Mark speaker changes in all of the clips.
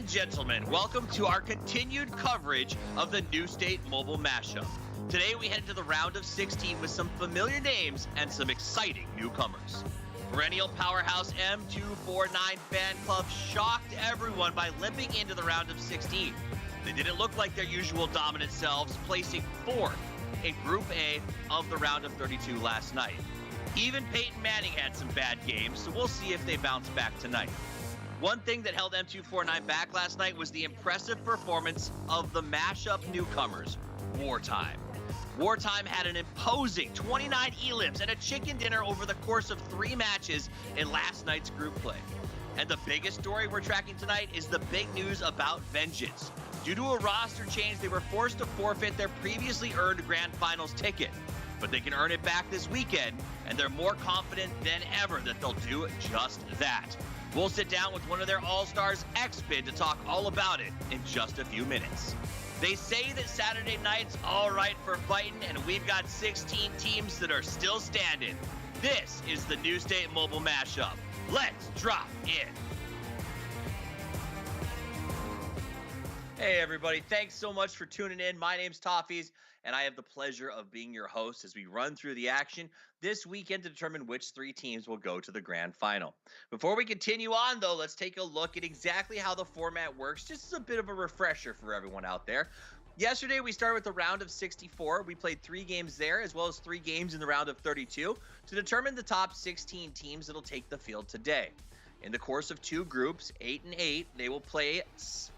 Speaker 1: gentlemen, welcome to our continued coverage of the new state mobile mashup. Today we head into the round of 16 with some familiar names and some exciting newcomers. Perennial powerhouse M249 fan club shocked everyone by limping into the round of 16. They didn't look like their usual dominant selves, placing 4th in Group A of the round of 32 last night. Even Peyton Manning had some bad games, so we'll see if they bounce back tonight. One thing that held M249 back last night was the impressive performance of the mashup newcomers, Wartime. Wartime had an imposing 29 elims and a chicken dinner over the course of 3 matches in last night's group play. And the biggest story we're tracking tonight is the big news about Vengeance. Due to a roster change, they were forced to forfeit their previously earned Grand Finals ticket. But they can earn it back this weekend, and they're more confident than ever that they'll do just that. We'll sit down with one of their all-stars, X-Bin, to talk all about it in just a few minutes. They say that Saturday night's all right for fighting, and we've got 16 teams that are still standing. This is the New State Mobile Mashup. Let's drop in. Hey everybody, thanks so much for tuning in. My name's Toffees, and I have the pleasure of being your host as we run through the action this weekend to determine which 3 teams will go to the grand final. Before we continue on, though, let's take a look at exactly how the format works, just as a bit of a refresher for everyone out there. Yesterday, we started with the round of 64. We played 3 games there, as well as 3 games in the round of 32 to determine the top 16 teams that'll take the field today. In the course of 2 groups, 8 and 8, they will play 6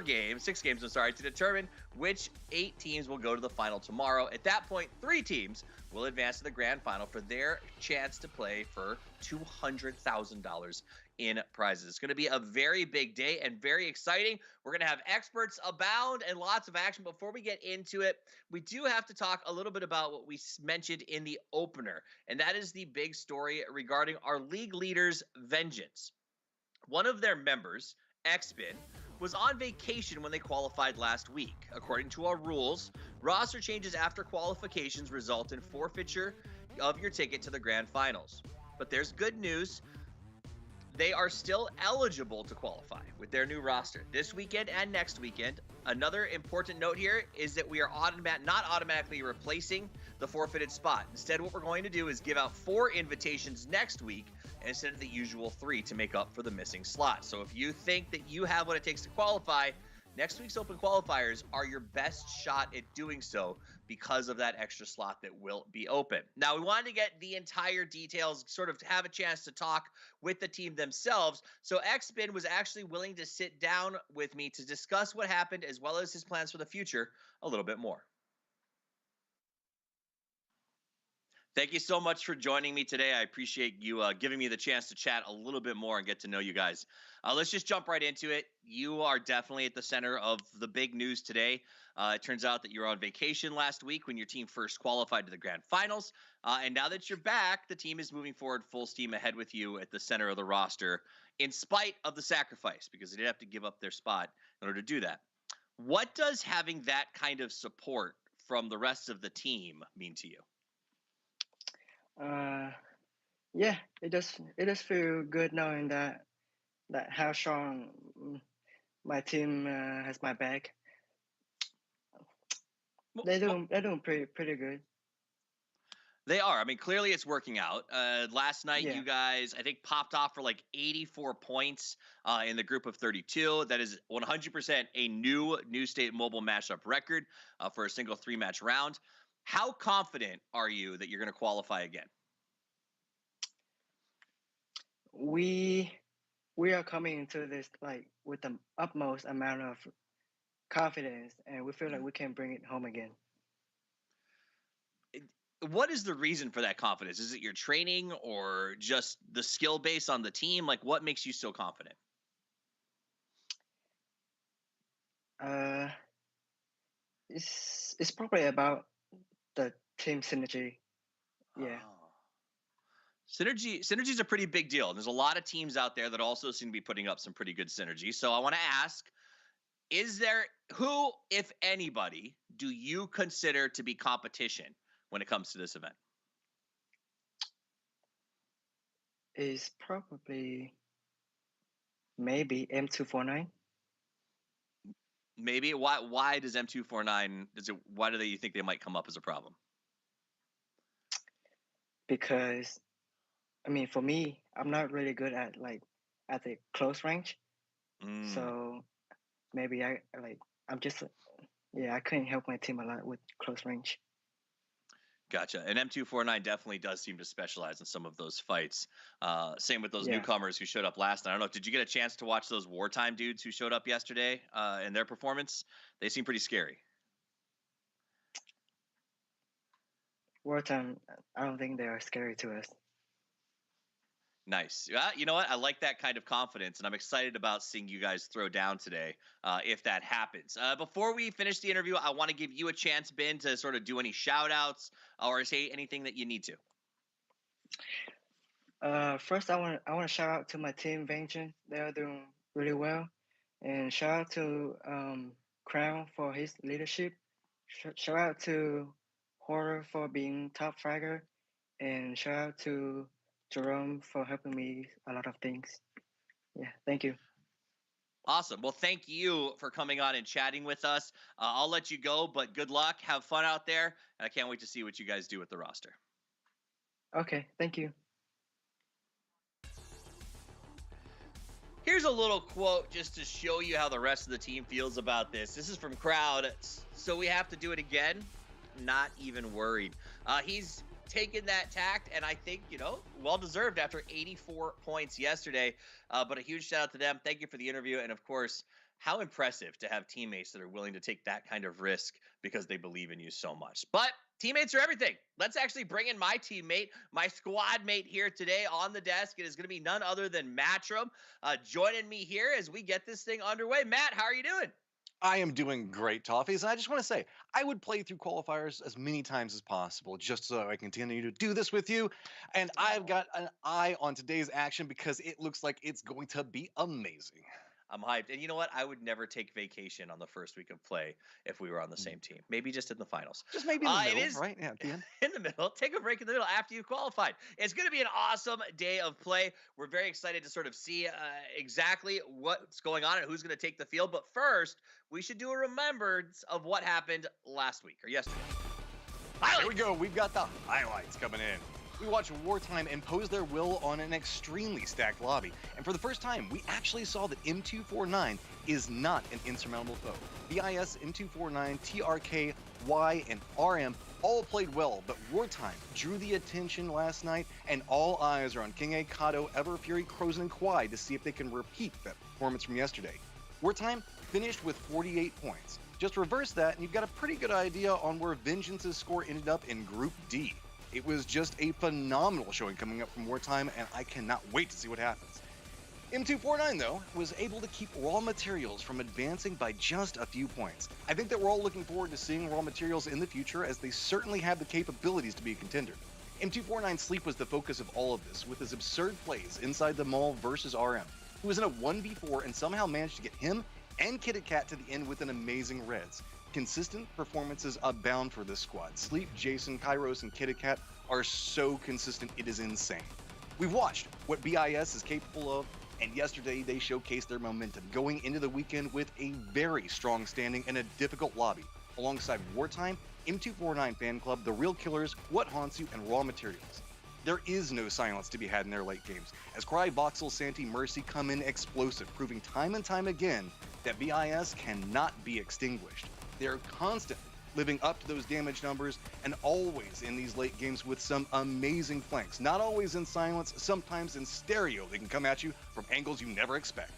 Speaker 1: games, to determine which 8 teams will go to the final tomorrow. At that point, 3 teams will advance to the grand final for their chance to play for $200,000 in prizes. It's going to be a very big day and very exciting. We're going to have experts abound and lots of action. Before we get into it, we do have to talk a little bit about what we mentioned in the opener, and that is the big story regarding our league leaders' Vengeance. One of their members, X-Bin, was on vacation when they qualified last week. According to our rules, roster changes after qualifications result in forfeiture of your ticket to the grand finals. But there's good news. They are still eligible to qualify with their new roster this weekend and next weekend. Another important note here is that we are not automatically replacing the forfeited spot. Instead, what we're going to do is give out 4 invitations next week instead of the usual 3 to make up for the missing slot. So if you think that you have what it takes to qualify, next week's Open Qualifiers are your best shot at doing so because of that extra slot that will be open. Now, we wanted to get the entire details, sort of have a chance to talk with the team themselves. So X-Bin was actually willing to sit down with me to discuss what happened as well as his plans for the future a little bit more. Thank you so much for joining me today. I appreciate you giving me the chance to chat a little bit more and get to know you guys. Let's just jump right into it. You are definitely at the center of the big news today. It turns out that you were on vacation last week when your team first qualified to the grand finals. And now that you're back, the team is moving forward full steam ahead with you at the center of the roster in spite of the sacrifice, because they did have to give up their spot in order to do that. What does having that kind of support from the rest of the team mean to you?
Speaker 2: Yeah, it does feel good knowing that how strong my team has my back. They're doing pretty good.
Speaker 1: They are. I mean, clearly it's working out. Last night,
Speaker 2: Yeah.
Speaker 1: you guys, I think, popped off for like 84 points in the group of 32. That is 100% a new state mobile mashup record for a single 3-match round. How confident are you that you're going to qualify again?
Speaker 2: We are coming into this like with the utmost amount of confidence, and we feel like we can bring it home again.
Speaker 1: What is the reason for that confidence? Is it your training or just the skill base on the team? Like, what makes you so confident?
Speaker 2: It's probably about the team synergy. Yeah.
Speaker 1: Oh. Synergy is a pretty big deal. There's a lot of teams out there that also seem to be putting up some pretty good synergy. So I want to ask, who, if anybody, do you consider to be competition when it comes to this event?
Speaker 2: Is probably maybe M249.
Speaker 1: Maybe. Why does M249, why do you think they might come up as a problem?
Speaker 2: Because I mean, for me, I'm not really good at at the close range. So maybe I'm just I couldn't help my team a lot with close range.
Speaker 1: Gotcha. And M249 definitely does seem to specialize in some of those fights. Same with those newcomers who showed up last night. I don't know. Did you get a chance to watch those wartime dudes who showed up yesterday and their performance? They seem pretty scary.
Speaker 2: Wartime, I don't think they are scary to us.
Speaker 1: Nice. You know what? I like that kind of confidence, and I'm excited about seeing you guys throw down today if that happens. Before we finish the interview, I want to give you a chance, Ben, to sort of do any shout-outs or say anything that you need
Speaker 2: to. First, I want to shout out to my team, Vengeance. They are doing really well. And shout out to Crown for his leadership. Shout out to Horror for being top fragger. And shout out to Jerome for helping me a lot of things. Yeah, thank you.
Speaker 1: Awesome. Well, thank you for coming on and chatting with us. I'll let you go, but good luck. Have fun out there. And I can't wait to see what you guys do with the roster.
Speaker 2: Okay, thank you.
Speaker 1: Here's a little quote just to show you how the rest of the team feels about this. This is from Crowd. So we have to do it again? Not even worried. He's taken that tact, and I think, well deserved after 84 points yesterday. But a huge shout out to them. Thank you for the interview. And of course, how impressive to have teammates that are willing to take that kind of risk because they believe in you so much. But teammates are everything. Let's actually bring in my teammate, my squad mate here today on the desk. It is going to be none other than Matchroom joining me here as we get this thing underway. Matt, how are you doing?
Speaker 3: I am doing great, Toffees, and I just want to say, I would play through qualifiers as many times as possible just so I continue to do this with you, and I've got an eye on today's action because it looks like it's going to be amazing.
Speaker 1: I'm hyped. And you know what? I would never take vacation on the first week of play if we were on the same team. Maybe just in the finals.
Speaker 3: Just maybe in the middle, right? Yeah, at the end.
Speaker 1: In the middle. Take a break in the middle after you qualified. It's going to be an awesome day of play. We're very excited to sort of see exactly what's going on and who's going to take the field. But first, we should do a remembrance of what happened last week or yesterday.
Speaker 3: Here we go. We've got the highlights coming in. We watched Wartime impose their will on an extremely stacked lobby, and for the first time, we actually saw that M249 is not an insurmountable foe. BIS, M249, TRK, Y, and RM all played well, but Wartime drew the attention last night, and all eyes are on King A, Kato, Everfury, Crozen, and Kwai to see if they can repeat that performance from yesterday. Wartime finished with 48 points. Just reverse that, and you've got a pretty good idea on where Vengeance's score ended up in Group D. It was just a phenomenal showing coming up from Wartime, and I cannot wait to see what happens. M249, though, was able to keep Raw Materials from advancing by just a few points. I think that we're all looking forward to seeing Raw Materials in the future, as they certainly have the capabilities to be a contender. M249 Sleep was the focus of all of this, with his absurd plays inside the mall versus RM, who was in a 1v4 and somehow managed to get him and Kitty Cat to the end with an amazing reds. Consistent performances abound for this squad. Sleep, Jason, Kairos, and Kitty Cat are so consistent, it is insane. We've watched what BIS is capable of, and yesterday they showcased their momentum, going into the weekend with a very strong standing in a difficult lobby, alongside Wartime, M249 Fan Club, The Real Killers, What Haunts You, and Raw Materials. There is no silence to be had in their late games, as Cry, Voxel, Santi, Mercy come in explosive, proving time and time again that BIS cannot be extinguished. They're constantly living up to those damage numbers, and always in these late games with some amazing flanks. Not always in silence, sometimes in stereo. They can come at you from angles you never expect.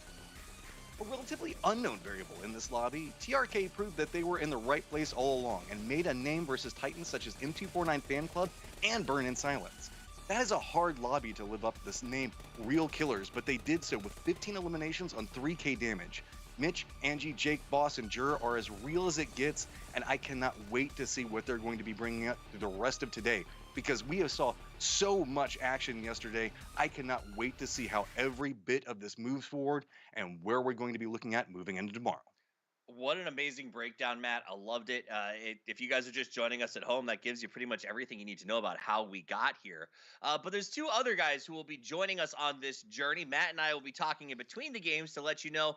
Speaker 3: A relatively unknown variable in this lobby, TRK proved that they were in the right place all along and made a name versus titans such as M249 Fan Club and Burn in Silence. That is a hard lobby to live up to this name, Real Killers, but they did so with 15 eliminations on 3k damage. Mitch, Angie, Jake, Boss, and Jur are as real as it gets, and I cannot wait to see what they're going to be bringing up through the rest of today, because we have saw so much action yesterday. I cannot wait to see how every bit of this moves forward and where we're going to be looking at moving into tomorrow.
Speaker 1: What an amazing breakdown, Matt. I loved it. If you guys are just joining us at home, that gives you pretty much everything you need to know about how we got here. But there's two other guys who will be joining us on this journey. Matt and I will be talking in between the games to let you know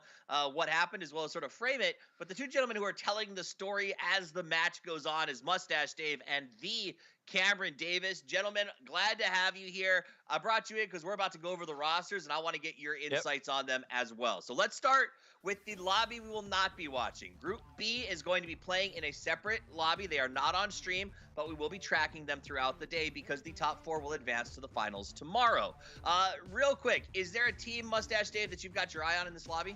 Speaker 1: what happened as well as sort of frame it. But the two gentlemen who are telling the story as the match goes on is Mustache Dave and the Cameron Davis. Gentlemen, glad to have you here. I brought you in because we're about to go over the rosters, and I want to get your insights on them as well. So let's start with the lobby we will not be watching. Group B is going to be playing in a separate lobby. They are not on stream, but we will be tracking them throughout the day because the top 4 will advance to the finals tomorrow. Real quick, is there a team, Mustache Dave, that you've got your eye on in this lobby?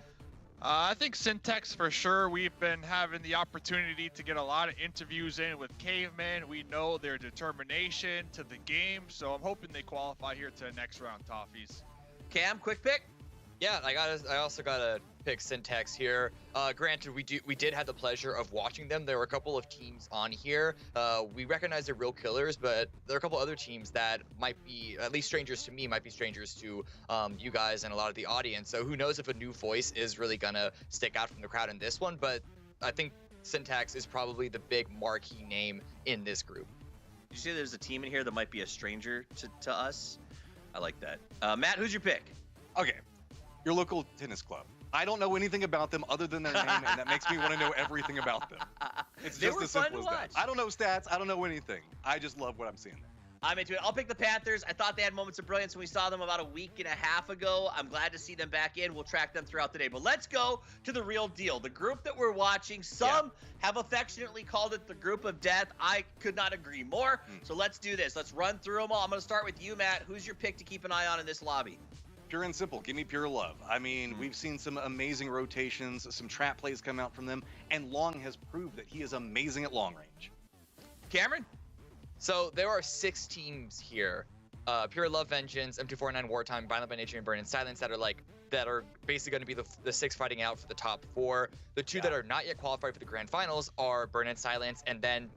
Speaker 4: I think Syntax for sure. We've been having the opportunity to get a lot of interviews in with Caveman. We know their determination to the game, so I'm hoping they qualify here to the next round, Toffees.
Speaker 1: Cam, quick pick?
Speaker 5: Yeah, I also gotta pick Syntax here. Granted, we did have the pleasure of watching them. There were a couple of teams on here. We recognize they're real killers, but there are a couple other teams that might be, at least strangers to me, might be strangers to you guys and a lot of the audience. So who knows if a new voice is really gonna stick out from the crowd in this one, but I think Syntax is probably the big marquee name in this group.
Speaker 1: Did you say there's a team in here that might be a stranger to us? I like that. Matt, who's your pick?
Speaker 3: Okay, your local tennis club. I don't know anything about them other than their name, and that makes me want to know everything about them. It's just as simple as that. I don't know stats. I don't know anything. I just love what I'm seeing there.
Speaker 1: I'm into it. I'll pick the Panthers. I thought they had moments of brilliance when we saw them about a week and a half ago. I'm glad to see them back in. We'll track them throughout the day. But let's go to the real deal. The group that we're watching, some have affectionately called it the group of death. I could not agree more. So let's do this. Let's run through them all. I'm going to start with you, Matt. Who's your pick to keep an eye on in this lobby?
Speaker 3: Pure and simple. Give me pure love. I mean, we've seen some amazing rotations, some trap plays come out from them, and Long has proved that he is amazing at long range.
Speaker 1: Cameron?
Speaker 5: So there are 6 teams here. Pure Love, Vengeance, M249, Wartime, Violent by Nature, and Burn in Silence that are basically going to be the 6 fighting out for the top 4. The 2 that are not yet qualified for the grand finals are Burn in Silence, and then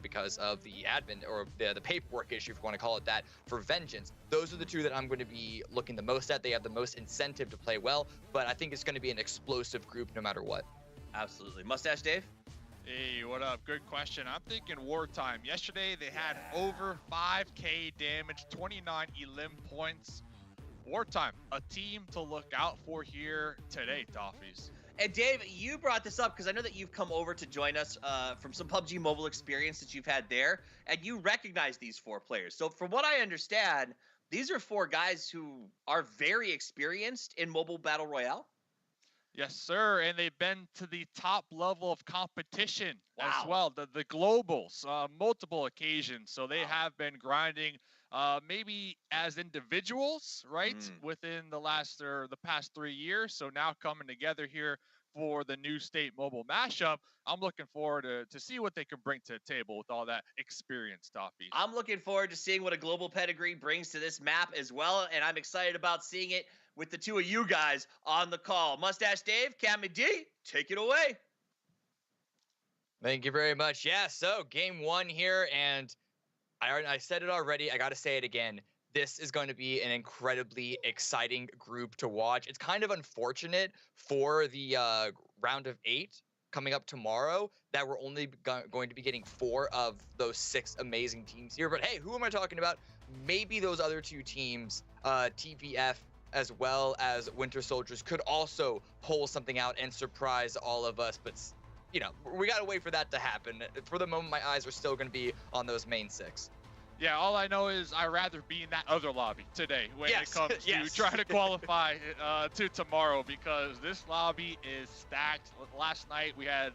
Speaker 5: because of the admin or the paperwork issue, if you want to call it that, for Vengeance. Those are the 2 that I'm going to be looking the most at. They have the most incentive to play well, but I think it's going to be an explosive group no matter what.
Speaker 1: Absolutely. Mustache Dave?
Speaker 4: Hey, what up? Good question. I'm thinking Wartime. Yesterday, they had over 5K damage, 29 elim points. Wartime, a team to look out for here today, Toffees.
Speaker 1: And Dave, you brought this up because I know that you've come over to join us from some PUBG Mobile experience that you've had there, and you recognize these 4 players. So from what I understand, these are 4 guys who are very experienced in mobile battle royale.
Speaker 4: Yes, sir, and they've been to the top level of competition as well, the globals, multiple occasions. So they have been grinding, maybe as individuals, right, within the past 3 years. So now coming together here for the new State Mobile Mashup, I'm looking forward to see what they can bring to the table with all that experience, Toffee.
Speaker 1: I'm looking forward to seeing what a global pedigree brings to this map as well, and I'm excited about seeing it with the 2 of you guys on the call. Mustache Dave, Cammy D, take it away.
Speaker 5: Thank you very much. Yeah, so game 1 here, and I said it already. I got to say it again. This is going to be an incredibly exciting group to watch. It's kind of unfortunate for the round of 8 coming up tomorrow that we're only going to be getting 4 of those 6 amazing teams here. But hey, who am I talking about? Maybe those other 2 teams, TVF, as well as Winter Soldiers, could also pull something out and surprise all of us. But, we got to wait for that to happen. For the moment, my eyes are still going to be on those main 6.
Speaker 4: Yeah, all I know is I'd rather be in that other lobby today when it comes to trying to qualify to tomorrow, because this lobby is stacked. Last night, we had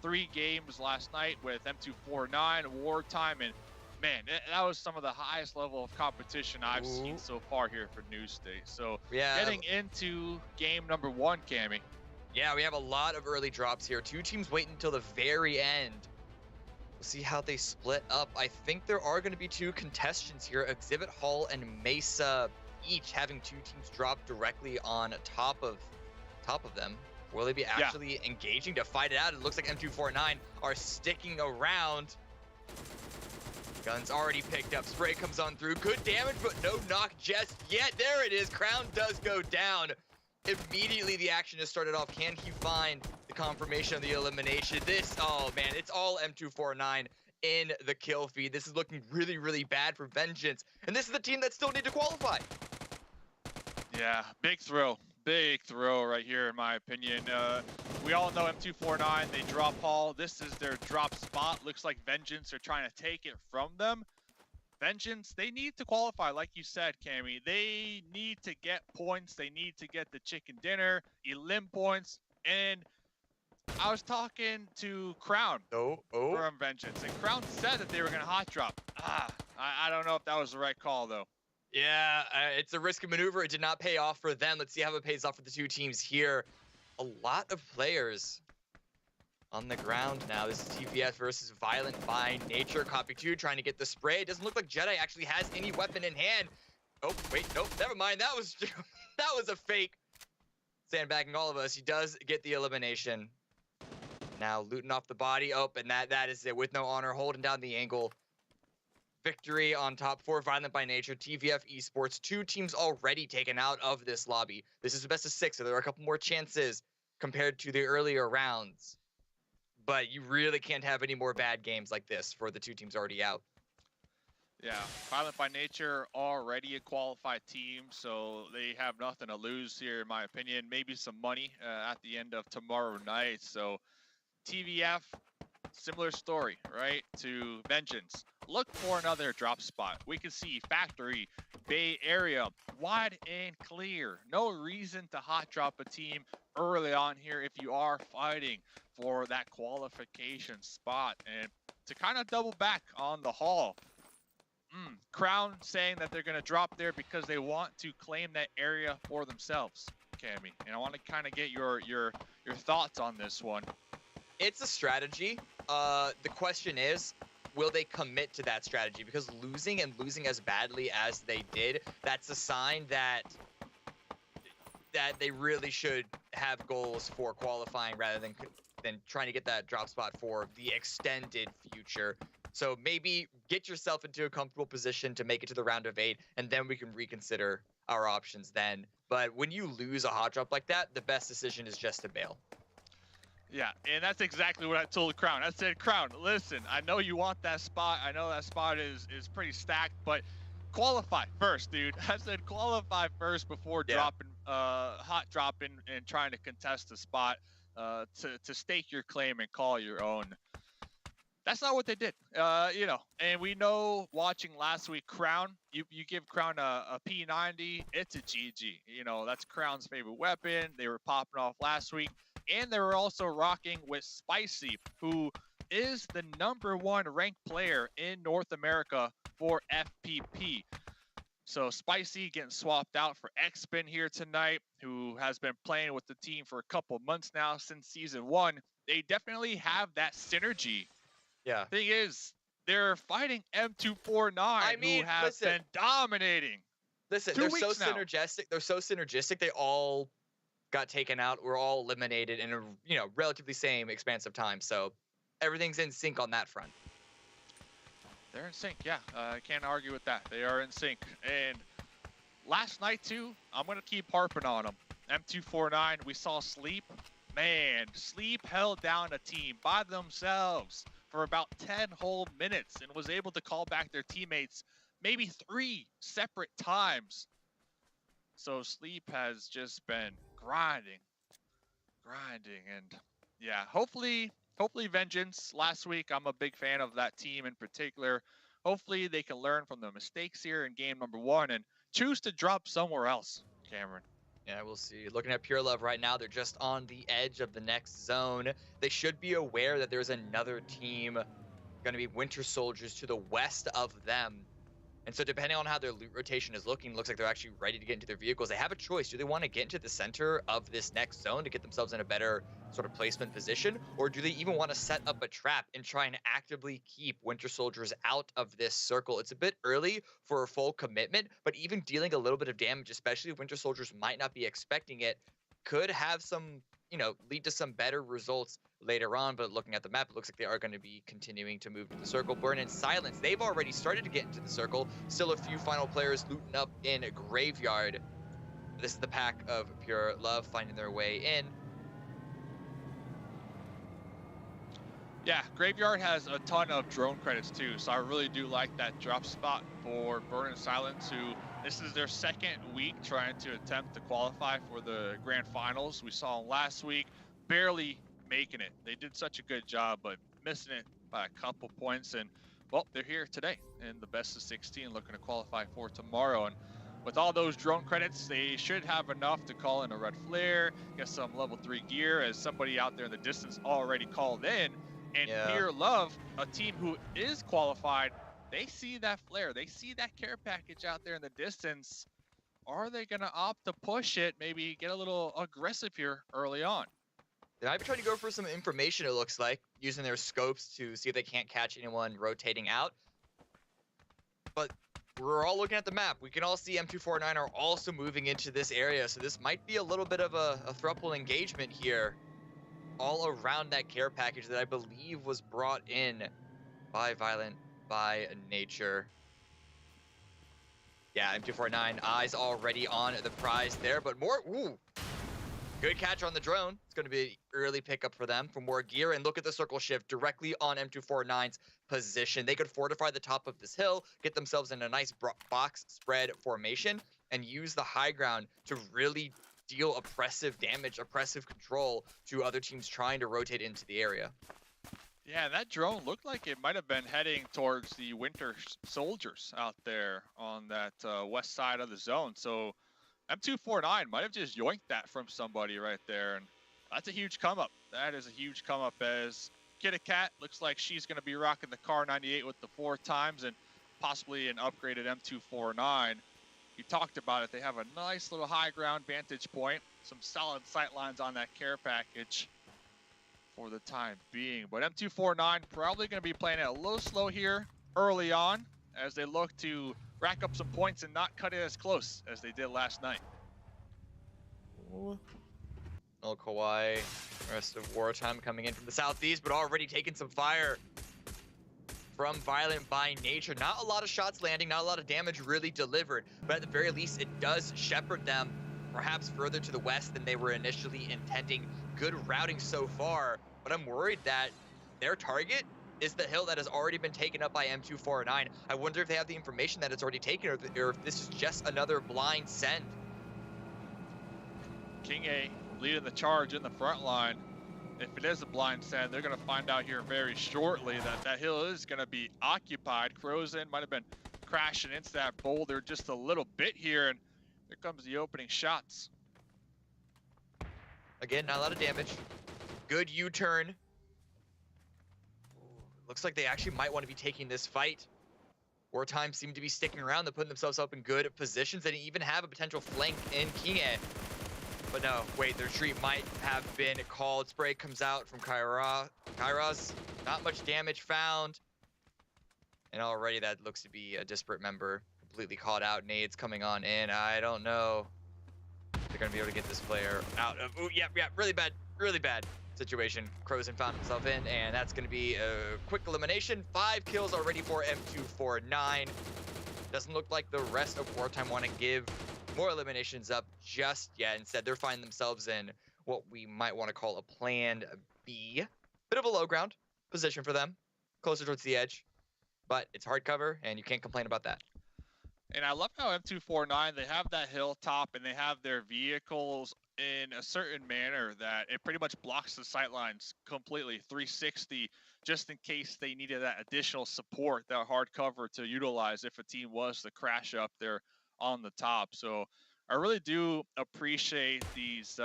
Speaker 4: 3 games last night with M249, Wartime, and man, that was some of the highest level of competition I've seen so far here for New State. So getting into game number 1, Cammy.
Speaker 5: Yeah, we have a lot of early drops here. 2 teams waiting until the very end. We'll see how they split up. I think there are going to be 2 contestants here, Exhibit Hall and Mesa, each having 2 teams drop directly on top of them. Will they be actually engaging to fight it out? It looks like M249 are sticking around. Guns already picked up. Spray comes on through. Good damage, but no knock just yet. There it is. Crown does go down. immediately the action has started off. Can he find the confirmation of the elimination? This, oh man, it's all M249 in the kill feed. This is looking really, really bad for Vengeance. And this is the team that still need to qualify.
Speaker 4: Yeah, big throw right here in my opinion. We all know M249, they drop Hall. This is their drop spot. Looks like Vengeance are trying to take it from them. Vengeance, they need to qualify, like you said, Cammy. They need to get points. They need to get the chicken dinner, elim points. And I was talking to Crown from Vengeance, and Crown said that they were going to hot drop. I don't know if that was the right call, though.
Speaker 5: Yeah, it's a risky maneuver. It did not pay off for them. Let's see how it pays off for the two teams here. A lot of players on the ground now. This is TVS versus Violent by Nature. Copy 2 trying to get the spray. It doesn't look like Jedi actually has any weapon in hand. Oh, wait, nope, never mind. That was that was a fake. Sandbagging all of us. He does get the elimination. Now looting off the body. Oh, and that is it. With no honor, holding down the angle. Victory on top 4, Violent by Nature, TVF Esports. 2 teams already taken out of this lobby. This is the best of 6, so there are a couple more chances compared to the earlier rounds. But you really can't have any more bad games like this for the 2 teams already out.
Speaker 4: Yeah, Violent by Nature already a qualified team, so they have nothing to lose here, in my opinion. Maybe some money at the end of tomorrow night. So TVF, similar story, right, to Vengeance. Look for another drop spot. We can see Factory, Bay Area, wide and clear. No reason to hot drop a team early on here if you are fighting for that qualification spot. And to kind of double back on the Hall, Crown saying that they're going to drop there because they want to claim that area for themselves, Cammy. And I want to kind of get your thoughts on this one.
Speaker 5: It's a strategy. The question is, will they commit to that strategy? Because losing as badly as they did, that's a sign that they really should have goals for qualifying rather than trying to get that drop spot for the extended future. So maybe get yourself into a comfortable position to make it to the round of 8, and then we can reconsider our options then. But when you lose a hot drop like that, the best decision is just to bail.
Speaker 4: Yeah, and that's exactly what I told Crown. I said, Crown, listen, I know you want that spot. I know that spot is pretty stacked, but qualify first, dude. I said qualify first before hot dropping and trying to contest the spot to stake your claim and call your own. That's not what they did, and we know watching last week, Crown, you give Crown a P90, it's a GG. That's Crown's favorite weapon. They were popping off last week. And they were also rocking with Spicy, who is the #1 ranked player in North America for FPP. So Spicy getting swapped out for X-Spin here tonight, who has been playing with the team for a couple months now since Season 1. They definitely have that synergy.
Speaker 5: Yeah.
Speaker 4: Thing is, they're fighting M249, who has been dominating.
Speaker 5: Listen, they're so synergistic. They're so synergistic. They all got taken out. We're all eliminated in a relatively same expanse of time. So everything's in sync on that front.
Speaker 4: They're in sync, yeah. I can't argue with that. They are in sync. And last night too, I'm gonna keep harping on them. M249, we saw Sleep. Man, Sleep held down a team by themselves for about 10 whole minutes and was able to call back their teammates maybe 3 separate times. So Sleep has just been grinding, and yeah, hopefully Vengeance. Last week, I'm a big fan of that team in particular. Hopefully they can learn from the mistakes here in game #1 and choose to drop somewhere else, Cameron.
Speaker 5: Yeah, we'll see. Looking at Pure Love right now, they're just on the edge of the next zone. They should be aware that there's another team going to be Winter Soldiers to the west of them. And so depending on how their loot rotation is looking, looks like they're actually ready to get into their vehicles. They have a choice. Do they want to get into the center of this next zone to get themselves in a better sort of placement position? Or do they even want to set up a trap and try and actively keep Winter Soldiers out of this circle? It's a bit early for a full commitment, but even dealing a little bit of damage, especially if Winter Soldiers might not be expecting it, could have some, lead to some better results later on. But looking at the map, it looks like they are going to be continuing to move to the circle. Burn in Silence, they've already started to get into the circle. Still a few final players looting up in Graveyard. This is the pack of pure love finding their way in.
Speaker 4: Yeah, Graveyard has a ton of drone credits too, so I really do like that drop spot for Burn and Silence, who this is their second week trying to attempt to qualify for the grand finals. We saw them last week, barely making it. They did such a good job, but missing it by a couple points. And well, they're here today in the best of 16, looking to qualify for tomorrow. And with all those drone credits, they should have enough to call in a red flare, get some level 3 gear, as somebody out there in the distance already called in. And Pure Love, a team who is qualified, they see that flare, they see that care package out there in the distance. Are they going to opt to push it, maybe get a little aggressive here early on?
Speaker 5: They might be trying to go for some information, it looks like, using their scopes to see if they can't catch anyone rotating out. But we're all looking at the map. We can all see M249 are also moving into this area, so this might be a little bit of a thruple engagement here, all around that care package that I believe was brought in by Violent by Nature. Yeah, M249 eyes already on the prize there, but more, good catch on the drone. It's going to be an early pickup for them for more gear. And look at the circle shift directly on M249's position. They could fortify the top of this hill, get themselves in a nice box spread formation, and use the high ground to really deal oppressive damage, oppressive control to other teams trying to rotate into the area.
Speaker 4: Yeah, that drone looked like it might have been heading towards the Winter Soldiers out there on that west side of the zone. So M249 might have just yoinked that from somebody right there. And that's a huge come up. That is a huge come up, as Kitty Cat looks like she's going to be rocking the Car 98 with the 4 times and possibly an upgraded M249. You talked about it. They have a nice little high ground vantage point, some solid sight lines on that care package for the time being. But M249 probably going to be playing it a little slow here early on as they look to rack up some points and not cut it as close as they did last night.
Speaker 5: No Kawhi, rest of Wartime coming in from the southeast, but already taking some fire from Violent by Nature. Not a lot of shots landing, not a lot of damage really delivered, but at the very least, it does shepherd them perhaps further to the west than they were initially intending. Good routing so far, but I'm worried that their target is the hill that has already been taken up by M249. I wonder if they have the information that it's already taken, or if this is just another blind send.
Speaker 4: King A leading the charge in the front line. If it is a blind send, they're going to find out here very shortly that that hill is going to be occupied. Crozen might have been crashing into that boulder just a little bit here, and here comes the opening shots.
Speaker 5: Again, not a lot of damage. Good U-turn. Looks like they actually might want to be taking this fight. Wartime seem to be sticking around. They're putting themselves up in good positions. They even have a potential flank in King A. But no, wait, their retreat might have been called. Spray comes out from Kairos. Not much damage found. And already that looks to be a disparate member. Completely caught out. Nades coming on in. I don't know if they're going to be able to get this player out of... Ooh, yeah, really bad situation. Crozen found himself in, and that's going to be a quick elimination. 5 kills already for M249. Doesn't look like the rest of Wartime want to give more eliminations up just yet. Instead, they're finding themselves in what we might want to call a plan B. Bit of a low ground position for them, closer towards the edge, but it's hard cover, and you can't complain about that.
Speaker 4: And I love how M249, they have that hilltop and they have their vehicles in a certain manner that it pretty much blocks the sightlines completely, 360, just in case they needed that additional support, that hard cover to utilize if a team was to crash up there on the top. So I really do appreciate these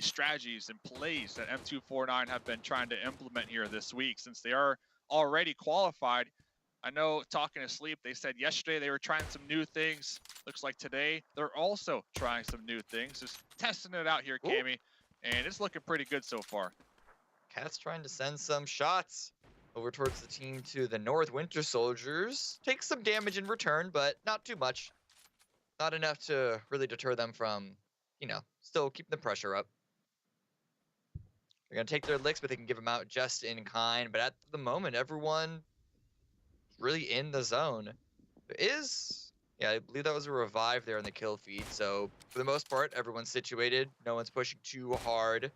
Speaker 4: strategies and plays that M249 have been trying to implement here this week, since they are already qualified. I know, talking to Sleep, they said yesterday they were trying some new things. Looks like today they're also trying some new things. Just testing it out here, Cammy, and it's looking pretty good so far.
Speaker 5: Cat's trying to send some shots over towards the team to the north. Winter Soldiers take some damage in return, but not too much. Not enough to really deter them from, still keeping the pressure up. They're going to take their licks, but they can give them out just in kind. But at the moment, everyone really in the zone. There is Yeah, I believe that was a revive there in the kill feed. So for the most part, everyone's situated. No one's pushing too hard.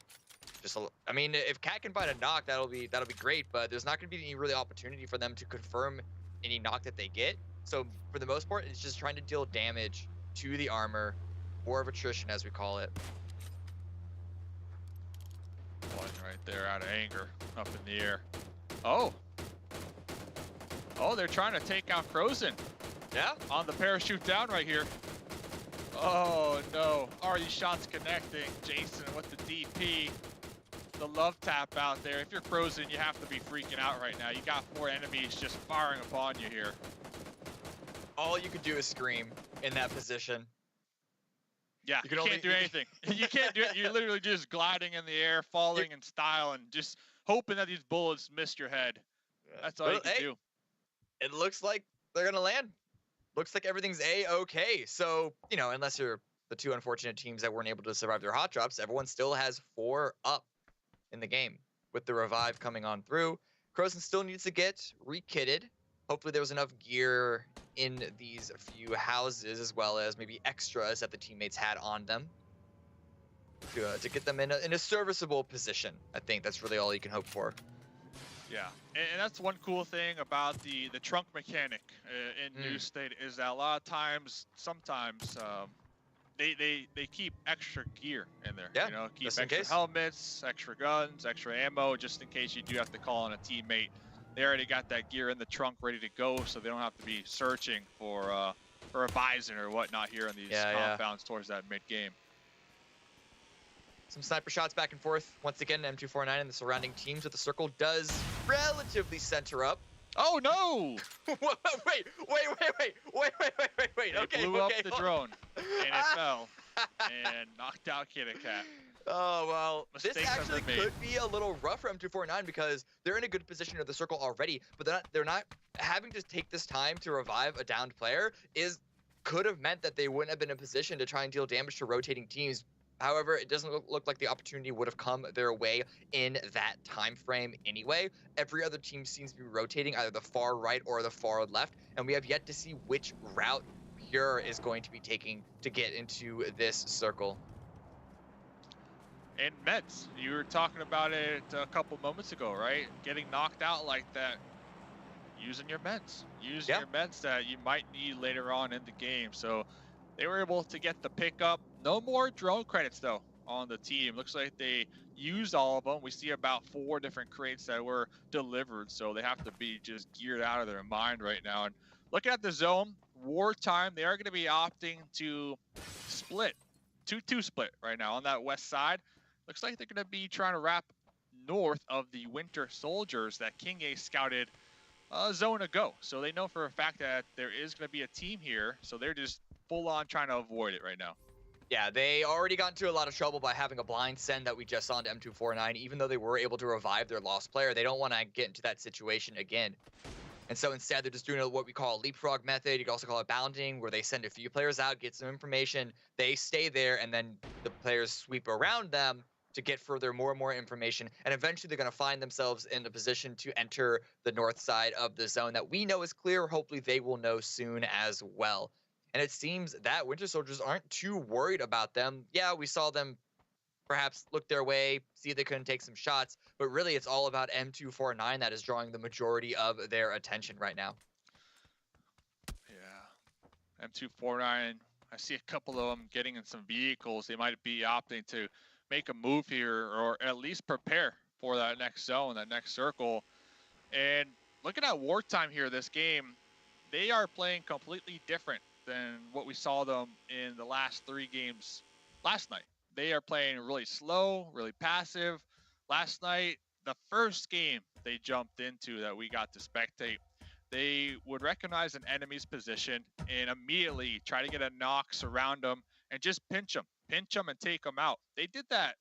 Speaker 5: I mean, if Cat can find a knock, that'll be great. But there's not going to be any really opportunity for them to confirm any knock that they get. So for the most part, it's just trying to deal damage to the armor, war of attrition as we call it.
Speaker 4: One right there out of anger, up in the air. Oh, they're trying to take out KRAFTON.
Speaker 5: Yeah.
Speaker 4: On the parachute down right here. Oh no, already shots connecting. Jason with the DP. The love tap out there. If you're KRAFTON, you have to be freaking out right now. You got 4 enemies just firing upon you here.
Speaker 5: All you could do is scream in that position.
Speaker 4: Yeah, you can't do anything. You can't do it. You're literally just gliding in the air, falling in style, and just hoping that these bullets miss your head. That's all you can do.
Speaker 5: It looks like they're gonna land. Looks like everything's A-okay. So, you know, unless you're the 2 unfortunate teams that weren't able to survive their hot drops, everyone still has 4 up in the game with the revive coming on through. KRAFTON still needs to get re-kitted. Hopefully there was enough gear in these few houses, as well as maybe extras that the teammates had on them to get them in a serviceable position. I think that's really all you can hope for.
Speaker 4: Yeah, and that's one cool thing about the trunk mechanic in New State is that a lot of times, sometimes they keep extra gear in there.
Speaker 5: Yeah,
Speaker 4: you know, keep
Speaker 5: just in
Speaker 4: extra
Speaker 5: case.
Speaker 4: helmets, extra guns, extra ammo, just in case you do have to call on a teammate. They already got that gear in the trunk ready to go, so they don't have to be searching for a bison or whatnot here in these compounds towards that mid game.
Speaker 5: Some sniper shots back and forth. Once again, M249 and the surrounding teams with the circle does relatively center up.
Speaker 4: Oh no!
Speaker 5: Wait.
Speaker 4: They blew up the drone, and it fell, and knocked out Kitty Cat.
Speaker 5: Oh, well,
Speaker 4: Mistakes
Speaker 5: this actually
Speaker 4: have been made.
Speaker 5: could be a little rough for M249 because they're in a good position in the circle already, but they're not having to take this time to revive a downed player could have meant that they wouldn't have been in position to try and deal damage to rotating teams. However, it doesn't look like the opportunity would have come their way in that time frame anyway. Every other team seems to be rotating either the far right or the far left, and we have yet to see which route Pure is going to be taking to get into this circle.
Speaker 4: And meds, you were talking about it a couple moments ago, right? Getting knocked out like that, using your meds. Using your meds that you might need later on in the game. So they were able to get the pickup. No more drone credits, though, on the team. Looks like they used all of them. We see about 4 different crates that were delivered, so they have to be just geared out of their mind right now. And looking at the zone, wartime, they are going to be opting to split, 2-2 split right now on that west side. Looks like they're going to be trying to wrap north of the Winter Soldiers that King A scouted a zone ago. So they know for a fact that there is going to be a team here, so they're just full on trying to avoid it right now.
Speaker 5: Yeah, they already got into a lot of trouble by having a blind send that we just saw into M249. Even though they were able to revive their lost player, they don't want to get into that situation again. And so instead, they're just doing what we call a leapfrog method. You can also call it bounding, where they send a few players out, get some information, they stay there, and then the players sweep around them to get more and more information. And eventually, they're going to find themselves in the position to enter the north side of the zone that we know is clear. Hopefully, they will know soon as well. And it seems that Winter Soldiers aren't too worried about them. Yeah, we saw them perhaps look their way, see if they couldn't take some shots, but really it's all about M249 that is drawing the majority of their attention right now.
Speaker 4: Yeah, M249, I see a couple of them getting in some vehicles. They might be opting to make a move here or at least prepare for that next zone, that next circle. And looking at wartime here, this game, they are playing completely different than what we saw them in the last 3 games last night. They are playing really slow, really passive. Last night, the first game they jumped into that we got to spectate, they would recognize an enemy's position and immediately try to get a knock, surround them, and just pinch them and take them out. They did that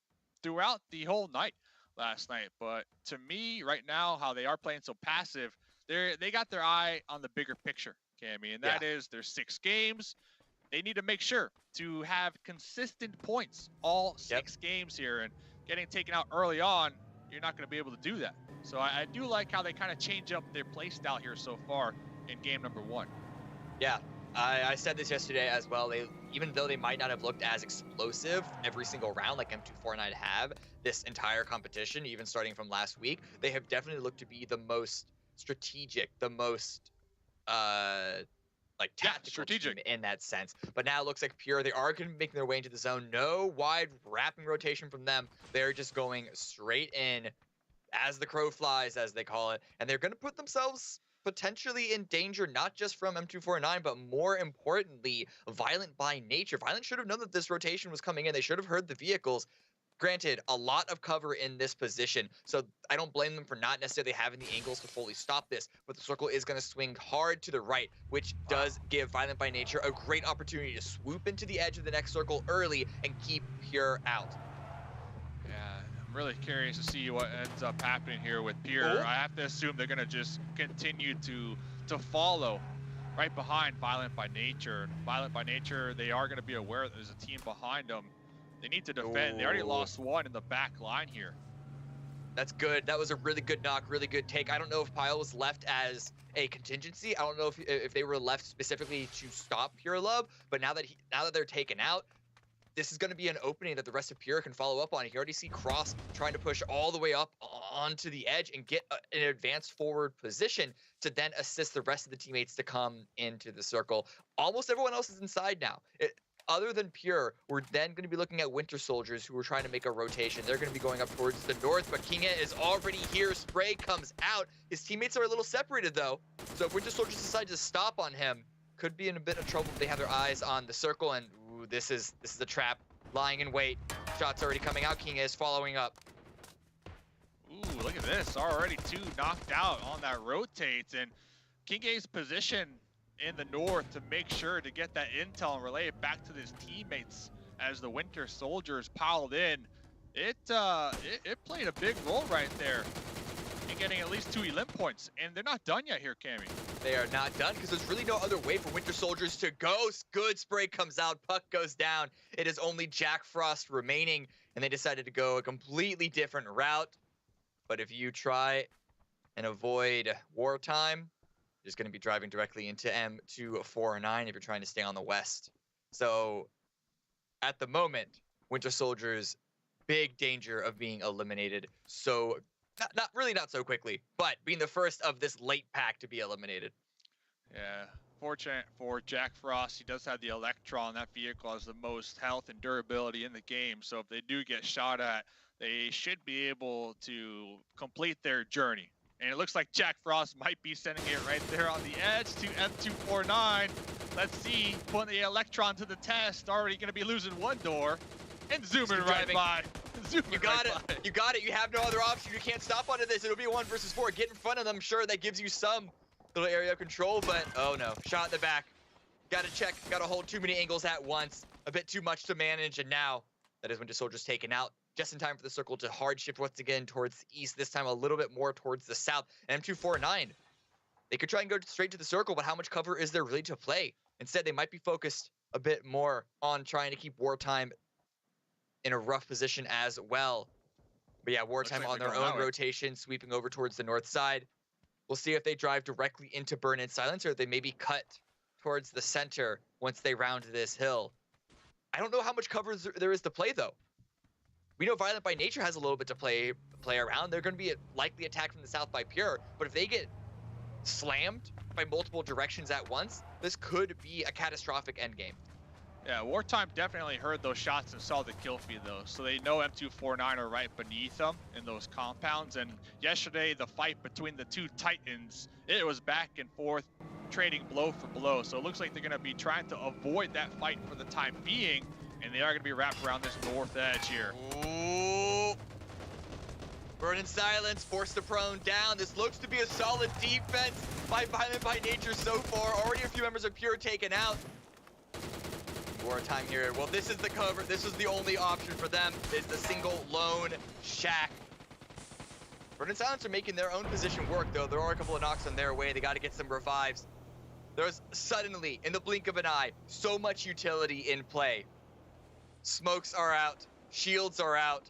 Speaker 4: throughout the whole night last night. But to me, right now, how they are playing so passive, they got their eye on the bigger picture, Cammy, and that is there's 6 games. They need to make sure to have consistent points all 6 games here, and getting taken out early on, you're not going to be able to do that. So I do like how they kind of change up their play style here so far in game number 1.
Speaker 5: Yeah, I said this yesterday as well. Even though they might not have looked as explosive every single round like M249 have this entire competition, even starting from last week, they have definitely looked to be the most strategic, the most tactical
Speaker 4: strategic
Speaker 5: team in that sense. But now it looks like Pure, they are going to be making their way into the zone. No wide wrapping rotation from them. They're just going straight in as the crow flies, as they call it, and they're going to put themselves potentially in danger, not just from M249, but more importantly, Violent by nature. Violent should have known that this rotation was coming in. They should have heard the vehicles. Granted, a lot of cover in this position, so I don't blame them for not necessarily having the angles to fully stop this, but the circle is going to swing hard to the right, which does give Violent by nature a great opportunity to swoop into the edge of the next circle early and keep Pure out.
Speaker 4: Yeah, I'm really curious to see what ends up happening here with Pure. I have to assume they're going to just continue to follow right behind Violent by nature. Violent by nature, they are going to be aware that there's a team behind them. They need to defend. They already lost one in the back line here.
Speaker 5: That's good. That was a really good knock, really good take. I don't know if Pyle was left as a contingency. I don't know if they were left specifically to stop Pure Love, but now that they're taken out, this is going to be an opening that the rest of Pure can follow up on. You already see Cross trying to push all the way up onto the edge and get an advanced forward position to then assist the rest of the teammates to come into the circle. Almost everyone else is inside now. Other than Pure, we're then going to be looking at Winter Soldiers, who are trying to make a rotation. They're going to be going up towards the north, but Kinga is already here. Spray comes out. His teammates are a little separated, though. So if Winter Soldiers decide to stop on him, could be in a bit of trouble if they have their eyes on the circle. And ooh, this is a trap. Lying in wait. Shots already coming out. Kinga is following up.
Speaker 4: Ooh, look at this. Already 2 knocked out on that rotate. And Kinga's position in the north to make sure to get that intel and relay it back to his teammates as the Winter Soldiers piled in. It played a big role right there in getting at least 2 elim points, and they're not done yet here, Cammy.
Speaker 5: They are not done because there's really no other way for Winter Soldiers to go. Good spray comes out, puck goes down. It is only Jack Frost remaining, and they decided to go a completely different route. But if you try and avoid wartime, just going to be driving directly into M249 if you're trying to stay on the west. So at the moment, Winter Soldiers, big danger of being eliminated. So not so quickly, but being the first of this late pack to be eliminated.
Speaker 4: Yeah, fortunate for Jack Frost, he does have the Electron. That vehicle has the most health and durability in the game. So if they do get shot at, they should be able to complete their journey. And it looks like Jack Frost might be sending it right there on the edge to M249. Let's see, putting the Electron to the test. Already going to be losing one door and zooming right by.
Speaker 5: You got it. You got it. You have no other option. You can't stop onto this. It'll be 1 versus 4. Get in front of them. Sure, that gives you some little area of control, but oh no. Shot in the back. Got to check. Got to hold too many angles at once. A bit too much to manage, and now that is Winter Soldier's taken out. Just in time for the circle to hard shift once again towards the east, this time a little bit more towards the south. And M249, they could try and go straight to the circle, but how much cover is there really to play? Instead, they might be focused a bit more on trying to keep wartime in a rough position as well. But yeah, wartime on their own rotation, sweeping over towards the north side. We'll see if they drive directly into Burn-In Silence or if they maybe cut towards the center once they round this hill. I don't know how much cover there is to play, though. We know Violent by nature has a little bit to play around. They're going to be likely attacked from the south by Pure, but if they get slammed by multiple directions at once, this could be a catastrophic endgame.
Speaker 4: Yeah, wartime definitely heard those shots and saw the kill feed, though, so they know M249 are right beneath them in those compounds. And yesterday, the fight between the 2 Titans, it was back and forth, trading blow for blow. So it looks like they're going to be trying to avoid that fight for the time being. And they are going to be wrapped around this north edge here.
Speaker 5: Ooh. Burn-In Silence, force the prone down. This looks to be a solid defense by Violent by nature so far. Already a few members of Pure taken out. Wartime here. Well, this is the cover. This is the only option for them, is the single lone shack. Burn-In Silence are making their own position work, though. There are a couple of knocks on their way. They got to get some revives. There's suddenly, in the blink of an eye, so much utility in play. Smokes are out, shields are out,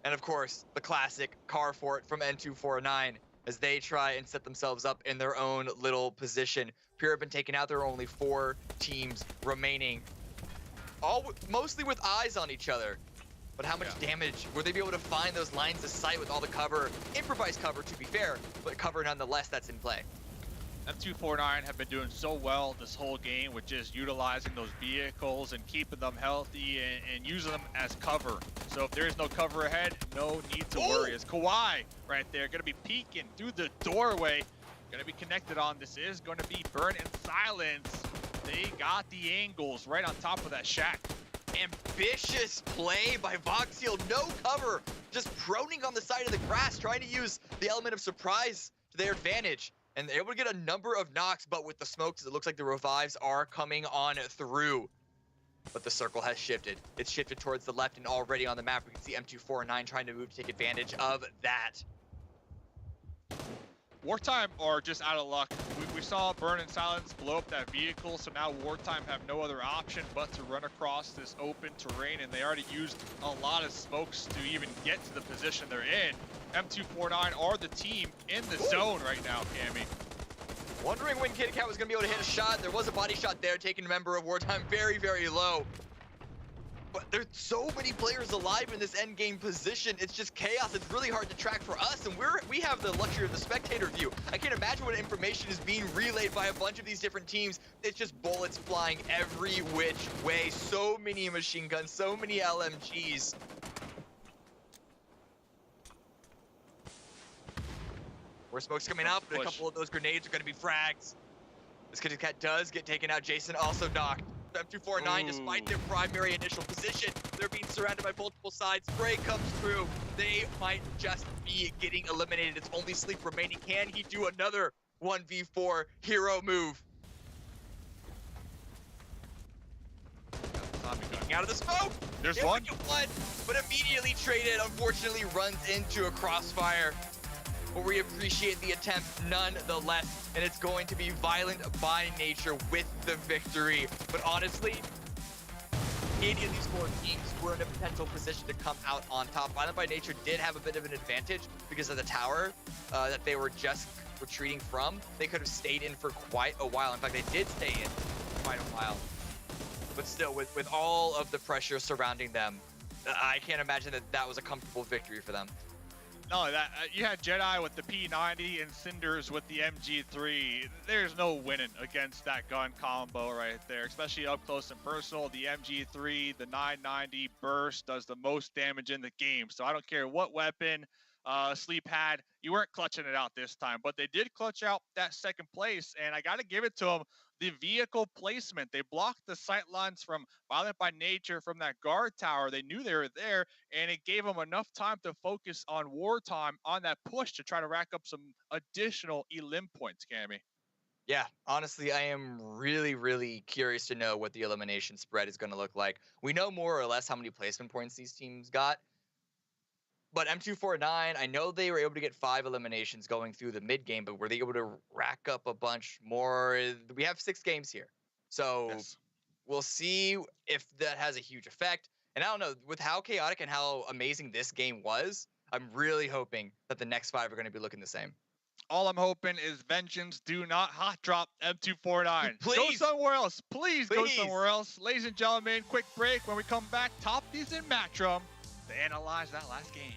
Speaker 5: and of course, the classic car fort from N249 as they try and set themselves up in their own little position. Pure have been taken out. There are only 4 teams remaining, mostly with eyes on each other. But how much damage will they be able to find those lines of sight with all the cover, improvised cover to be fair, but cover nonetheless that's in play?
Speaker 4: M249 have been doing so well this whole game with just utilizing those vehicles and keeping them healthy and using them as cover. So if there is no cover ahead, no need to worry. As Kawhi right there, going to be peeking through the doorway, going to be connected on. This is going to be Burn and Silence. They got the angles right on top of that shack.
Speaker 5: Ambitious play by Voxiel, no cover, just proning on the side of the grass, trying to use the element of surprise to their advantage. And they're able to get a number of knocks, but with the smokes, it looks like the revives are coming on through. But the circle has shifted. It's shifted towards the left, and already on the map, we can see M249 trying to move to take advantage of that.
Speaker 4: Wartime are just out of luck. We saw Burn and Silence blow up that vehicle, so now Wartime have no other option but to run across this open terrain, and they already used a lot of smokes to even get to the position they're in. M249 are the team in the zone right now, Cammy.
Speaker 5: Wondering when Kid Kat was going to be able to hit a shot. There was a body shot there, taking a member of Wartime very, very low. But there's so many players alive in this end game position. It's just chaos. It's really hard to track for us, and we have the luxury of the spectator view. I can't imagine what information is being relayed by a bunch of these different teams. It's just bullets flying every which way. So many machine guns, so many LMGs. More smoke's coming up, but a couple of those grenades are going to be frags. This Kid Kat does get taken out. Jason also knocked. M249, despite their primary initial position, they're being surrounded by multiple sides. Spray comes through. They might just be getting eliminated. It's only Sleep remaining. Can he do another 1v4 hero move? Getting out of the smoke.
Speaker 4: There's one,
Speaker 5: but immediately traded. Unfortunately, runs into a crossfire. But we appreciate the attempt nonetheless, and it's going to be Violent by Nature with the victory. But honestly, any of these 4 teams were in a potential position to come out on top. Violent by Nature did have a bit of an advantage because of the tower that they were just retreating from. They could have stayed in for quite a while. In fact, they did stay in for quite a while. But still, with all of the pressure surrounding them, I can't imagine that that was a comfortable victory for them.
Speaker 4: No, you had Jedi with the P90 and Cinders with the MG3. There's no winning against that gun combo right there, especially up close and personal. The MG3, the 990 burst does the most damage in the game. So I don't care what weapon Sleep had, you weren't clutching it out this time, but they did clutch out that second place, and I got to give it to them. The vehicle placement, they blocked the sight lines from Violent by Nature from that guard tower. They knew they were there, and it gave them enough time to focus on Wartime on that push to try to rack up some additional elim points, Cammy.
Speaker 5: Yeah, honestly, I am really, really curious to know what the elimination spread is going to look like. We know more or less how many placement points these teams got. But M249, I know they were able to get 5 eliminations going through the mid game, but were they able to rack up a bunch more? We have 6 games here. So yes, we'll see if that has a huge effect. And I don't know, with how chaotic and how amazing this game was, I'm really hoping that the next 5 are going to be looking the same.
Speaker 4: All I'm hoping is Vengeance do not hot drop M249.
Speaker 5: Please.
Speaker 4: Go somewhere else. Please go somewhere else. Ladies and gentlemen, quick break. When we come back, Top These in Matchroom to analyze that last game.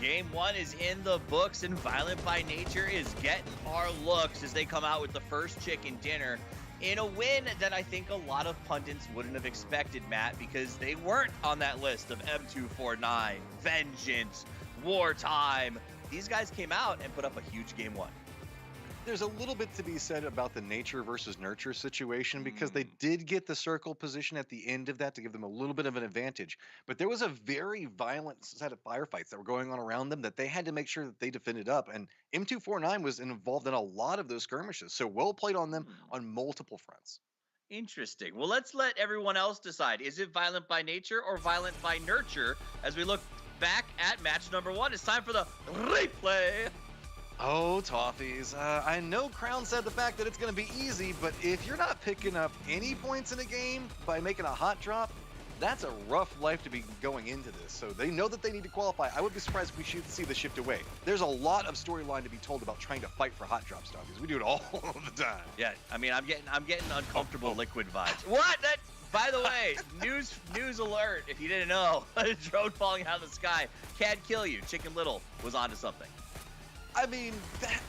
Speaker 1: Game 1 is in the books, and Violent by Nature is getting our looks as they come out with the first chicken dinner in a win that I think a lot of pundits wouldn't have expected, Matt, because they weren't on that list of M249, Vengeance, Wartime. These guys came out and put up a huge Game 1.
Speaker 3: There's a little bit to be said about the nature versus nurture situation because they did get the circle position at the end of that to give them a little bit of an advantage. But there was a very violent set of firefights that were going on around them that they had to make sure that they defended up. And M249 was involved in a lot of those skirmishes. So well played on them on multiple fronts.
Speaker 1: Interesting. Well, let's let everyone else decide. Is it Violent by Nature or Violent by Nurture? As we look back at match number 1, it's time for the replay.
Speaker 3: Oh, Toffees. I know Crown said the fact that it's going to be easy, but if you're not picking up any points in a game by making a hot drop, that's a rough life to be going into this. So they know that they need to qualify. I would be surprised if we should see the shift away. There's a lot of storyline to be told about trying to fight for hot drops, Toffees. We do it all the time.
Speaker 1: Yeah, I mean, I'm getting uncomfortable liquid vibes. What? That, by the way, news alert, if you didn't know, a drone falling out of the sky can't kill you. Chicken Little was onto something.
Speaker 3: I mean,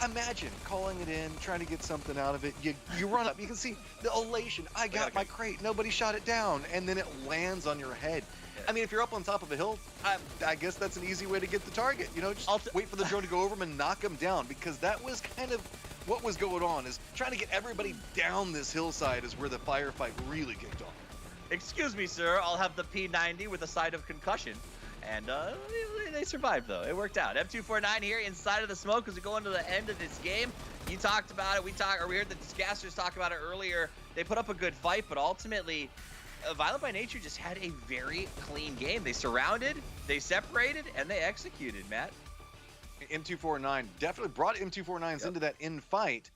Speaker 3: imagine calling it in, trying to get something out of it. You run up, you can see the elation. I got my crate, nobody shot it down, and then it lands on your head. Yeah. I mean, if you're up on top of a hill, I guess that's an easy way to get the target. You know, just wait for the drone to go over them and knock them down, because that was kind of what was going on, is trying to get everybody down this hillside is where the firefight really kicked off.
Speaker 1: Excuse me, sir, I'll have the P90 with a side of concussion. And they survived, though. It worked out. M249 here inside of the smoke as we go into the end of this game. You talked about it. We heard the Discasters talk about it earlier. They put up a good fight, but ultimately, Violent by Nature just had a very clean game. They surrounded, they separated, and they executed, Matt.
Speaker 3: M249 definitely brought M249s into that in-fight,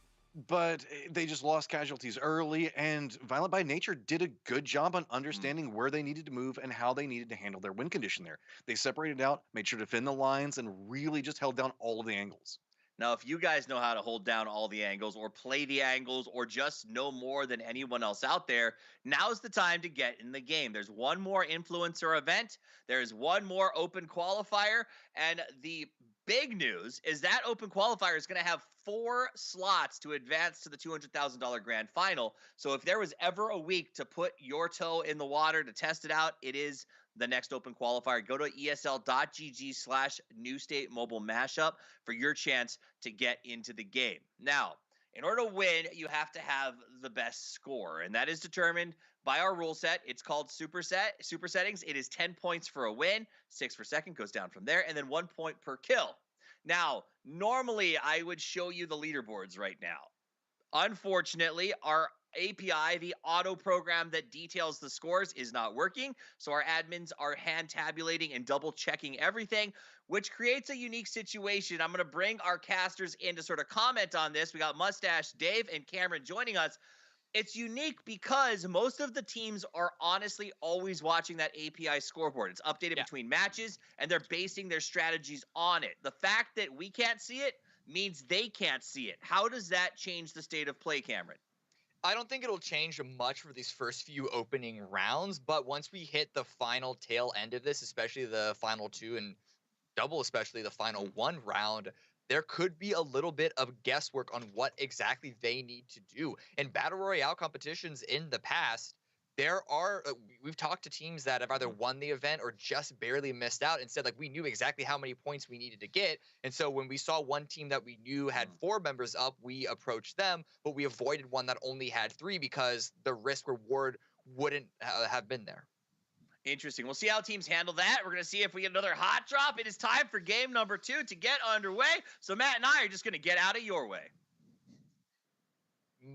Speaker 3: but they just lost casualties early, and Violent by Nature did a good job on understanding where they needed to move and how they needed to handle their win condition there. They separated out, made sure to defend the lines, and really just held down all of the angles.
Speaker 1: Now, if you guys know how to hold down all the angles or play the angles or just know more than anyone else out there, now's the time to get in the game. There's one more influencer event. There's one more open qualifier, and the big news is that Open Qualifier is going to have 4 slots to advance to the $200,000 grand final. So if there was ever a week to put your toe in the water to test it out, it is the next Open Qualifier. Go to esl.gg/New State Mobile Mashup for your chance to get into the game. Now, in order to win, you have to have the best score, and that is determined by our rule set. It's called Super Settings. It is 10 points for a win, 6 for second, goes down from there, and then 1 point per kill. Now, normally I would show you the leaderboards right now. Unfortunately, our API, the auto program that details the scores, is not working. So our admins are hand tabulating and double checking everything, which creates a unique situation. I'm going to bring our casters in to sort of comment on this. We got Mustache, Dave, and Cameron joining us. It's unique because most of the teams are honestly always watching that API scoreboard. It's updated between matches, and they're basing their strategies on it. The fact that we can't see it means they can't see it. How does that change the state of play, Cameron?
Speaker 5: I don't think it'll change much for these first few opening rounds, but once we hit the final tail end of this, especially the final 2 and double, especially the final 1 round, there could be a little bit of guesswork on what exactly they need to do. In Battle Royale competitions in the past, we've talked to teams that have either won the event or just barely missed out and said, like, we knew exactly how many points we needed to get. And so when we saw one team that we knew had 4 members up, we approached them, but we avoided one that only had 3 because the risk reward wouldn't have been there.
Speaker 1: Interesting. We'll see how teams handle that. We're going to see if we get another hot drop. It is time for game number 2 to get underway. So Matt and I are just going to get out of your way.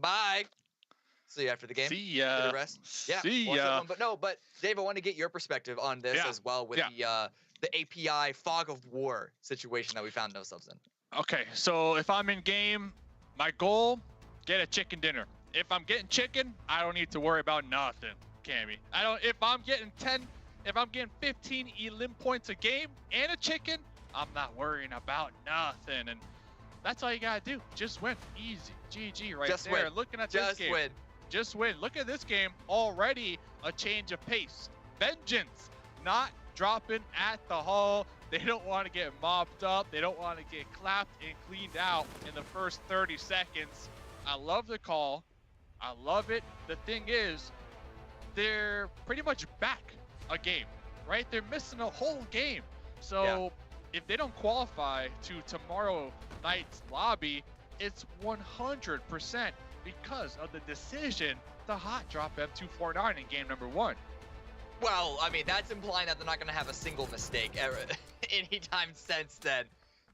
Speaker 5: Bye. See you after the game.
Speaker 4: See ya.
Speaker 5: For the rest. Yeah.
Speaker 4: See ya.
Speaker 5: But Dave, I want to get your perspective on this as well with the API fog of war situation that we found ourselves in.
Speaker 4: Okay, so if I'm in game, my goal, get a chicken dinner. If I'm getting chicken, I don't need to worry about nothing, Cammy. If I'm getting 15 elim points a game and a chicken, I'm not worrying about nothing. And that's all you gotta do. Just win. Easy. GG right
Speaker 5: Just
Speaker 4: there.
Speaker 5: win.
Speaker 4: Looking at
Speaker 5: Just
Speaker 4: this game.
Speaker 5: win.
Speaker 4: Just win. Look at this game. Already a change of pace. Vengeance not dropping at the hull. They don't want to get mopped up. They don't want to get clapped and cleaned out in the first 30 seconds. I love the call. I love it. The thing is, they're pretty much back a game, right? They're missing a whole game. So if they don't qualify to tomorrow night's lobby, it's 100% because of the decision to hot drop M249 in game number 1.
Speaker 5: Well, I mean, that's implying that they're not going to have a single mistake anytime since then.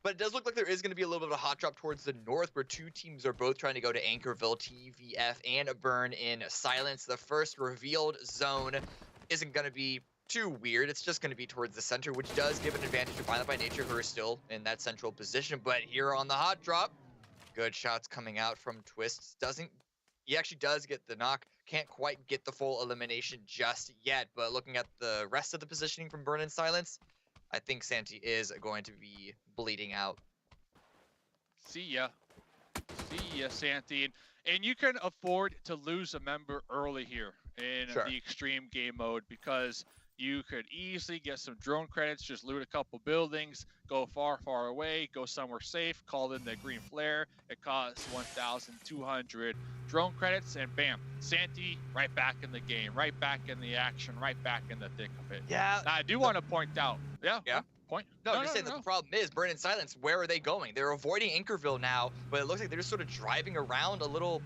Speaker 5: But it does look like there is going to be a little bit of a hot drop towards the north where 2 teams are both trying to go to Anchorville, TVF, and Burn in Silence. The first revealed zone isn't going to be too weird. It's just going to be towards the center, which does give an advantage to Violent by Nature, who are still in that central position. But here on the hot drop, good shots coming out from Twists. He actually does get the knock. Can't quite get the full elimination just yet. But looking at the rest of the positioning from Burn in Silence, I think Santi is going to be bleeding out.
Speaker 4: See ya. See ya, Santi. And you can afford to lose a member early here in the extreme game mode because you could easily get some drone credits, just loot a couple buildings, go far, far away, go somewhere safe, call in the green flare. It costs 1,200 drone credits, and bam, Santi right back in the game, right back in the action, right back in the thick of it.
Speaker 5: Yeah.
Speaker 4: Now, I do want to point out. Point.
Speaker 5: No, just saying that the problem is Burn in Silence. Where are they going? They're avoiding Anchorville now, but it looks like they're just sort of driving around a little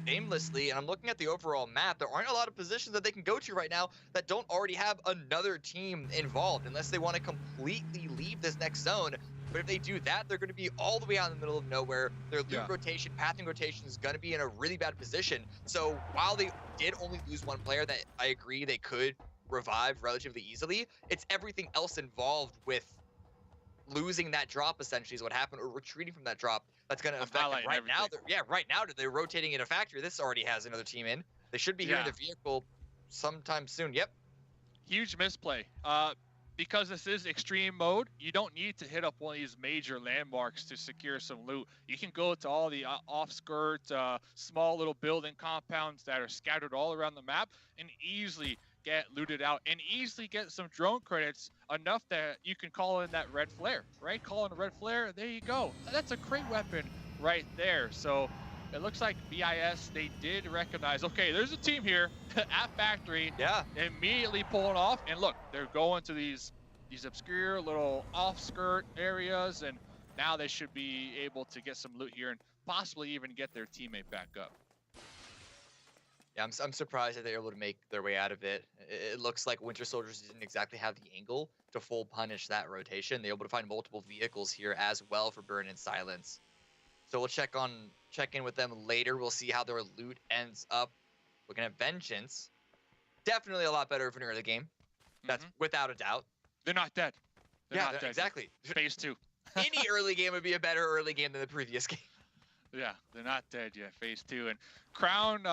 Speaker 5: aimlessly. And I'm looking at the overall map. There aren't a lot of positions that they can go to right now that don't already have another team involved, unless they want to completely leave this next zone. But if they do that, they're going to be all the way out in the middle of nowhere. Their loot rotation, pathing rotation is going to be in a really bad position. So while they did only lose 1 player that I agree they could revive relatively easily, it's everything else involved with losing that drop essentially is what happened, or retreating from that drop that's going to affect them. Right now, they're rotating in a factory. This already has another team in. They should be here in the vehicle sometime soon. Yep. Huge misplay. Because this is extreme mode, you don't need to hit up one of these major landmarks to secure some loot. You can go to all the off-skirt, small little building compounds that are scattered all around the map and easily get looted out and easily get some drone credits, enough that you can call in that red flare, right? Call in a red flare, there you go. That's a great weapon right there. So it looks like BIS, they did recognize, okay, there's a team here at factory. Immediately pulling off, and look, they're going to these obscure little off-skirt areas, and now they should be able to get some loot here and possibly even get their teammate back up. Yeah, I'm surprised that they're able to make their way out of it. It looks like Winter Soldiers didn't exactly have the angle to full punish that rotation. They're able to find multiple vehicles here as well for Burn in Silence. So we'll check in with them later. We'll see how their loot ends up. Looking at Vengeance, definitely a lot better of an early game. That's without a doubt.
Speaker 4: They're not dead. They're not dead.
Speaker 5: Exactly.
Speaker 4: Phase 2.
Speaker 5: Any early game would be a better early game than the previous game.
Speaker 4: Yeah, they're not dead yet. Phase 2. And Crown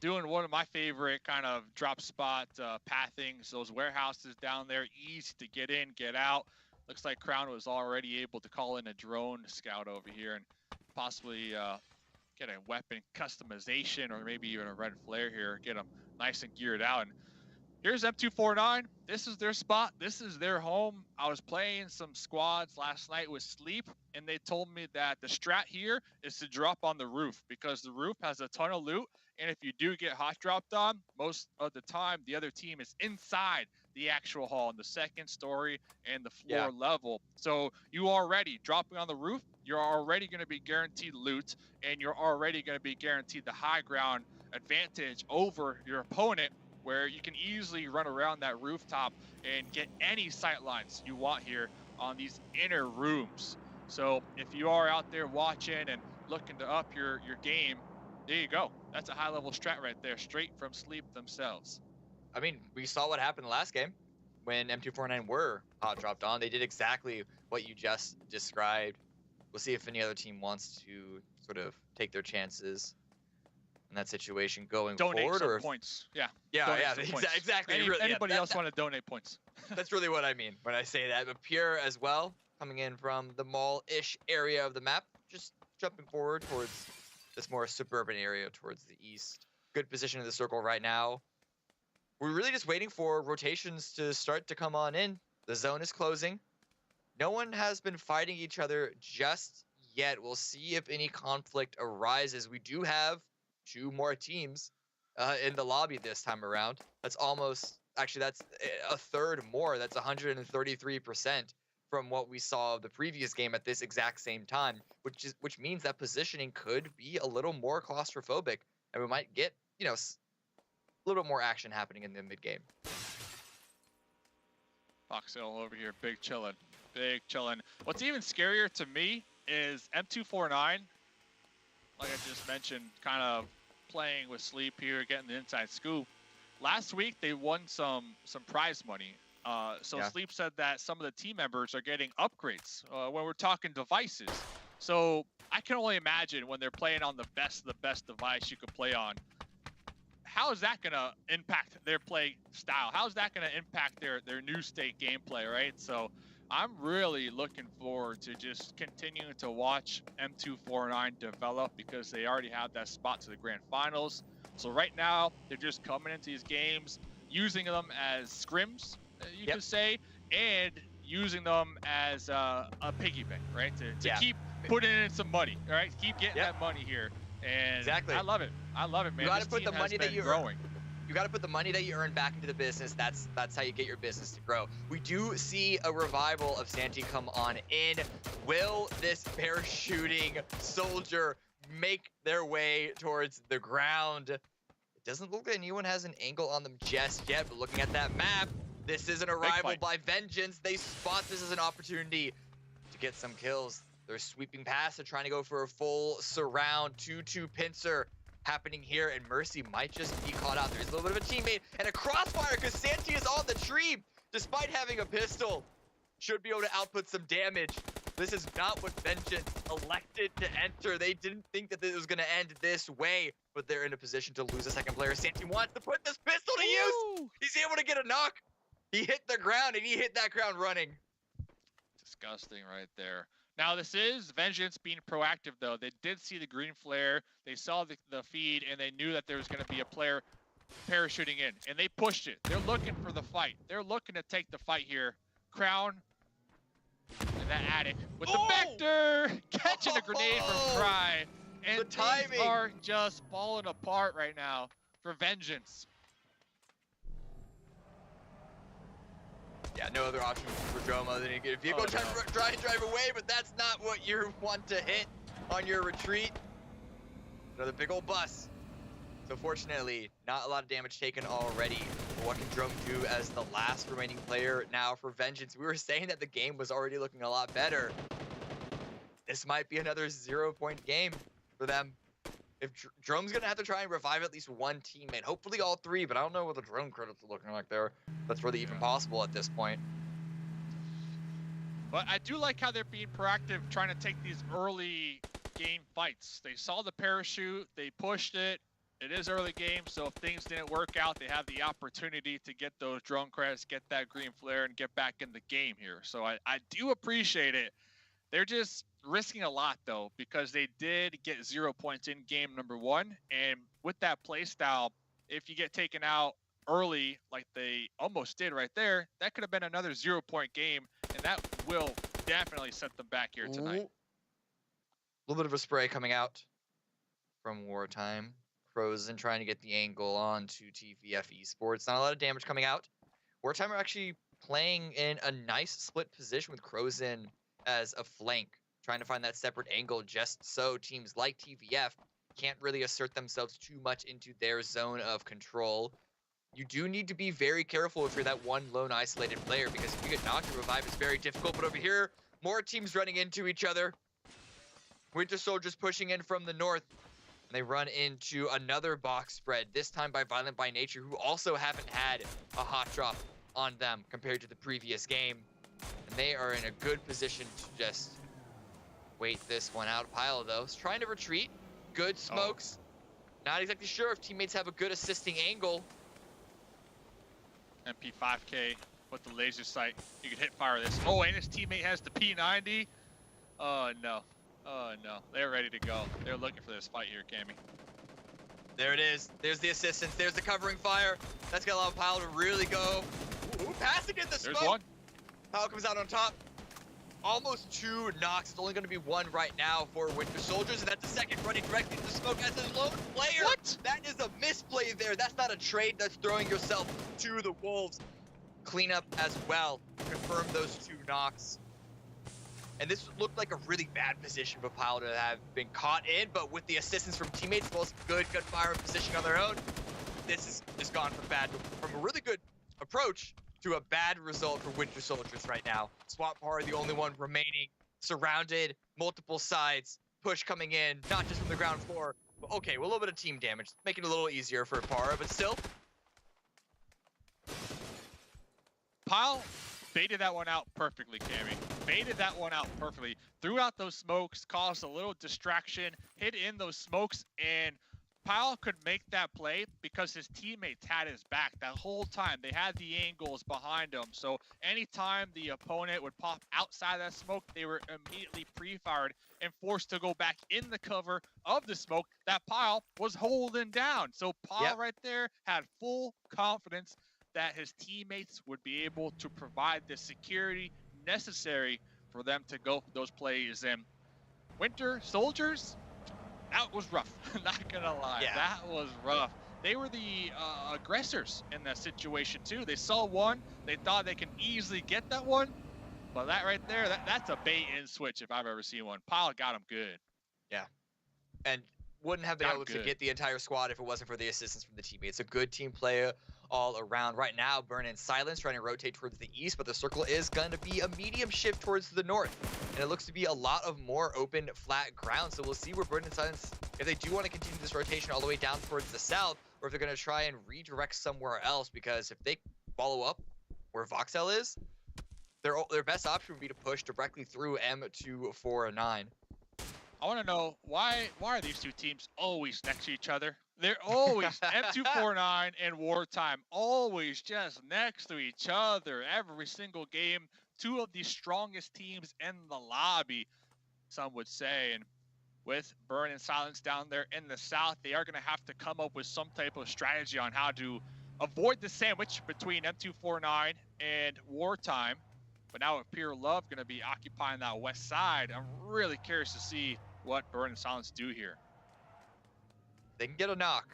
Speaker 4: doing one of my favorite kind of drop spot pathings. Those warehouses down there, easy to get in, get out. Looks like Crown was already able to call in a drone scout over here and possibly get a weapon customization or maybe even a red flare here, get them nice and geared out. And here's M249. This is their spot. This is their home. I was playing some squads last night with Sleep, and they told me that the strat here is to drop on the roof because the roof has a ton of loot. And if you do get hot dropped on, most of the time, the other team is inside the actual hall in the second story and the floor level. So you already dropping on the roof, you're already going to be guaranteed loot, and you're already going to be guaranteed the high ground advantage over your opponent, where you can easily run around that rooftop and get any sight lines you want here on these inner rooms. So if you are out there watching and looking to up your game, there you go. That's a high-level strat right there, straight from Sleep themselves.
Speaker 5: I mean, we saw what happened last game when M249 were hot dropped on. They did exactly what you just described. We'll see if any other team wants to sort of take their chances in that situation going
Speaker 4: donate
Speaker 5: forward,
Speaker 4: some
Speaker 5: or
Speaker 4: points. Yeah,
Speaker 5: exactly.
Speaker 4: Anybody else want to donate points?
Speaker 5: That's really what I mean when I say that. But Pure as well, coming in from the mall-ish area of the map, just jumping forward towards this more suburban area towards the east. Good position in the circle right now. We're really just waiting for rotations to start to come on in. The zone is closing. No one has been fighting each other just yet. We'll see if any conflict arises. We do have 2 more teams in the lobby this time around. That's almost, actually, that's a third more. That's 133% from what we saw of the previous game at this exact same time, which means that positioning could be a little more claustrophobic, and we might get, you know, a little bit more action happening in the mid game.
Speaker 4: Fox Hill over here, big chillin'. Big chillin'. What's even scarier to me is M249, like I just mentioned, kind of playing with Sleep here, getting the inside scoop. Last week, they won some prize money. Sleep said that some of the team members are getting upgrades when we're talking devices. So I can only imagine when they're playing on the best device you could play on. How is that going to impact their play style? How is that going to impact their new state gameplay, right? So I'm really looking forward to just continuing to watch M249 develop because they already have that spot to the grand finals. So right now, they're just coming into these games, using them as scrims, you could say, and using them as a piggy bank, right? To keep putting in some money, all right? Keep getting that money here. And
Speaker 5: exactly.
Speaker 4: I love it. I love it, man.
Speaker 5: You got to put the money that you
Speaker 4: growing.
Speaker 5: You got to put the money that you earn back into the business. That's how you get your business to grow. We do see a revival of Santi come on in. Will this parachuting soldier make their way towards the ground? It doesn't look like anyone has an angle on them just yet, but looking at that map, this is an arrival by Vengeance. They spot this as an opportunity to get some kills. They're sweeping past. They're trying to go for a full surround. 2-2 pincer happening here, and Mercy might just be caught out. There's a little bit of a teammate and a crossfire because Santi is on the tree. Despite having a pistol, should be able to output some damage. This is not what Vengeance elected to enter. They didn't think that this was going to end this way, but they're in a position to lose a second player. Santi wants to put this pistol to use. He's able to get a knock. He hit the ground, and he hit that ground running.
Speaker 4: Disgusting right there. Now, this is Vengeance being proactive, though. They did see the green flare. They saw the feed, and they knew that there was going to be a player parachuting in, and they pushed it. They're looking for the fight. They're looking to take the fight here. Crown in that attic with the Vector, catching a grenade from Cry. And things are just falling apart right now for Vengeance.
Speaker 5: Yeah, no other option for Drome other than to get a vehicle, try and drive away, but that's not what you want to hit on your retreat. Another big old bus. So fortunately, not a lot of damage taken already. But what can Drome do as the last remaining player now for Vengeance? We were saying that the game was already looking a lot better. This might be another 0-point game for them. If Drome's going to have to try and revive at least one teammate, hopefully all 3, but I don't know what the Drome credits are looking like there. That's really even possible at this point.
Speaker 4: But I do like how they're being proactive, trying to take these early game fights. They saw the parachute, they pushed it, It is early game, so if things didn't work out, they have the opportunity to get those drone credits, get that green flare, and get back in the game here. So I do appreciate it. They're just risking a lot, though, because they did get 0 points in game number 1. And with that play style, if you get taken out early, like they almost did right there, that could have been another 0-point game, and that will definitely set them back here tonight.
Speaker 5: A little bit of a spray coming out from Wartime. Frozen trying to get the angle onto TVF Esports. Not a lot of damage coming out. Wartime are actually playing in a nice split position with Frozen as a flank, trying to find that separate angle just so teams like TVF can't really assert themselves too much into their zone of control. You do need to be very careful if you're that one lone isolated player, because if you get knocked, to revive is very difficult. But over here, more teams running into each other. Winter Soldiers pushing in from the north. And they run into another box spread, this time by Violent by Nature, who also haven't had a hot drop on them compared to the previous game. And they are in a good position to just wait this one out. Pile, though, is trying to retreat. Good smokes. Not exactly sure if teammates have a good assisting angle.
Speaker 4: MP5K with the laser sight. You can hit fire this. Oh, and his teammate has the P90. Oh, no. Oh, no. They're ready to go. They're looking for this fight here, Cammy.
Speaker 5: There it is. There's the assistance. There's the covering fire. That's going to allow Pile to really go. Ooh, passing in the smoke.
Speaker 4: There's one.
Speaker 5: Pile comes out on top. Almost 2 knocks. It's only going to be 1 right now for Winter Soldiers, and that's the second running directly into the smoke as a lone player.
Speaker 4: What?
Speaker 5: That is a misplay there. That's not a trade. That's throwing yourself to the wolves. Cleanup as well. Confirm those 2 knocks. And this looked like a really bad position for Pile to have been caught in, but with the assistance from teammates, as well as good gunfire position on their own, this is gone from a really good approach to a bad result for Winter Soldiers right now. Swap Par, the only one remaining, surrounded, multiple sides, push coming in, not just from the ground floor. But okay, well, a little bit of team damage, making it a little easier for Par, but still.
Speaker 4: Pile baited that one out perfectly, Cammy. Baited that one out perfectly. Threw out those smokes, caused a little distraction, hid in those smokes, and Pile could make that play because his teammates had his back that whole time. They had the angles behind him. So anytime the opponent would pop outside that smoke, they were immediately pre-fired and forced to go back in the cover of the smoke that Pile was holding down. So Pile right there had full confidence that his teammates would be able to provide the security necessary for them to go for those plays. And Winter Soldiers, that was rough. Not gonna lie, that was rough. They were the aggressors in that situation too. They saw one, they thought they can easily get that one, but that right there, that's a bait and switch if I've ever seen one. Pile got him good.
Speaker 5: Yeah, and wouldn't have been able to get the entire squad if it wasn't for the assistance from the teammates. A good team player all around. Right now, Burn and Silence trying to rotate towards the east, but the circle is going to be a medium shift towards the north. And it looks to be a lot of more open, flat ground. So we'll see where Burn and Silence, if they do want to continue this rotation all the way down towards the south, or if they're going to try and redirect somewhere else, because if they follow up where Voxel is, their best option would be to push directly through M249.
Speaker 4: I want to know, why are these two teams always next to each other? They're always, M249 and Wartime, always just next to each other every single game. 2 of the strongest teams in the lobby, some would say. And with Burn and Silence down there in the south, they are going to have to come up with some type of strategy on how to avoid the sandwich between M249 and Wartime. But now with Pure Love going to be occupying that west side, I'm really curious to see what Burn and Silence do here.
Speaker 5: They can get a knock.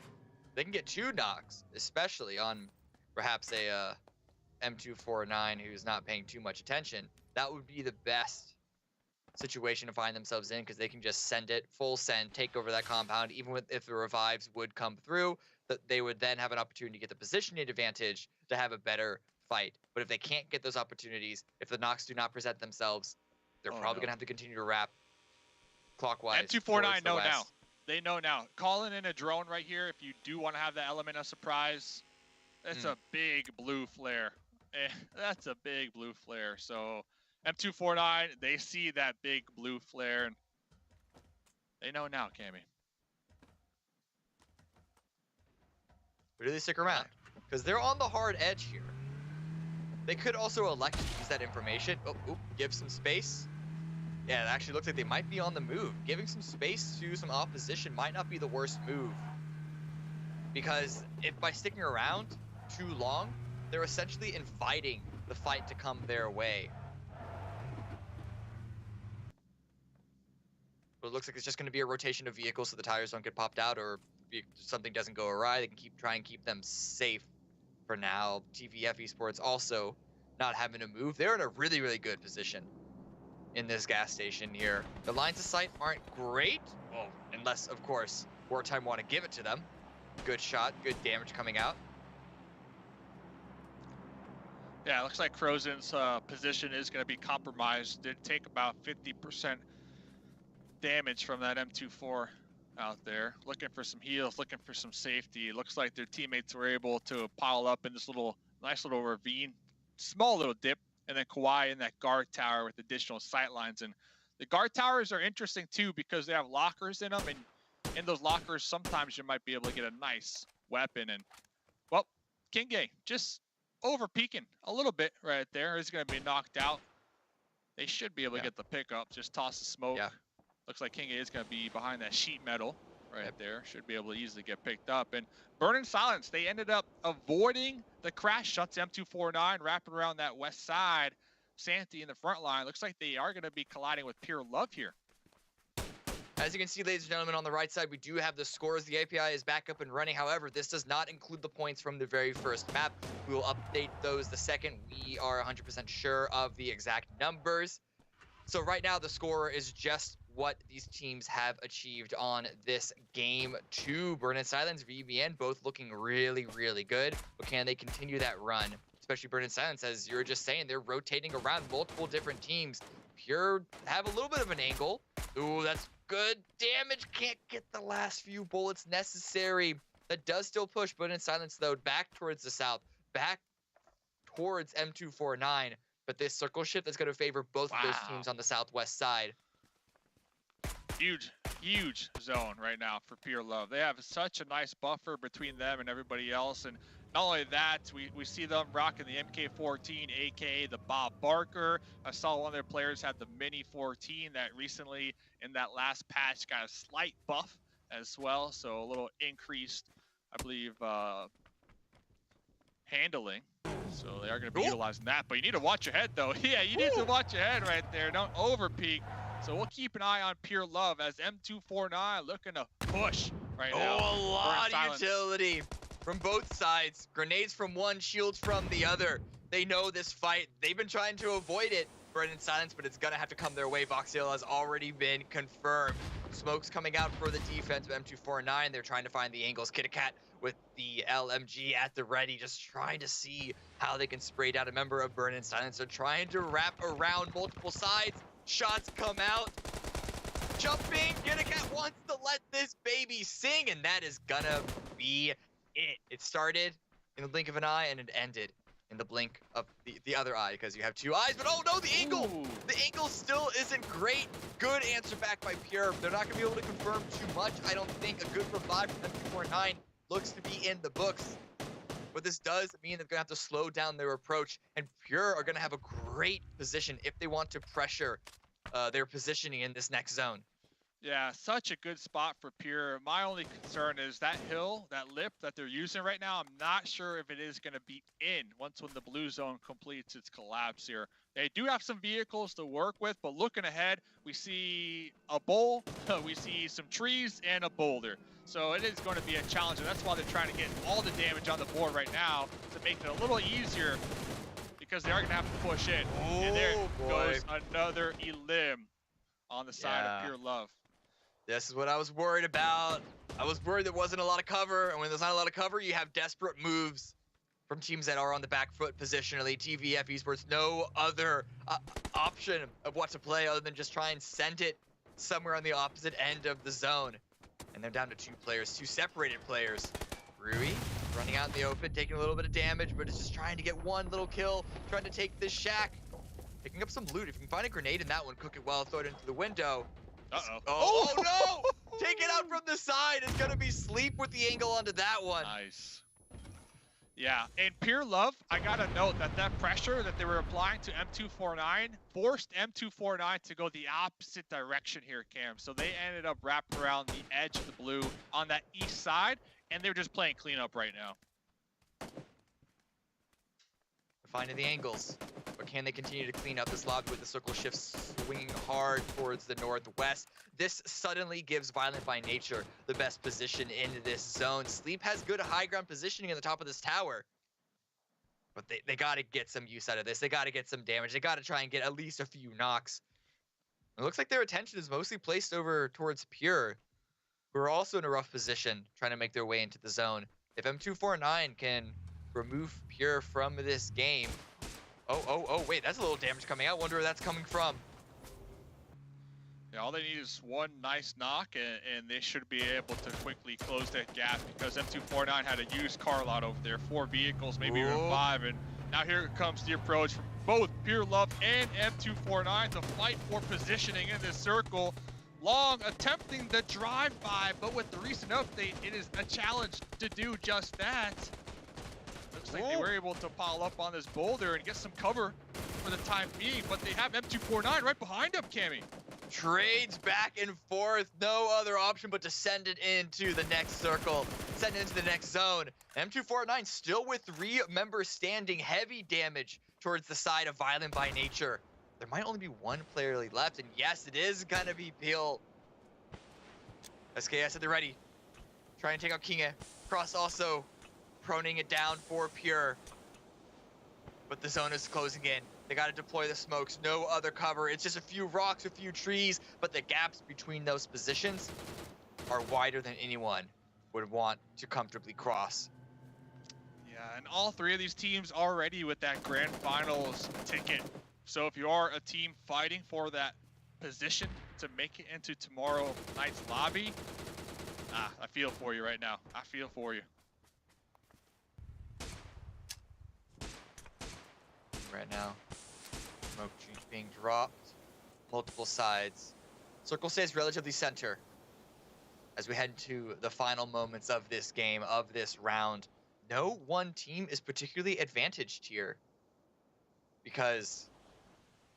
Speaker 5: They can get 2 knocks, especially on perhaps a M249 who's not paying too much attention. That would be the best situation to find themselves in, because they can just send it, full send, take over that compound. Even if the revives would come through, that they would then have an opportunity to get the positioning advantage to have a better fight. But if they can't get those opportunities, if the knocks do not present themselves, they're probably going to have to continue to wrap clockwise.
Speaker 4: M249 know now. They know now. Calling in a drone right here, if you do want to have the element of surprise, that's a big blue flare. That's a big blue flare. So M249, they see that big blue flare, and they know now, Cammy.
Speaker 5: Or do they stick around? Because they're on the hard edge here. They could also elect to use that information. Oh, give some space. Yeah, it actually looks like they might be on the move. Giving some space to some opposition might not be the worst move. Because if by sticking around too long, they're essentially inviting the fight to come their way. But it looks like it's just going to be a rotation of vehicles so the tires don't get popped out, or if something doesn't go awry, they can try and keep them safe for now. TVF Esports also not having to move. They're in a really, really good position in this gas station here. The lines of sight aren't great, well, unless, of course, Wartime want to give it to them. Good shot, good damage coming out.
Speaker 4: Yeah, it looks like Frozen's position is going to be compromised. Did take about 50% damage from that M24 out there. Looking for some heals, looking for some safety. It looks like their teammates were able to pile up in this nice little ravine, small little dip, and then Kawhi in that guard tower with additional sight lines. And the guard towers are interesting too because they have lockers in them, and in those lockers sometimes you might be able to get a nice weapon. And well, Kinge just over peaking a little bit right there. He's going to be knocked out. They should be able to get the pickup. Just toss the smoke. Yeah. Looks like Kinge is going to be behind that sheet metal right there. Should be able to easily get picked up. And Burning Silence, they ended up avoiding the crash shots. M249 wrapping around that west side. Santi in the front line. Looks like they are going to be colliding with Pure Love here.
Speaker 5: As you can see, ladies and gentlemen, on the right side, we do have the scores. The API is back up and running. However, this does not include the points from the very first map. We will update those the second we are 100% sure of the exact numbers. So right now, the score is just what these teams have achieved on this game. 2, Burn and Silence, VBN, both looking really, really good. But can they continue that run? Especially Burn and Silence, as you were just saying, they're rotating around multiple different teams. Pure have a little bit of an angle. Ooh, that's good damage. Can't get the last few bullets necessary. That does still push Burn and Silence, though, back towards the south, back towards M249. But this circle shift is going to favor both of those teams on the southwest side.
Speaker 4: Huge zone right now for Pure Love. They have such a nice buffer between them and everybody else. And not only that, we see them rocking the MK14, aka the Bob Barker. I saw one of their players had the Mini 14 that recently in that last patch got a slight buff as well. So a little increased, I believe, handling. So they are going to be utilizing that. But you need to watch your head, though. Yeah, you need to watch your head right there. Don't overpeak. So we'll keep an eye on Pure Love as M249 looking to push right now.
Speaker 5: Oh, a lot of utility from both sides. Grenades from one, shields from the other. They know this fight. They've been trying to avoid it. Burn in Silence, but it's going to have to come their way. Voxel has already been confirmed. Smoke's coming out for the defense of M249. They're trying to find the angles. Kitty-Cat with the LMG at the ready, just trying to see how they can spray down a member of Burn in Silence. They're trying to wrap around multiple sides. Shots come out. Jumping. Kitty-Cat wants to let this baby sing, and that is gonna be it. It started in the blink of an eye, and it ended in the blink of the other eye, because you have two eyes. But oh no, the angle! Ooh. The angle still isn't great. Good answer back by Pure. They're not gonna be able to confirm too much. I don't think a good revive from M249 looks to be in the books. But this does mean they're gonna have to slow down their approach, and Pure are gonna have a great position if they want to pressure their positioning in this next zone.
Speaker 4: Yeah, such a good spot for Pure. My only concern is that hill, that lip that they're using right now. I'm not sure if it is going to be in once when the blue zone completes its collapse here. They do have some vehicles to work with, but looking ahead, we see a bowl, we see some trees, and a boulder. So it is going to be a challenge, and that's why they're trying to get all the damage on the board right now to make it a little easier, because they are going to have to push in.
Speaker 5: Oh,
Speaker 4: and there goes another elim on the side of Pure Love.
Speaker 5: This is what I was worried about. I was worried there wasn't a lot of cover, and when there's not a lot of cover, you have desperate moves from teams that are on the back foot positionally. TVF Esports, no other option of what to play other than just try and send it somewhere on the opposite end of the zone. And they're down to two players, two separated players. Rui running out in the open, taking a little bit of damage, but it's just trying to get one little kill, trying to take this shack. Picking up some loot. If you can find a grenade in that one, cook it well, throw it into the window.
Speaker 4: Uh-oh.
Speaker 5: Oh, no! Take it out from the side. It's going to be Sleep with the angle onto that one.
Speaker 4: Nice. Yeah, and Pure Love, I gotta note that pressure that they were applying to M249 forced M249 to go the opposite direction here, Cam. So they ended up wrapped around the edge of the blue on that east side, and they're just playing cleanup right now.
Speaker 5: Finding the angles, but can they continue to clean up this lobby with the circle shift swinging hard towards the northwest? This suddenly gives Violent by Nature the best position in this zone. Sleep has good high ground positioning in the top of this tower, but they got to get some use out of this. They got to get some damage. They got to try and get at least a few knocks. It looks like their attention is mostly placed over towards Pure, who are also in a rough position trying to make their way into the zone. If M249 can remove Pure from this game. Oh, wait, that's a little damage coming out. Wonder where that's coming from.
Speaker 4: Yeah, all they need is one nice knock, and they should be able to quickly close that gap, because M249 had a used car lot over there, 4 vehicles, maybe even 5, and now here comes the approach from both Pure Love and M249 to fight for positioning in this circle. Long attempting the drive-by, but with the recent update, it is a challenge to do just that. Looks like they were able to pile up on this boulder and get some cover for the time being, but they have M249 right behind them, Cammy.
Speaker 5: Trades back and forth, no other option but to send it into the next circle, send it into the next zone. M249 still with 3 members standing, heavy damage towards the side of Violent by Nature. There might only be 1 player left, and yes, it is gonna be Peel. SKS at the ready. Try and take out Kinga. Cross also proning it down for Pure. But the zone is closing in. They gotta deploy the smokes, no other cover. It's just a few rocks, a few trees, but the gaps between those positions are wider than anyone would want to comfortably cross.
Speaker 4: Yeah, and all 3 of these teams are ready with that grand finals ticket. So if you are a team fighting for that position to make it into tomorrow night's lobby, I feel for you right now. I feel for you.
Speaker 5: Right now, smoke trees being dropped, multiple sides. Circle stays relatively center as we head to the final moments of this game, of this round. No one team is particularly advantaged here because,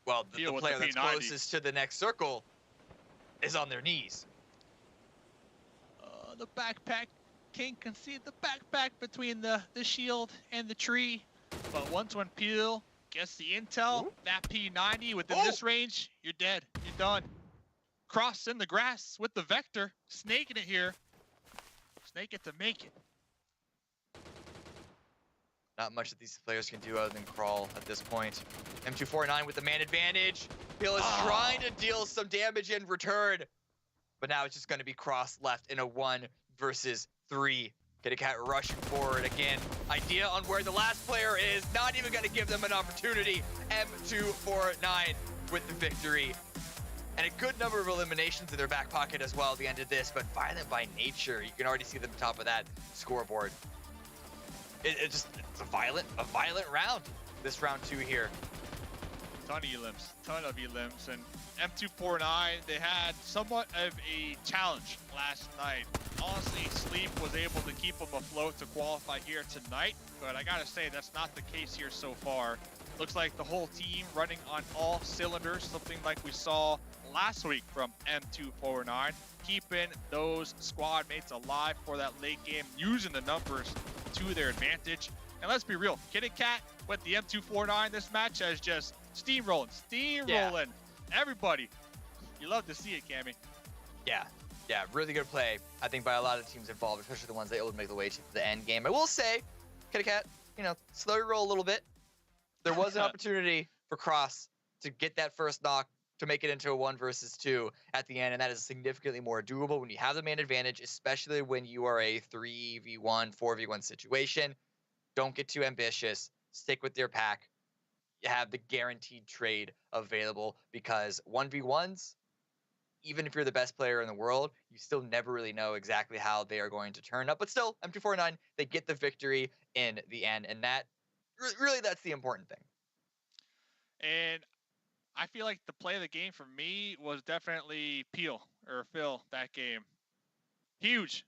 Speaker 5: well, the player that's closest to the next circle is on their knees.
Speaker 4: The backpack, King can see the backpack between the shield and the tree. But once when Peel gets the intel, that P90 within this range, you're dead. You're done. Cross in the grass with the Vector, snaking it here. Snake it to make it.
Speaker 5: Not much that these players can do other than crawl at this point. M249 with the man advantage. Peel is trying to deal some damage in return. But now it's just going to be Cross left in a 1 versus 3. KittyCat rushing forward again. Idea on where the last player is. Not even going to give them an opportunity. M249 with the victory. And a good number of eliminations in their back pocket as well at the end of this. But Violent by Nature, you can already see them top of that scoreboard. It's a violent round. This round 2 here.
Speaker 4: Ton of elims, and M249, they had somewhat of a challenge last night. Honestly, Sleep was able to keep them afloat to qualify here tonight, but I gotta say that's not the case here so far. Looks like the whole team running on all cylinders, something like we saw last week from M249, keeping those squad mates alive for that late game, using the numbers to their advantage. And let's be real, KittyCat with the M249 this match has just steamrolling. Yeah. Everybody, you love to see it, Cammy.
Speaker 5: Yeah, really good play, I think, by a lot of teams involved, especially the ones that able to make the way to the end game. I will say, KittyCat, slow your roll a little bit. There was an opportunity for Cross to get that first knock, to make it into a 1 versus 2 at the end, and that is significantly more doable when you have the man advantage, especially when you are a 3v1, 4v1 situation. Don't get too ambitious. Stick with your pack. You have the guaranteed trade available, because 1v1s, even if you're the best player in the world, you still never really know exactly how they are going to turn up. But still, M249, they get the victory in the end, and that really, that's the important thing.
Speaker 4: And I feel like the play of the game for me was definitely Phil that game. Huge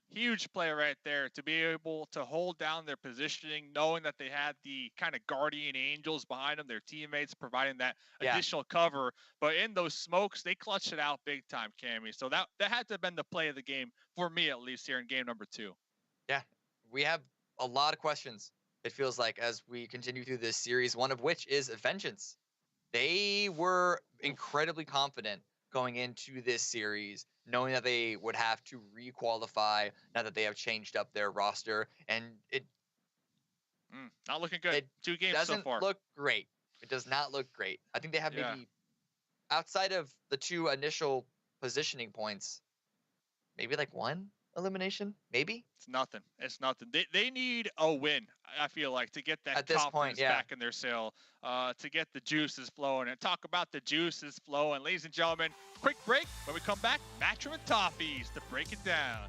Speaker 4: play right there to be able to hold down their positioning, knowing that they had the kind of guardian angels behind them, their teammates providing that additional cover. But in those smokes, they clutched it out big time, Cammy. So that had to have been the play of the game for me, at least here in game number 2.
Speaker 5: Yeah, we have a lot of questions, it feels like, as we continue through this series, one of which is Vengeance. They were incredibly confident going into this series, knowing that they would have to re-qualify now that they have changed up their roster, and it
Speaker 4: not looking good. 2 games so far.
Speaker 5: Doesn't look great. It does not look great. I think they have maybe, outside of the 2 initial positioning points, maybe like 1 elimination, maybe.
Speaker 4: It's nothing. They need a win, I feel like, to get that
Speaker 5: at this point,
Speaker 4: back in their sail, to get the juices flowing. And talk about the juices flowing. Ladies and gentlemen, quick break. When we come back, Matchroom and Toffees to break it down.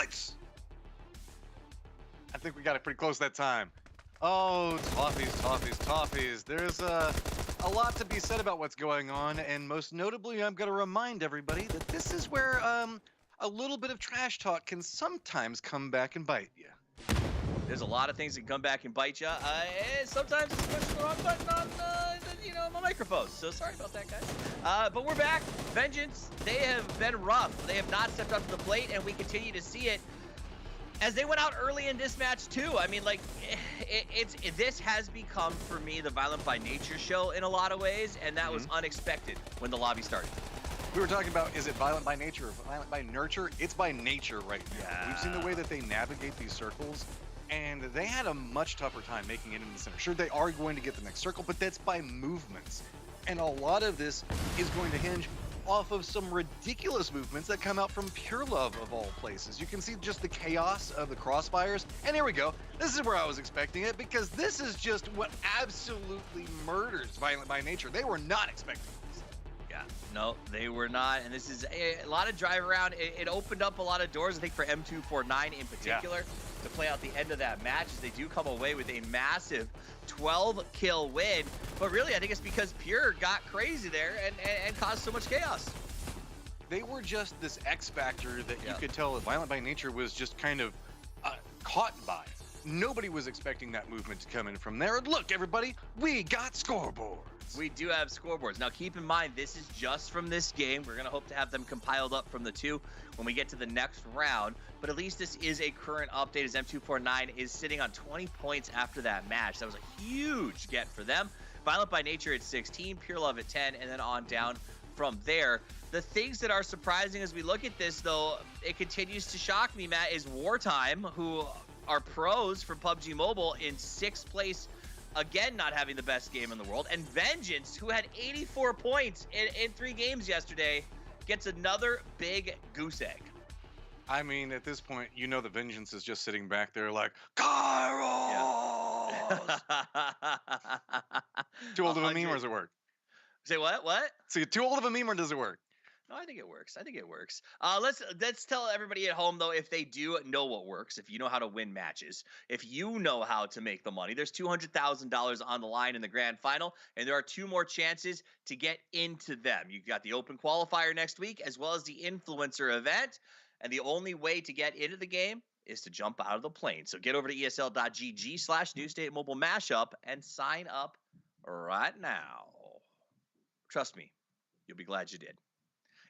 Speaker 3: highlights. I think we got it pretty close that time. Oh, toffees. There's a lot to be said about what's going on, and most notably, I'm going to remind everybody that this is where a little bit of trash talk can sometimes come back and bite you.
Speaker 1: There's a lot of things that can come back and bite you. Sometimes it's pushing the wrong button on, my microphone. So sorry about that, guys. But we're back. Vengeance, they have been rough. They have not stepped up to the plate, and we continue to see it as they went out early in this match too. I mean, like, this has become for me the Violent by Nature show in a lot of ways, and that was unexpected when the lobby started.
Speaker 3: We were talking about, is it violent by nature or violent by nurture? It's by nature right now.
Speaker 1: Yeah.
Speaker 3: We've seen the way that they navigate these circles, and they had a much tougher time making it in the center. Sure, they are going to get the next circle, but that's by movements. And a lot of this is going to hinge off of some ridiculous movements that come out from Pure Love of all places. You can see just the chaos of the crossfires. And here we go. This is where I was expecting it, because this is just what absolutely murders Violent by Nature. They were not expecting this.
Speaker 1: Yeah, no, they were not. And this is a lot of drive around. It opened up a lot of doors, I think, for M249 in particular to play out the end of that match, as they do come away with a massive 12-kill win. But really, I think it's because Pure got crazy there and caused so much chaos.
Speaker 3: They were just this X factor that you could tell that Violent by Nature was just kind of caught by. Nobody was expecting that movement to come in from there. And look, everybody, we got scoreboards.
Speaker 1: We do have scoreboards. Now, keep in mind, this is just from this game. We're going to hope to have them compiled up from the two when we get to the next round. But at least this is a current update, as M249 is sitting on 20 points after that match. That was a huge get for them. Violent by Nature at 16, Pure Love at 10, and then on down from there. The things that are surprising as we look at this, though, it continues to shock me, Matt, is Wartime, who are pros from PUBG Mobile, in 6th place, again not having the best game in the world, and Vengeance, who had 84 points in 3 games yesterday, gets another big goose egg.
Speaker 3: I mean, at this point, you know the Vengeance is just sitting back there like, Kairos! Yeah. Too old of a meme, or does it work?
Speaker 1: Say what? What?
Speaker 3: So too old of a meme, or does it work?
Speaker 1: No, I think it works. Let's tell everybody at home, though, if they do know what works, if you know how to win matches, if you know how to make the money, there's $200,000 on the line in the grand final, and there are 2 more chances to get into them. You've got the Open Qualifier next week, as well as the Influencer event, and the only way to get into the game is to jump out of the plane. So get over to esl.gg/New State Mobile Mashup and sign up right now. Trust me, you'll be glad you did.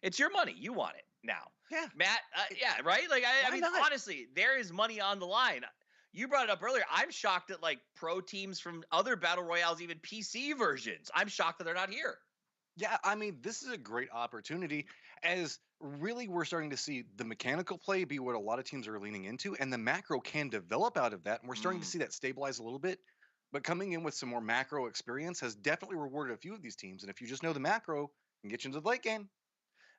Speaker 1: It's your money. You want it now.
Speaker 3: Yeah.
Speaker 1: Matt, yeah, right? Like, I mean,
Speaker 3: not?
Speaker 1: honestly, there is money on the line. You brought it up earlier. I'm shocked that, like, pro teams from other Battle Royales, even PC versions, I'm shocked that they're not here.
Speaker 3: Yeah, I mean, this is a great opportunity, as really we're starting to see the mechanical play be what a lot of teams are leaning into, and the macro can develop out of that, and we're starting to see that stabilize a little bit. But coming in with some more macro experience has definitely rewarded a few of these teams, and if you just know the macro, it can get you into the late game.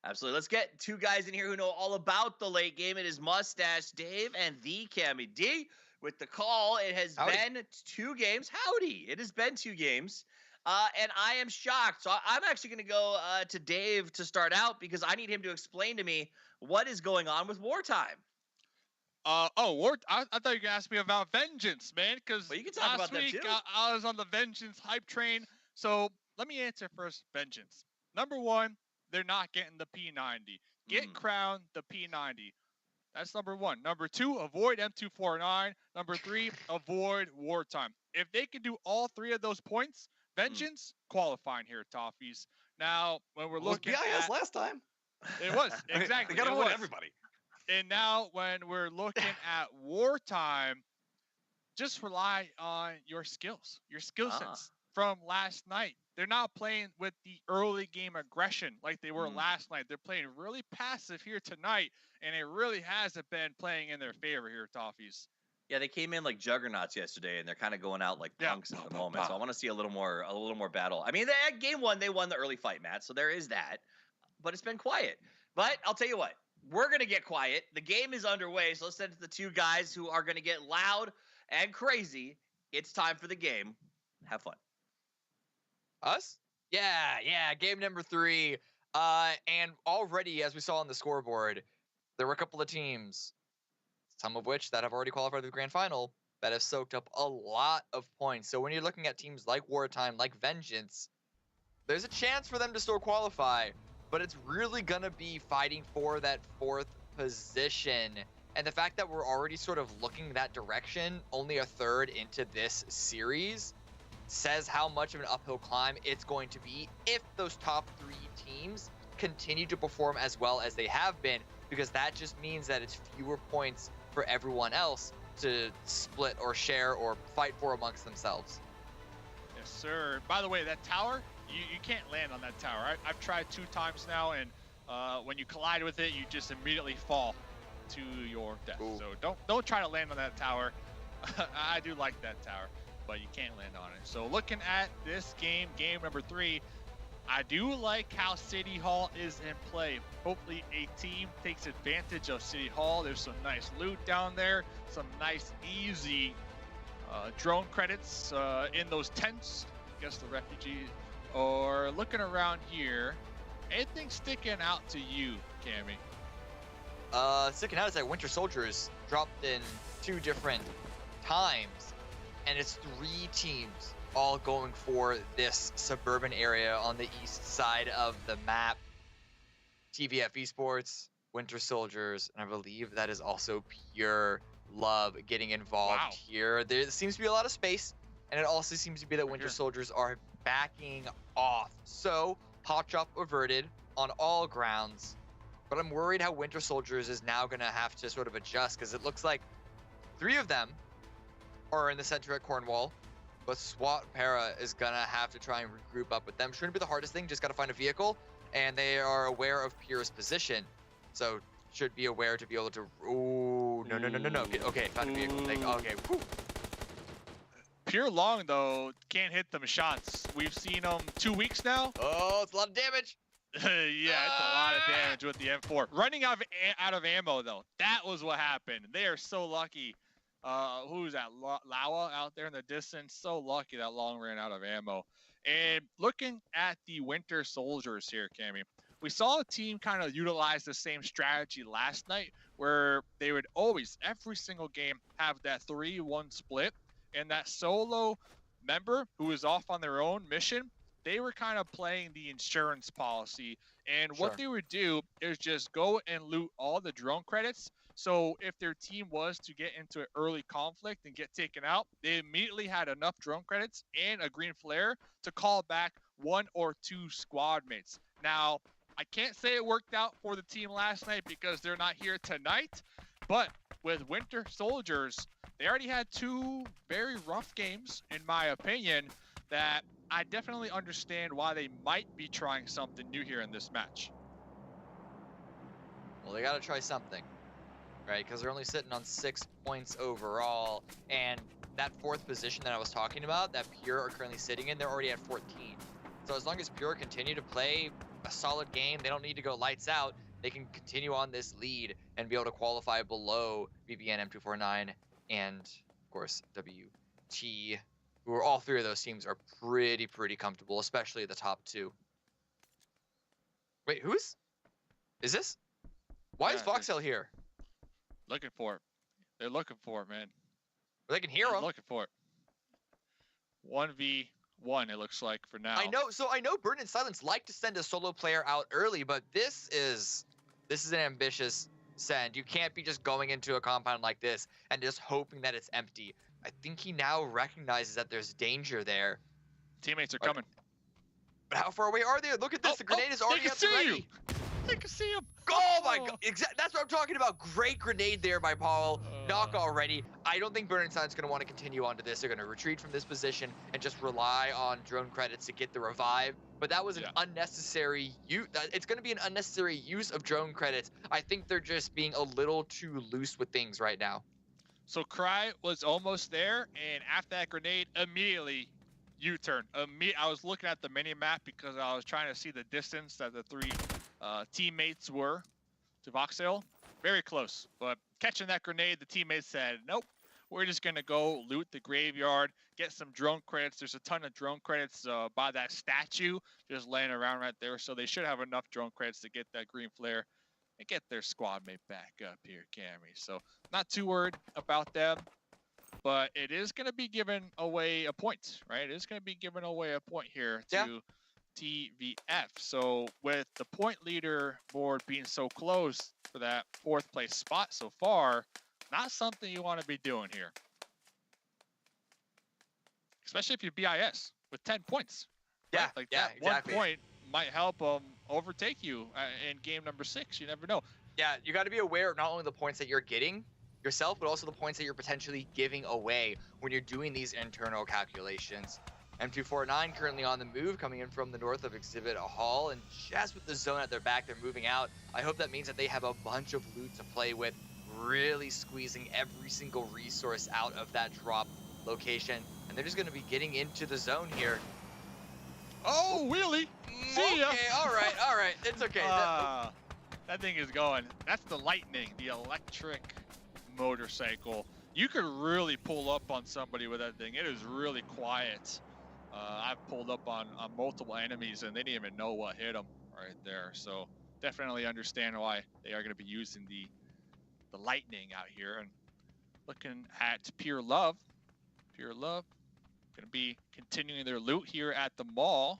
Speaker 1: Absolutely. Let's get 2 guys in here who know all about the late game. It is Mustache Dave and the Cammy D with the call. It has been 2 games. Howdy. It has been 2 games. And I am shocked. So I'm actually going to go to Dave to start out, because I need him to explain to me what is going on with Wartime.
Speaker 4: I thought you were going to ask me about Vengeance, man, because
Speaker 1: well, you can talk about
Speaker 4: last week
Speaker 1: that too.
Speaker 4: I was on the Vengeance hype train. So let me answer first Vengeance. Number 1, they're not getting the P90. Get Crown the P90. That's number 1. Number 2, avoid M249. Number 3, avoid Wartime. If they can do all 3 of those points, Vengeance qualifying here, Toffees. Now, when we're looking
Speaker 3: BIS last time.
Speaker 4: It was, exactly.
Speaker 3: They got to avoid everybody.
Speaker 4: And now when we're looking at Wartime, just rely on your skills, your skill sets from last night. They're not playing with the early game aggression like they were last night. They're playing really passive here tonight, and it really hasn't been playing in their favor here, Toffees.
Speaker 1: Yeah, they came in like juggernauts yesterday, and they're kind of going out like punks at the moment. So I want to see a little more battle. I mean, game 1, they won the early fight, Matt. So there is that, but it's been quiet. But I'll tell you what, we're gonna get quiet. The game is underway, so let's send it to the 2 guys who are gonna get loud and crazy. It's time for the game. Have fun.
Speaker 5: Us? Yeah. Game number 3. And already, as we saw on the scoreboard, there were a couple of teams some of which that have already qualified to the grand final that have soaked up a lot of points. So when you're looking at teams like Wartime, like Vengeance, there's a chance for them to still qualify, but it's really gonna be fighting for that 4th position. And the fact that we're already sort of looking that direction, only a third into this series, says how much of an uphill climb it's going to be if those top 3 teams continue to perform as well as they have been, because that just means that it's fewer points for everyone else to split or share or fight for amongst themselves.
Speaker 4: Yes, sir. By the way, that tower, you can't land on that tower. I've tried 2 times now, and when you collide with it, you just immediately fall to your death.
Speaker 5: Ooh.
Speaker 4: So don't try to land on that tower. I do like that tower, but you can't land on it. So looking at this game number 3, I do like how City Hall is in play. Hopefully a team takes advantage of City Hall. There's some nice loot down there, some nice easy drone credits in those tents. I guess the refugees. Or looking around here, anything sticking out to you, Cammy?
Speaker 5: Sticking out is that Winter Soldiers dropped in 2 different times, and it's 3 teams all going for this suburban area on the east side of the map. TVF Esports, Winter Soldiers, and I believe that is also Pure Love getting involved here. There seems to be a lot of space, and it also seems to be that Winter Soldiers are backing off. So, pot drop averted on all grounds, but I'm worried how Winter Soldiers is now going to have to sort of adjust, because it looks like 3 of them are in the center at Cornwall, but SWAT Para is going to have to try and regroup up with them. Shouldn't be the hardest thing, just got to find a vehicle, and they are aware of Pure's position, so should be aware to be able to... Ooh, no. Okay, found a vehicle. Okay, whew.
Speaker 4: Pure Long, though, can't hit them shots. We've seen them 2 weeks now.
Speaker 5: Oh, it's a lot of damage.
Speaker 4: Yeah, it's a lot of damage with the M4. Running out of ammo, though. That was what happened. They are so lucky. Who's that? Lawa out there in the distance. So lucky that Long ran out of ammo. And looking at the Winter Soldiers here, Cammy, we saw a team kind of utilize the same strategy last night, where they would always, every single game, have that 3-1 split. And that solo member who was off on their own mission, they were kind of playing the insurance policy. And what they would do is just go and loot all the drone credits. So if their team was to get into an early conflict and get taken out, they immediately had enough drone credits and a green flare to call back 1 or 2 squad mates. Now, I can't say it worked out for the team last night because they're not here tonight, but with Winter Soldiers, they already had 2 very rough games, in my opinion, that I definitely understand why they might be trying something new here in this match.
Speaker 5: Well, they got to try something, right? Because they're only sitting on 6 points overall, and that 4th position that I was talking about, that Pure are currently sitting in, they're already at 14. So as long as Pure continue to play a solid game, they don't need to go lights out, they can continue on this lead and be able to qualify below BBN, M249, and of course WT, who are all 3 of those teams are pretty comfortable, especially the top 2. Wait, is this? Why is Voxel here?
Speaker 4: Looking for it. They're looking for it, man.
Speaker 5: They can hear him.
Speaker 4: Looking for it. 1v1, it looks like, for now.
Speaker 5: I know Burn and Silence like to send a solo player out early, but this is an ambitious send. You can't be just going into a compound like this and just hoping that it's empty. I think he now recognizes that there's danger there.
Speaker 4: Teammates are coming.
Speaker 5: But how far away are they? Look at this. The grenade is already up and ready.
Speaker 4: They can see him.
Speaker 5: Oh my god. That's what I'm talking about. Great grenade there by Paul. Knock already. I don't think Burn Sign's going to want to continue on to this. They're going to retreat from this position and just rely on drone credits to get the revive. But that was an unnecessary use. It's going to be an unnecessary use of drone credits. I think they're just being a little too loose with things right now.
Speaker 4: So Cry was almost there, and after that grenade, immediately U-turn. I was looking at the mini-map because I was trying to see the distance that the 3 teammates were to Voxel. Very close, but catching that grenade, the teammates said, nope, we're just going to go loot the graveyard, get some drone credits. There's a ton of drone credits by that statue just laying around right there, so they should have enough drone credits to get that green flare. and get their squad mate back up here, Cammy. So not too worried about them, but it is going to be giving away a point, right? It is going to be giving away a point here to TVF. So with the point leader board being so close for that 4th place spot so far, not something you want to be doing here. Especially if you BIS with 10 points.
Speaker 5: Yeah,
Speaker 4: right? Like
Speaker 5: yeah,
Speaker 4: that
Speaker 5: exactly.
Speaker 4: 1 point might help overtake you in game number 6. You never know.
Speaker 5: Yeah, you got to be aware of not only the points that you're getting yourself, but also the points that you're potentially giving away when you're doing these internal calculations. M249 currently on the move, coming in from the north of Exhibit Hall, and just with the zone at their back, they're moving out. I hope that means that they have a bunch of loot to play with, really squeezing every single resource out of that drop location, and they're just going to be getting into the zone here.
Speaker 4: Oh, wheelie! See ya!
Speaker 5: Okay, all right, it's okay.
Speaker 4: That thing is going. That's the Lightning, the electric motorcycle. You could really pull up on somebody with that thing. It is really quiet. I've pulled up on multiple enemies and they didn't even know what hit them right there. So definitely understand why they are going to be using the Lightning out here. And looking at Pure Love going to be continuing their loot here at the mall,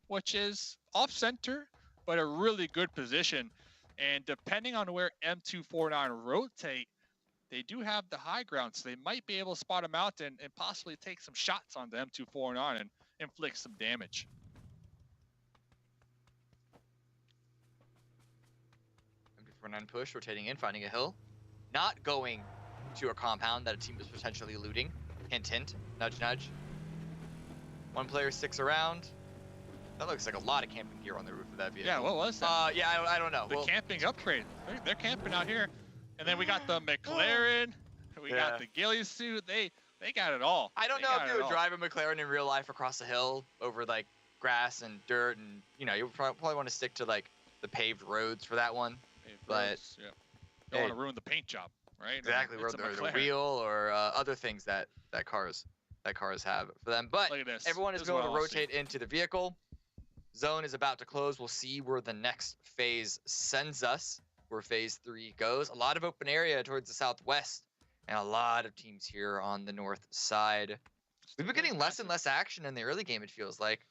Speaker 4: which is off center, but a really good position. And depending on where M249 rotate, they do have the high ground, so they might be able to spot them out and possibly take some shots on the M249 and inflict some damage.
Speaker 5: M249 push, rotating in, finding a hill. Not going to a compound that a team is potentially looting. Hint, hint. Nudge, nudge. 1 player sticks around. That looks like a lot of camping gear on the roof of that vehicle.
Speaker 4: Yeah, what was that?
Speaker 5: Yeah, I don't know.
Speaker 4: The camping upgrade. They're camping out here. And then we got the McLaren. We got the ghillie suit. They got it all.
Speaker 5: I don't know if you would drive a McLaren in real life across a hill over like grass and dirt, and you know, you would probably want to stick to like the paved roads for that one. But
Speaker 4: yeah, don't want to ruin the paint job, right?
Speaker 5: Exactly, or the wheel or other things that cars have for them. But
Speaker 4: look at this.
Speaker 5: Everyone is going to rotate into the vehicle. Zone is about to close. We'll see where the next phase sends us, where phase 3 goes. A lot of open area towards the southwest, and a lot of teams here on the north side. We've been getting less and less action in the early game, it feels like.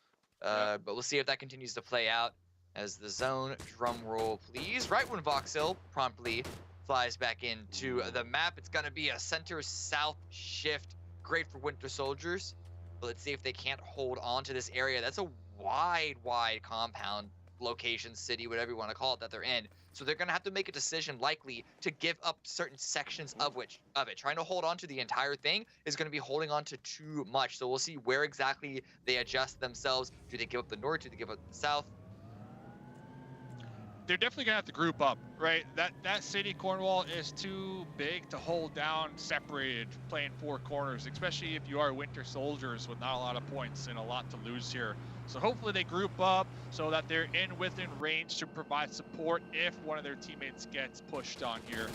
Speaker 5: But we'll see if that continues to play out as the zone, drum roll please. Right when Voxel promptly flies back into the map, it's going to be a center-south shift. Great for Winter Soldiers. But let's see if they can't hold on to this area. That's a wide compound, location, city, whatever you want to call it, that they're in. So they're going to have to make a decision likely to give up certain sections of it. Trying to hold on to the entire thing is going to be holding on to too much. So we'll see where exactly they adjust themselves. Do they give up the north? Do they give up the south?
Speaker 4: They're definitely gonna have to group up, right? That city, Cornwall, is too big to hold down separated, playing 4 corners, especially if you are Winter Soldiers with not a lot of points and a lot to lose here. So hopefully they group up so that they're within range to provide support if one of their teammates gets pushed on here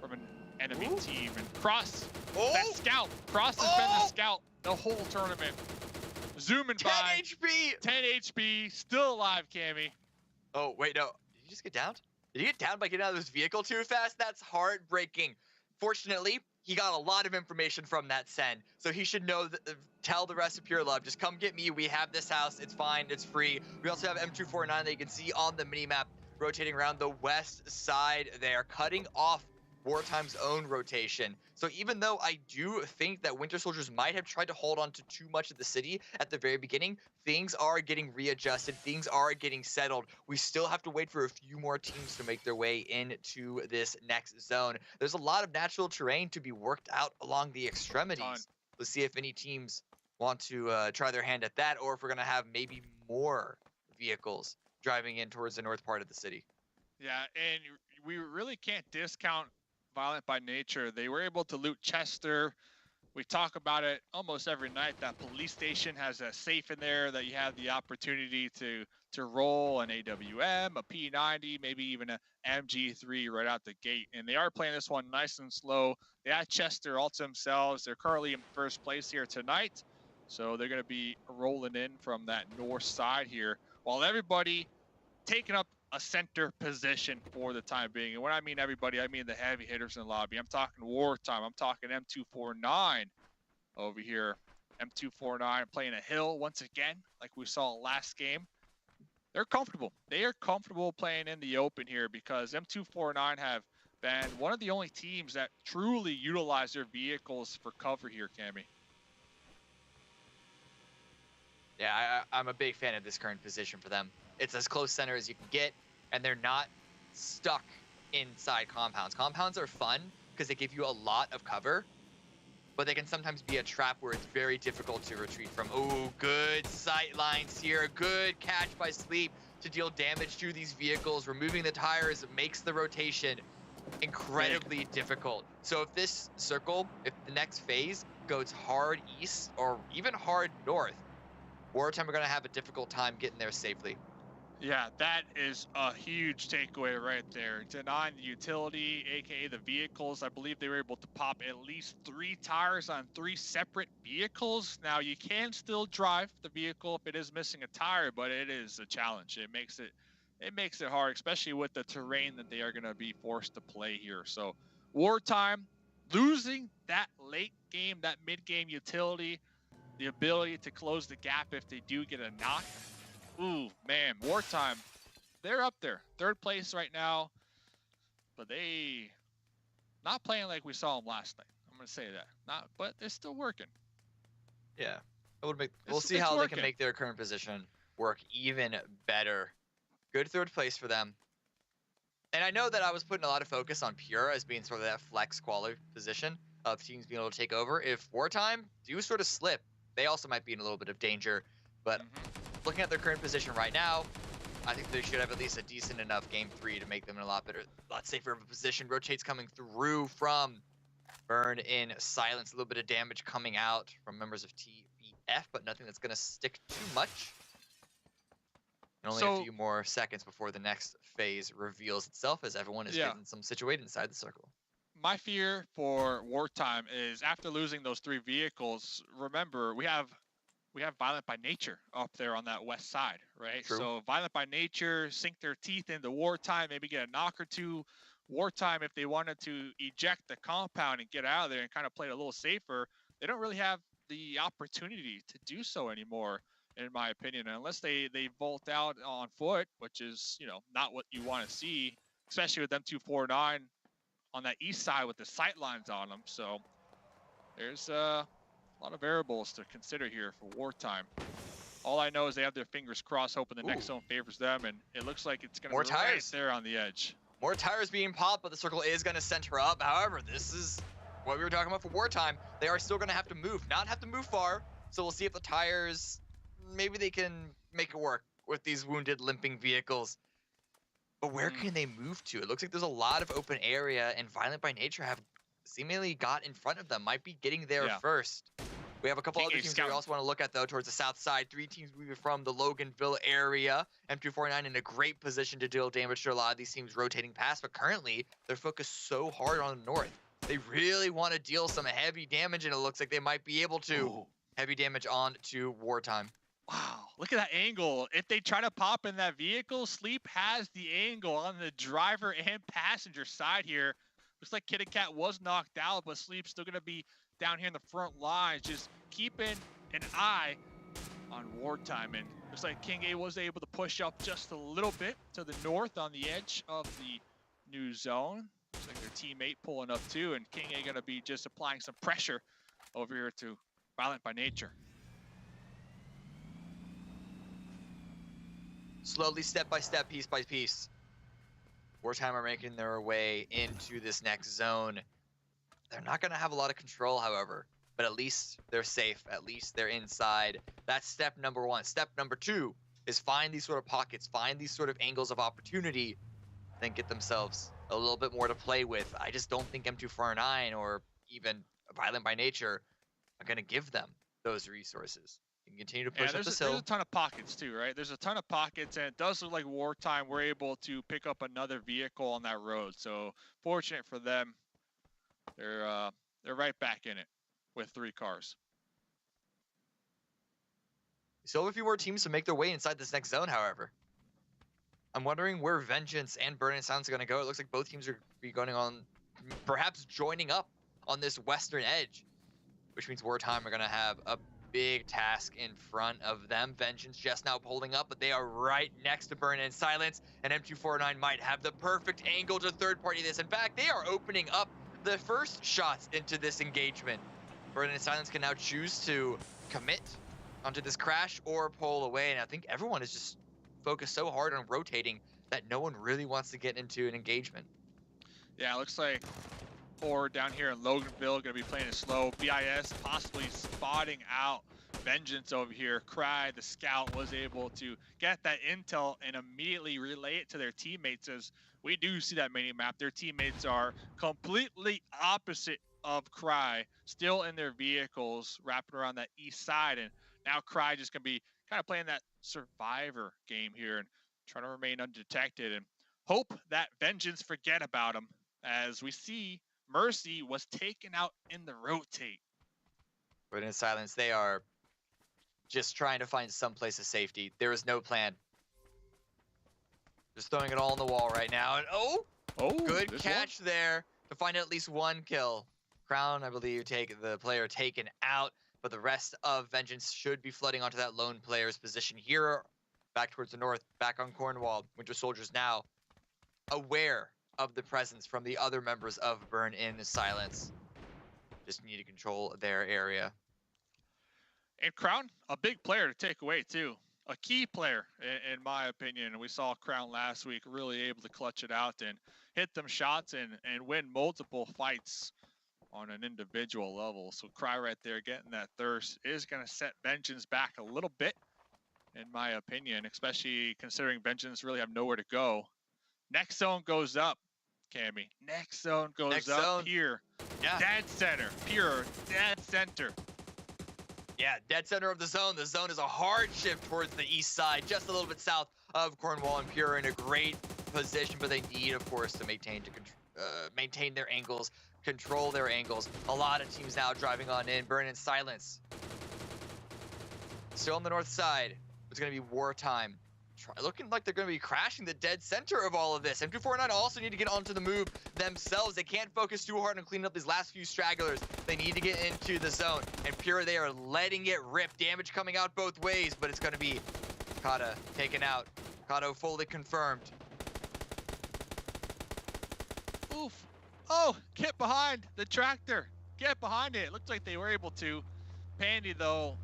Speaker 4: from an enemy team. And Cross, that scout, Cross has been the scout the whole tournament. Zooming
Speaker 5: 10
Speaker 4: by.
Speaker 5: HP!
Speaker 4: 10 HP, still alive, Cammy.
Speaker 5: Oh, wait, no. Did you just get downed? Did you get downed by getting out of this vehicle too fast? That's heartbreaking. Fortunately, he got a lot of information from that send, so he should know that, tell the rest of Pure Love, just come get me. We have this house. It's fine. It's free. We also have M249 that you can see on the minimap rotating around the west side there, cutting off Wartime's own rotation. So even though I do think that Winter Soldiers might have tried to hold on to too much of the city at the very beginning, things are getting readjusted. Things are getting settled. We still have to wait for a few more teams to make their way into this next zone. There's a lot of natural terrain to be worked out along the extremities. Let's see if any teams want to try their hand at that, or if we're going to have maybe more vehicles driving in towards the north part of the city.
Speaker 4: Yeah, and we really can't discount Violent by Nature. They were able to loot Chester. We talk about it almost every night. That police station has a safe in there that you have the opportunity to roll an AWM, a P90, maybe even a MG3 right out the gate. And they are playing this one nice and slow. They had Chester all to themselves. They're currently in first place here tonight. So they're going to be rolling in from that north side here, while everybody taking up a center position for the time being. And when I mean everybody, I mean the heavy hitters in the lobby. I'm talking Wartime. I'm talking M249 over here. M249 playing a hill once again, like we saw last game. They're comfortable. They are comfortable playing in the open here because M249 have been one of the only teams that truly utilize their vehicles for cover here, Cammy.
Speaker 5: Yeah, I'm a big fan of this current position for them. It's as close center as you can get, and they're not stuck inside compounds. Compounds are fun because they give you a lot of cover, but they can sometimes be a trap where it's very difficult to retreat from. Oh, good sight lines here. Good catch by Sleep to deal damage to these vehicles. Removing the tires makes the rotation incredibly difficult. So if this circle, if the next phase goes hard east or even hard north, Wartime are going to have a difficult time getting there safely.
Speaker 4: Yeah, that is a huge takeaway right there. Denying the utility, aka the vehicles. I believe they were able to pop at least 3 tires on 3 separate vehicles. Now you can still drive the vehicle if it is missing a tire, but it is a challenge. It makes it hard, especially with the terrain that they are going to be forced to play here. So Wartime losing that late game, that mid game utility, the ability to close the gap if they do get a knock. Ooh, man, Wartime, they're up there. 3rd place right now, but they not playing like we saw them last night. I'm going to say that. But they're still working.
Speaker 5: Yeah. We'll see how they can make their current position work even better. Good 3rd place for them. And I know that I was putting a lot of focus on Pure as being sort of that flex quality position of teams being able to take over. If Wartime do sort of slip, they also might be in a little bit of danger. But looking at their current position right now, I think they should have at least a decent enough game 3 to make them in a lot safer of a position. Rotates coming through from Burn in Silence. A little bit of damage coming out from members of TBF, but nothing that's going to stick too much. And only a few more seconds before the next phase reveals itself as everyone is getting some situated inside the circle.
Speaker 4: My fear for Wartime is after losing those 3 vehicles, remember, we have Violent by Nature up there on that west side, right?
Speaker 5: True.
Speaker 4: So Violent by Nature sink their teeth into Wartime, maybe get a knock or 2. Wartime, if they wanted to eject the compound and get out of there and kind of play it a little safer, they don't really have the opportunity to do so anymore, in my opinion, unless they vault out on foot, which is, not what you want to see, especially with M249 on that east side with the sight lines on them. So there's a lot of variables to consider here for Wartime. All I know is they have their fingers crossed, hoping the next zone favors them, and it looks like it's going to be right there on the edge.
Speaker 5: More tires being popped, but the circle is going to center up. However, this is what we were talking about for Wartime. They are still going to have to move, not have to move far. So we'll see if the tires, maybe they can make it work with these wounded, limping vehicles. But where can they move to? It looks like there's a lot of open area, and Violent by Nature have seemingly got in front of them, might be getting there first. We have a couple other teams that we also want to look at, though, towards the south side. 3 teams moving from the Loganville area. M249 in a great position to deal damage to a lot of these teams rotating past, but currently they're focused so hard on the north. They really want to deal some heavy damage, and it looks like they might be able to. Ooh. Heavy damage on to Wartime.
Speaker 4: Wow, look at that angle. If they try to pop in that vehicle, Sleep has the angle on the driver and passenger side here. Looks like Kitty Cat was knocked out, but Sleep's still going to be down here in the front lines, just keeping an eye on Wartime. And looks like King A was able to push up just a little bit to the north on the edge of the new zone. Looks like their teammate pulling up too, and King A going to be just applying some pressure over here to Violent by Nature.
Speaker 5: Slowly, step by step, piece by piece, Wartime are making their way into this next zone. They're not going to have a lot of control, however, but at least they're safe. At least they're inside. That's step number 1. Step number 2 is find these sort of pockets, find these sort of angles of opportunity, then get themselves a little bit more to play with. I just don't think M249 or even Violent by Nature are going to give them those resources. You can continue to push up this hill.
Speaker 4: There's a ton of pockets too, right? There's a ton of pockets, and it does look like Wartime were able to pick up another vehicle on that road. So fortunate for them, they're right back in it with 3 cars.
Speaker 5: Still have a few more teams to make their way inside this next zone, however. I'm wondering where Vengeance and Burning Silence are going to go. It looks like both teams are be going on, perhaps joining up on this western edge, which means Wartime are going to have a big task in front of them. Vengeance just now holding up, but they are right next to Burn and Silence, and M249 might have the perfect angle to third party this. In fact, they are opening up the first shots into this engagement. Burn and Silence can now choose to commit onto this crash or pull away, and I think everyone is just focused so hard on rotating that no one really wants to get into an engagement.
Speaker 4: Yeah, it looks like Or down here in Loganville, going to be playing it slow. BIS possibly spotting out Vengeance over here. Cry, the scout, was able to get that intel and immediately relay it to their teammates, as we do see that mini map. Their teammates are completely opposite of Cry, still in their vehicles, wrapping around that east side. And now Cry just going to be kind of playing that survivor game here and trying to remain undetected and hope that Vengeance forget about him, as we see Mercy was taken out in the rotate.
Speaker 5: But in Silence, they are just trying to find some place of safety. There is no plan. Just throwing it all on the wall right now. And good catch there to find at least one kill. Crown, I believe, take the player taken out, but the rest of Vengeance should be flooding onto that lone player's position here, back towards the north, back on Cornwall. Winter Soldiers now aware of the presence from the other members of Burn in Silence. Just need to control their area.
Speaker 4: And Crown, a big player to take away too. A key player, in my opinion. And we saw Crown last week really able to clutch it out and hit them shots and win multiple fights on an individual level. So Cry right there getting that thirst is going to set Vengeance back a little bit, in my opinion, especially considering Vengeance really have nowhere to go. Next zone goes up, Cammy. Next zone goes up here.
Speaker 5: Yeah.
Speaker 4: Dead center. Pure dead center.
Speaker 5: Yeah, dead center of the zone. The zone is a hard shift towards the east side, just a little bit south of Cornwall, and Pure in a great position, but they need, of course, to maintain their angles, control their angles. A lot of teams now driving on in. Burn in Silence. Still on the north side. It's going to be Wartime. Looking like they're going to be crashing the dead center of all of this. M249 also need to get onto the move themselves. They can't focus too hard on cleaning up these last few stragglers. They need to get into the zone. And Pure, they are letting it rip. Damage coming out both ways, but it's going to be Kata taken out. Kato fully confirmed.
Speaker 4: Oof. Oh, get behind the tractor. Get behind it. Looks like they were able to. Pandy, though,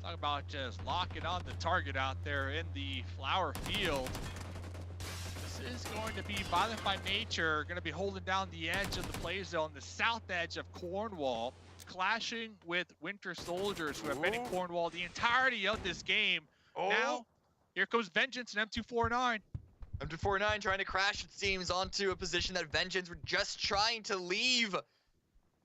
Speaker 4: talk about just locking on the target out there in the flower field. This is going to be Violent by Nature, going to be holding down the edge of the play zone, the south edge of Cornwall, clashing with Winter Soldiers, who have been in Cornwall the entirety of this game. Now, here comes Vengeance and M249.
Speaker 5: M249 trying to crash, it seems, onto a position that Vengeance were just trying to leave.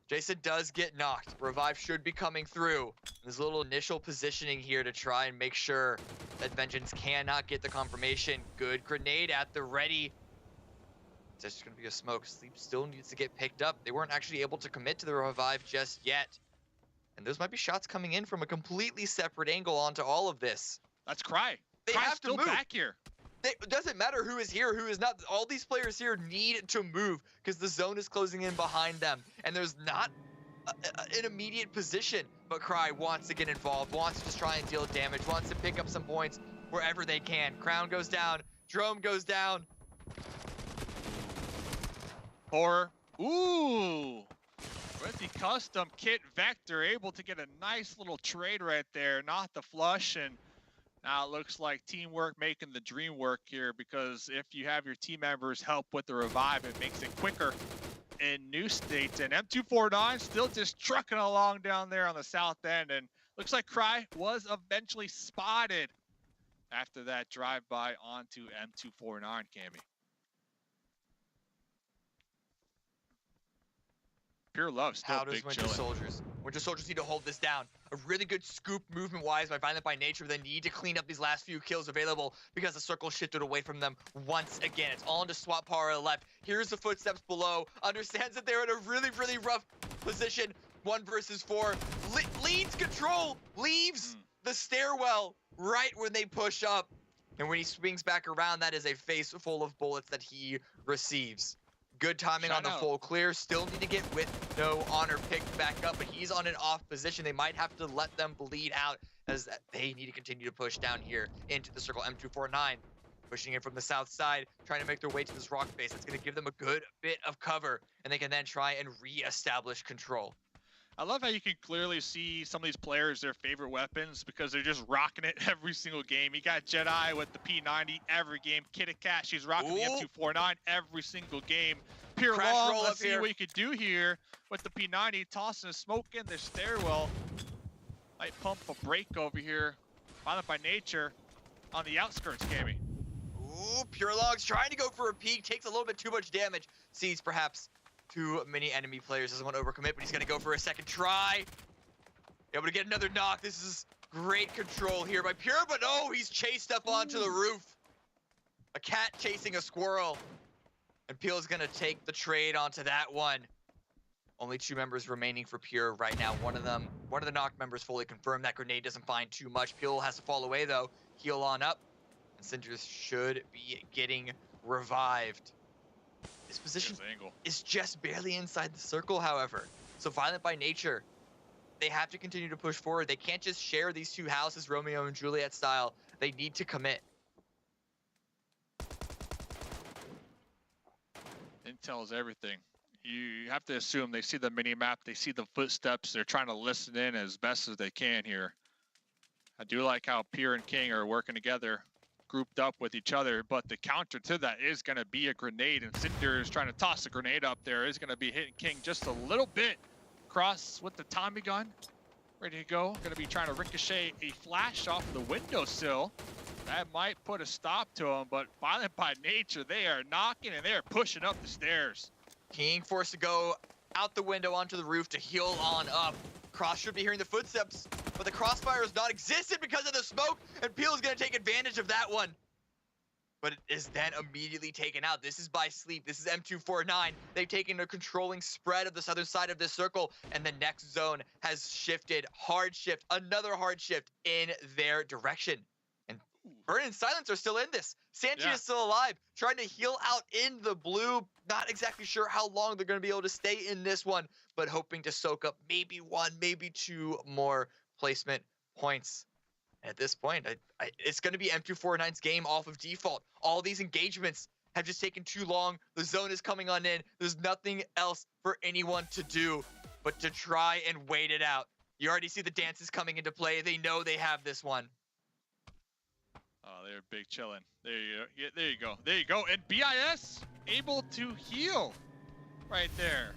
Speaker 5: Jason does get knocked. Revive should be coming through. There's a little initial positioning here to try and make sure that Vengeance cannot get the confirmation. Good grenade at the ready. It's just going to be a smoke. Sleep still needs to get picked up. They weren't actually able to commit to the revive just yet. And those might be shots coming in from a completely separate angle onto all of this.
Speaker 4: That's Cry.
Speaker 5: They
Speaker 4: Cry's
Speaker 5: have to
Speaker 4: still
Speaker 5: move.
Speaker 4: back here.
Speaker 5: It doesn't matter who is here, who is not. All these players here need to move because the zone is closing in behind them. And there's not an immediate position. But Cry wants to get involved, wants to just try and deal damage, wants to pick up some points wherever they can. Crown goes down. Drome goes down.
Speaker 4: Horror. Ooh. With the custom kit Vector, able to get a nice little trade right there. Not the flush, and now it looks like teamwork making the dream work here, because if you have your team members help with the revive, it makes it quicker in new states. And M249 still just trucking along down there on the south end, and looks like Cry was eventually spotted after that drive-by onto M249, Cammy. Pure love still
Speaker 5: How does
Speaker 4: big
Speaker 5: Winter
Speaker 4: chillin'.
Speaker 5: Soldiers? Winter Soldiers need to hold this down. A really good scoop movement-wise by Violent by Nature. They need to clean up these last few kills available because the circle shifted away from them once again. It's all into SWAT power to the left. Here's the footsteps below. Understands that they're in a really, really rough position. 1 versus 4. Leads control. Leaves the stairwell right when they push up. And when he swings back around, that is a face full of bullets that he receives. Good timing on the full clear. Still need to get with no honor picked back up, but he's on an off position. They might have to let them bleed out as they need to continue to push down here into the circle. M249 pushing in from the south side, trying to make their way to this rock face. That's going to give them a good bit of cover, and they can then try and re-establish control.
Speaker 4: I love how you can clearly see some of these players, their favorite weapons, because they're just rocking it every single game. You got Jedi with the P90 every game. Kitty Cat, she's rocking the M249 every single game. Pure Long, let's see what you could do here with the P90, tossing a smoke in their stairwell. Might pump a break over here. Violent by Nature on the outskirts, Cammy.
Speaker 5: Ooh, Pure Long's trying to go for a peek, takes a little bit too much damage. Sees perhaps too many enemy players, doesn't want to overcommit, but he's gonna go for a second try. Able to get another knock. This is great control here by Pure, but no, he's chased up onto the roof. A cat chasing a squirrel. And Peel's gonna take the trade onto that one. Only 2 members remaining for Pure right now. One of the knocked members fully confirmed. That grenade doesn't find too much. Peel has to fall away though. Heal on up. And Cinders should be getting revived. This position is just barely inside the circle, however. So Violent by Nature, they have to continue to push forward. They can't just share these 2 houses, Romeo and Juliet style. They need to commit.
Speaker 4: Intel is everything. You have to assume they see the mini-map, they see the footsteps, they're trying to listen in as best as they can here. I do like how Pierre and King are working together, grouped up with each other, but the counter to that is going to be a grenade, and Cinder is trying to toss a grenade up there. Is going to be hitting King just a little bit. Cross with the Tommy gun, ready to go. Going to be trying to ricochet a flash off the windowsill. That might put a stop to him, but Violent by Nature, they are knocking and they are pushing up the stairs.
Speaker 5: King forced to go out the window onto the roof to heal on up. Cross should be hearing the footsteps, but the crossfire is not existent because of the smoke, and Peel is going to take advantage of that one. But it is then immediately taken out. This is by Sleep. This is M249. They've taken a controlling spread of the southern side of this circle, and the next zone has shifted. Another hard shift in their direction. And Burn and Silence are still in this. Sanchi is still alive, trying to heal out in the blue. Not exactly sure how long they're going to be able to stay in this one, but hoping to soak up maybe 1, maybe 2 more placement points. At this point, it's going to be M249's game off of default. All these engagements have just taken too long. The zone is coming on in. There's nothing else for anyone to do but to try and wait it out. You already see the dances coming into play. They know they have this one.
Speaker 4: Oh, they're big chilling. There you go. Yeah, there you go. There you go. And BIS able to heal right there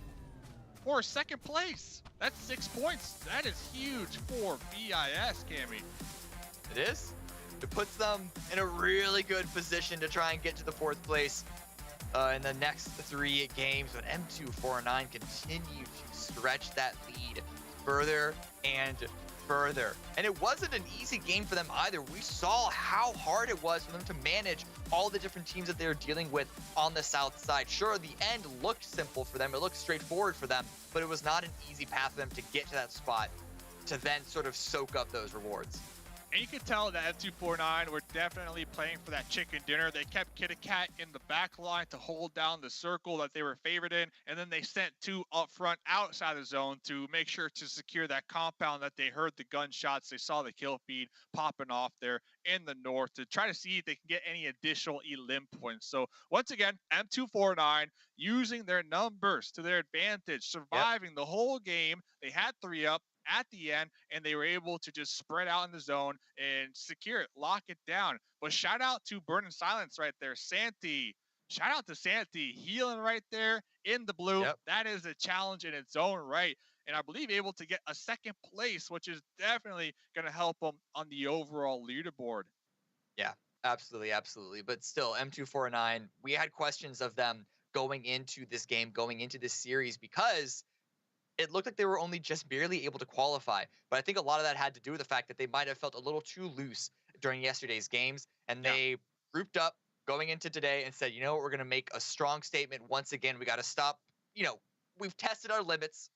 Speaker 4: for second place. That's 6 points. That is huge for BIS, Cammy.
Speaker 5: It is. It puts them in a really good position to try and get to the 4th place in the next 3 games. But M249 continue to stretch that lead further and further. And it wasn't an easy game for them either. We saw how hard it was for them to manage all the different teams that they were dealing with on the south side. Sure, the end looked simple for them. It looked straightforward for them, but it was not an easy path for them to get to that spot to then sort of soak up those rewards.
Speaker 4: And you can tell that F249 were definitely playing for that chicken dinner. They kept Kitty Cat in the back line to hold down the circle that they were favored in, and then they sent 2 up front outside the zone to make sure to secure that compound that they heard the gunshots. They saw the kill feed popping off there in the north to try to see if they can get any additional elim points. So once again, M249 using their numbers to their advantage, surviving the whole game. They had 3 up at the end, and they were able to just spread out in the zone and secure it, lock it down. But shout out to Burn and Silence right there. Santi, shout out to Santi, healing right there in the blue. That is a challenge in its own right, and I believe able to get a 2nd place, which is definitely going to help them on the overall leaderboard.
Speaker 5: Yeah, absolutely. But still, M249, we had questions of them going into this game, going into this series, because it looked like they were only just barely able to qualify. But I think a lot of that had to do with the fact that they might have felt a little too loose during yesterday's games. And they grouped up going into today and said, you know what, we're going to make a strong statement. Once again, we got to stop. You know, we've tested our limits.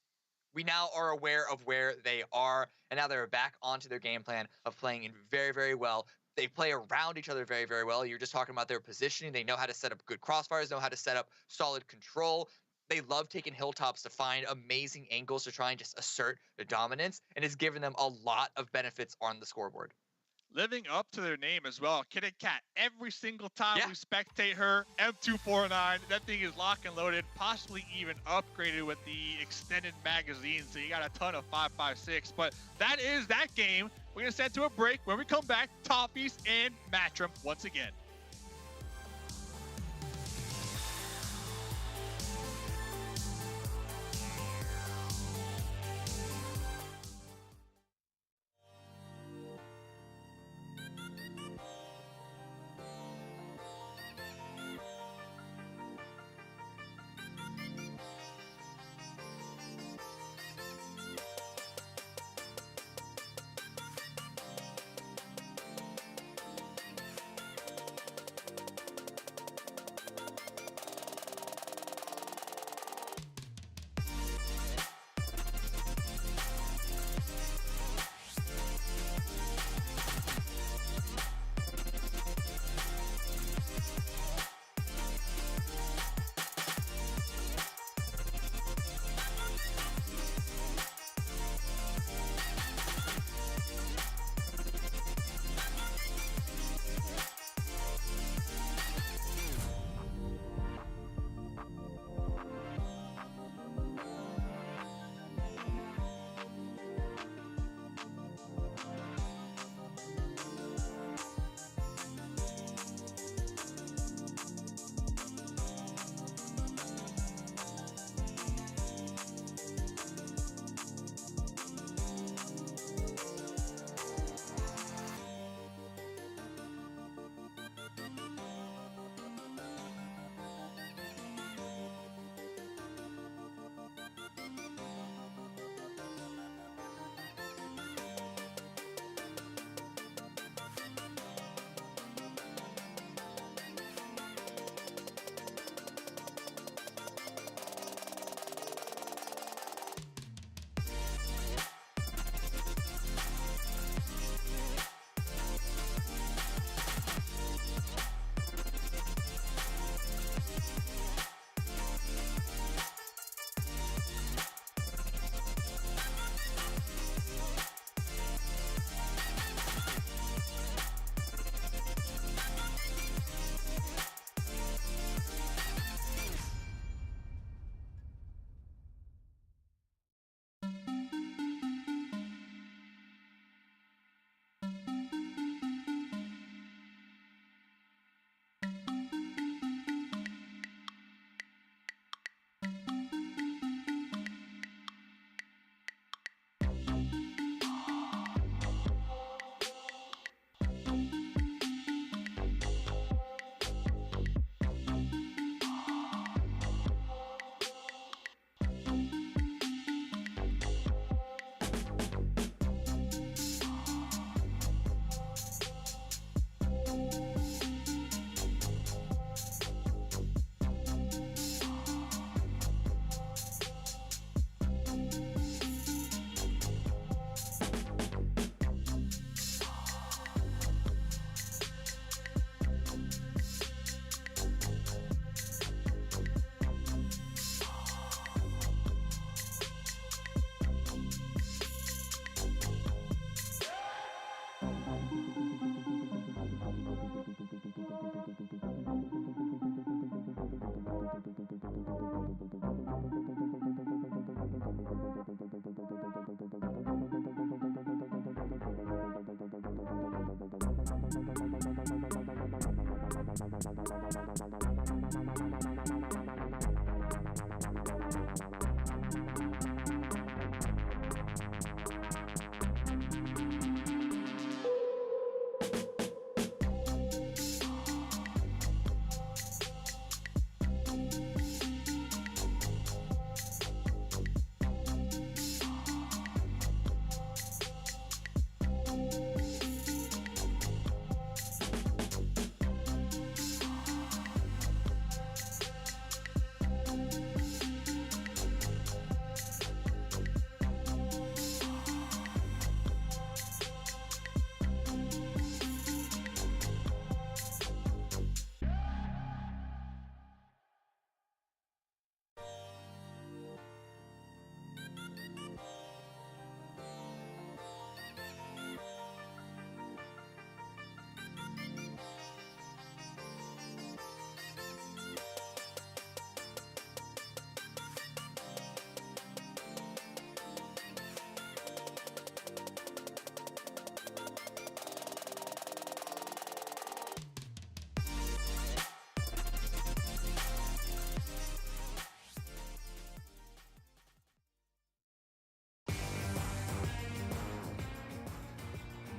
Speaker 5: We now are aware of where they are. And now they're back onto their game plan of playing in very, very well, They play around each other very, very well. You're just talking about their positioning. They know how to set up good crossfires, know how to set up solid control. They love taking hilltops to find amazing angles to try and just assert the dominance, and it's given them a lot of benefits on the scoreboard.
Speaker 4: Living up to their name as well. Kitty Cat, every single time we spectate her, M249, that thing is locked and loaded, possibly even upgraded with the extended magazine, so you got a ton of 5.56. But that is that game. We're going to send to a break. When we come back, Toffees and Matchroom once again.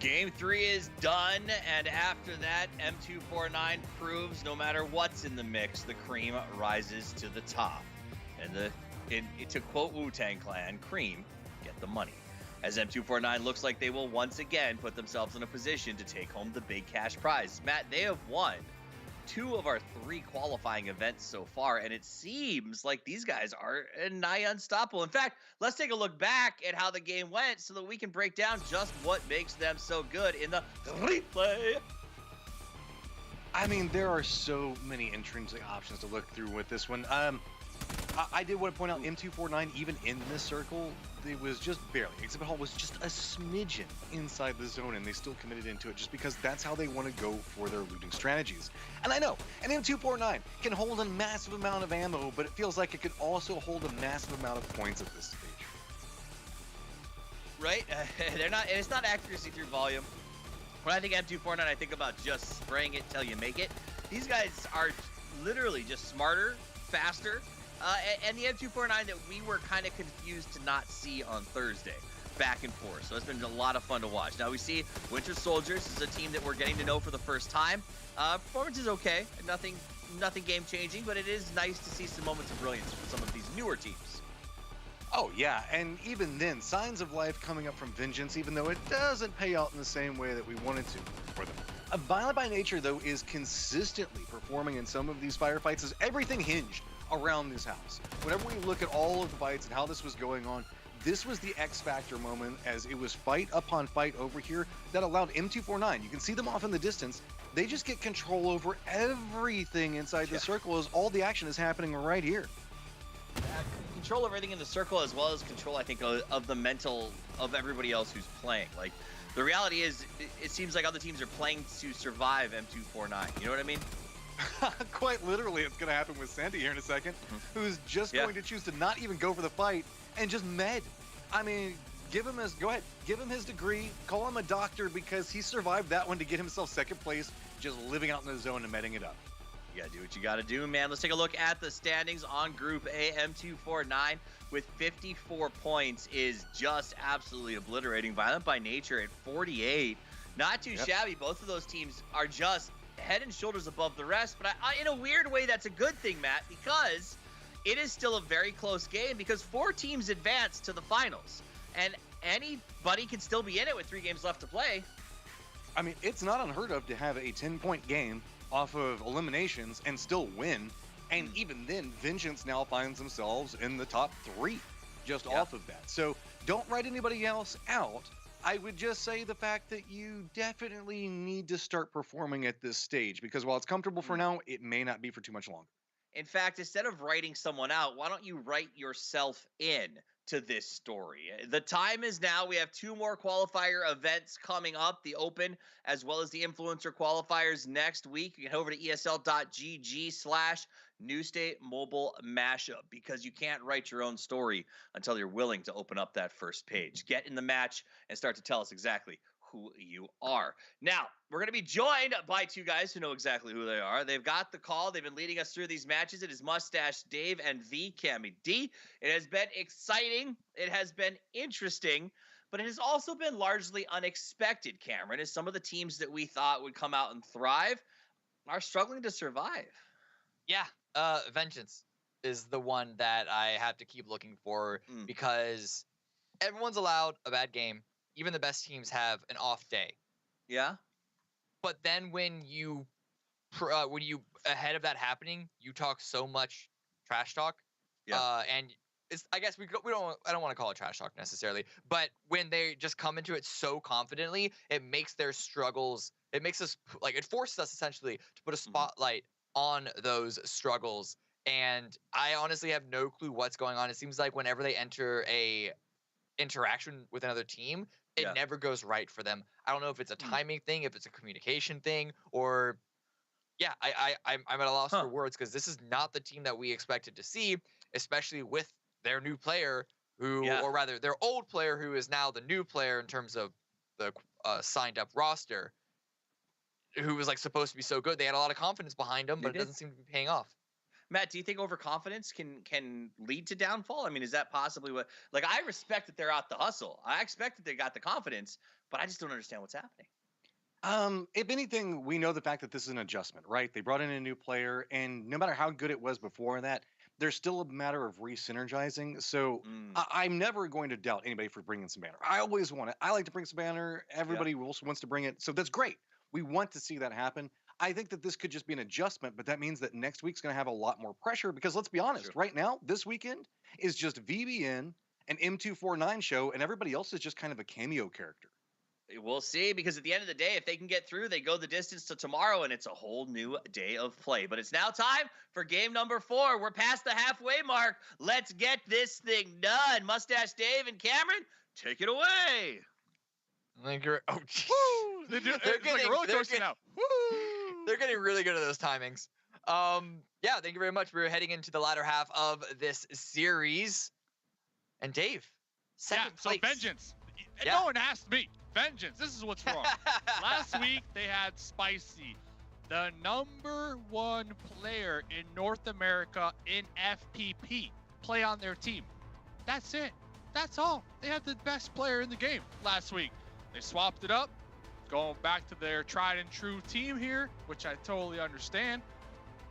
Speaker 1: Game 3 is done, and after that, M249 proves no matter what's in the mix, the cream rises to the top. And to quote Wu-Tang Clan, cream, get the money. As M249 looks like they will once again put themselves in a position to take home the big cash prize. Matt, they have won 2 of our 3 qualifying events so far, and it seems like these guys are nigh unstoppable. In fact, let's take a look back at how the game went so that we can break down just what makes them so good in the replay.
Speaker 3: I mean, there are so many intrinsic options to look through with this one. I did want to point out M249, even in this circle, it was just barely. Exhibit Hall was just a smidgen inside the zone, and they still committed into it just because that's how they want to go for their looting strategies. And I know, an M249 can hold a massive amount of ammo, but it feels like it could also hold a massive amount of points at this stage.
Speaker 1: Right? It's not accuracy through volume. When I think M249, I think about just spraying it till you make it. These guys are literally just smarter, faster, and the M249 that we were kind of confused to not see on Thursday, back and forth. So it's been a lot of fun to watch. Now we see Winter Soldiers is a team that we're getting to know for the first time. Performance is okay, nothing game changing, but it is nice to see some moments of brilliance from some of these newer teams.
Speaker 3: Oh yeah, and even then, signs of life coming up from Vengeance, even though it doesn't pay out in the same way that we wanted to for them. Violent by Nature, though, is consistently performing in some of these firefights as everything hinged around this house. Whenever we look at all of the fights and how this was going on, this was the X Factor moment, as it was fight upon fight over here that allowed M249, you can see them off in the distance, they just get control over everything inside the circle as all the action is happening right here.
Speaker 1: Control of everything in the circle, as well as control, I think, of the mental of everybody else who's playing. Like, the reality is, it seems like other teams are playing to survive M249. You know what I mean?
Speaker 3: Quite literally, it's going to happen with Sandy here in a second, who's just going to choose to not even go for the fight and just med. I mean, go ahead, give him his degree, call him a doctor, because he survived that one to get himself second place, just living out in the zone and medding it up.
Speaker 1: You gotta do what you gotta do, man. Let's take a look at the standings on Group A. M249 with 54 points is just absolutely obliterating Violent by Nature at 48. Not too shabby. Both of those teams are just head and shoulders above the rest, but in a weird way, that's a good thing, Matt, because it is still a very close game, because 4 teams advance to the finals, and anybody can still be in it with 3 games left to play.
Speaker 3: I mean, it's not unheard of to have a 10-point game off of eliminations and still win, and even then, Vengeance now finds themselves in the top 3 just off of that. So don't write anybody else out. I would just say the fact that you definitely need to start performing at this stage, because while it's comfortable for now, it may not be for too much longer.
Speaker 1: In fact, instead of writing someone out, why don't you write yourself in to this story? The time is now. We have 2 more qualifier events coming up, the Open as well as the Influencer Qualifiers next week. You can head over to esl.gg/New State Mobile Mashup, because you can't write your own story until you're willing to open up that first page. Get in the match and start to tell us exactly who you are. Now, we're going to be joined by 2 guys who know exactly who they are. They've got the call. They've been leading us through these matches. It is Mustache Dave and the Cammy D. It has been exciting. It has been interesting, but it has also been largely unexpected, Cameron, as some of the teams that we thought would come out and thrive are struggling to survive.
Speaker 5: Yeah, Vengeance is the one that I have to keep looking for, because everyone's allowed a bad game. Even the best teams have an off day.
Speaker 1: Yeah.
Speaker 5: But then when you ahead of that happening, you talk so much trash talk. Yeah. And I guess I don't want to call it trash talk necessarily, but when they just come into it so confidently, it makes their struggles. It makes us it forces us essentially to put a spotlight on those struggles. And I honestly have no clue what's going on. It seems like whenever they enter a interaction with another team, it never goes right for them. I don't know if it's a timing thing, if it's a communication thing, or I'm at a loss for words, because this is not the team that we expected to see, especially with their new player or rather their old player who is now the new player in terms of the signed up roster, who was supposed to be so good. They had a lot of confidence behind him, but it doesn't seem to be paying off.
Speaker 1: Matt, do you think overconfidence can lead to downfall? I mean, is that possibly what? I respect that they're out the hustle. I expect that they got the confidence, but I just don't understand what's happening.
Speaker 3: If anything, we know the fact that this is an adjustment, right? They brought in a new player, and no matter how good it was before that, there's still a matter of re-synergizing. So I'm never going to doubt anybody for bringing some banner. I always want it. I like to bring some banner. Everybody also wants to bring it. So that's great. We want to see that happen. I think that this could just be an adjustment, but that means that next week's going to have a lot more pressure because let's be honest, right now, this weekend is just VBN, an M249 show, and everybody else is just kind of a cameo character.
Speaker 1: We'll see, because at the end of the day, if they can get through, they go the distance to tomorrow, and it's a whole new day of play. But it's now time for game number 4. We're past the halfway mark. Let's get this thing done. Mustache Dave and Cameron, take it away.
Speaker 5: Like you're, oh,
Speaker 4: They're like a roller coaster now.
Speaker 5: They're getting really good at those timings. Yeah, thank you very much. We're heading into the latter half of this series. And Dave, second place.
Speaker 4: So Vengeance. No one asked me. Vengeance. This is what's wrong. Last week, they had Spicy, the #1 player in North America in FPP, play on their team. That's it. That's all. They had the best player in the game last week. They swapped it up, going back to their tried and true team here, which I totally understand.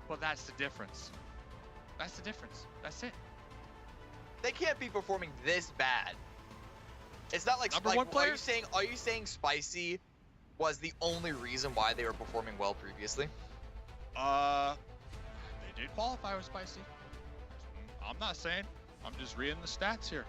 Speaker 4: But that's the difference. That's the difference. That's it.
Speaker 5: They can't be performing this bad. It's not like
Speaker 4: #1 player.
Speaker 5: Are you saying Spicy was the only reason why they were performing well previously?
Speaker 4: They did qualify with Spicy. I'm not saying. I'm just reading the stats here.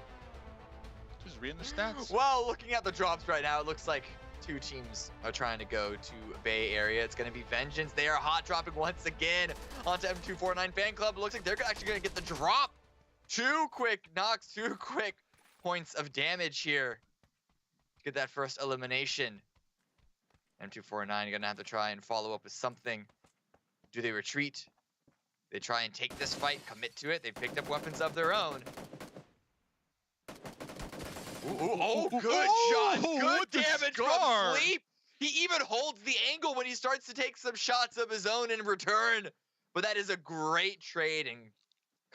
Speaker 4: Just reading the stats.
Speaker 5: Well, looking at the drops right now, it looks like 2 teams are trying to go to Bay Area. It's going to be Vengeance. They are hot dropping once again onto M249 Fan Club. It looks like they're actually going to get the drop. 2 quick knocks, 2 quick points of damage here to get that first elimination. M249 gonna have to try and follow up with something. Do they retreat? They try and take this fight, commit to it. They've picked up weapons of their own. Good shot. Good damage from Sleep. He even holds the angle when he starts to take some shots of his own in return. But that is a great trade, and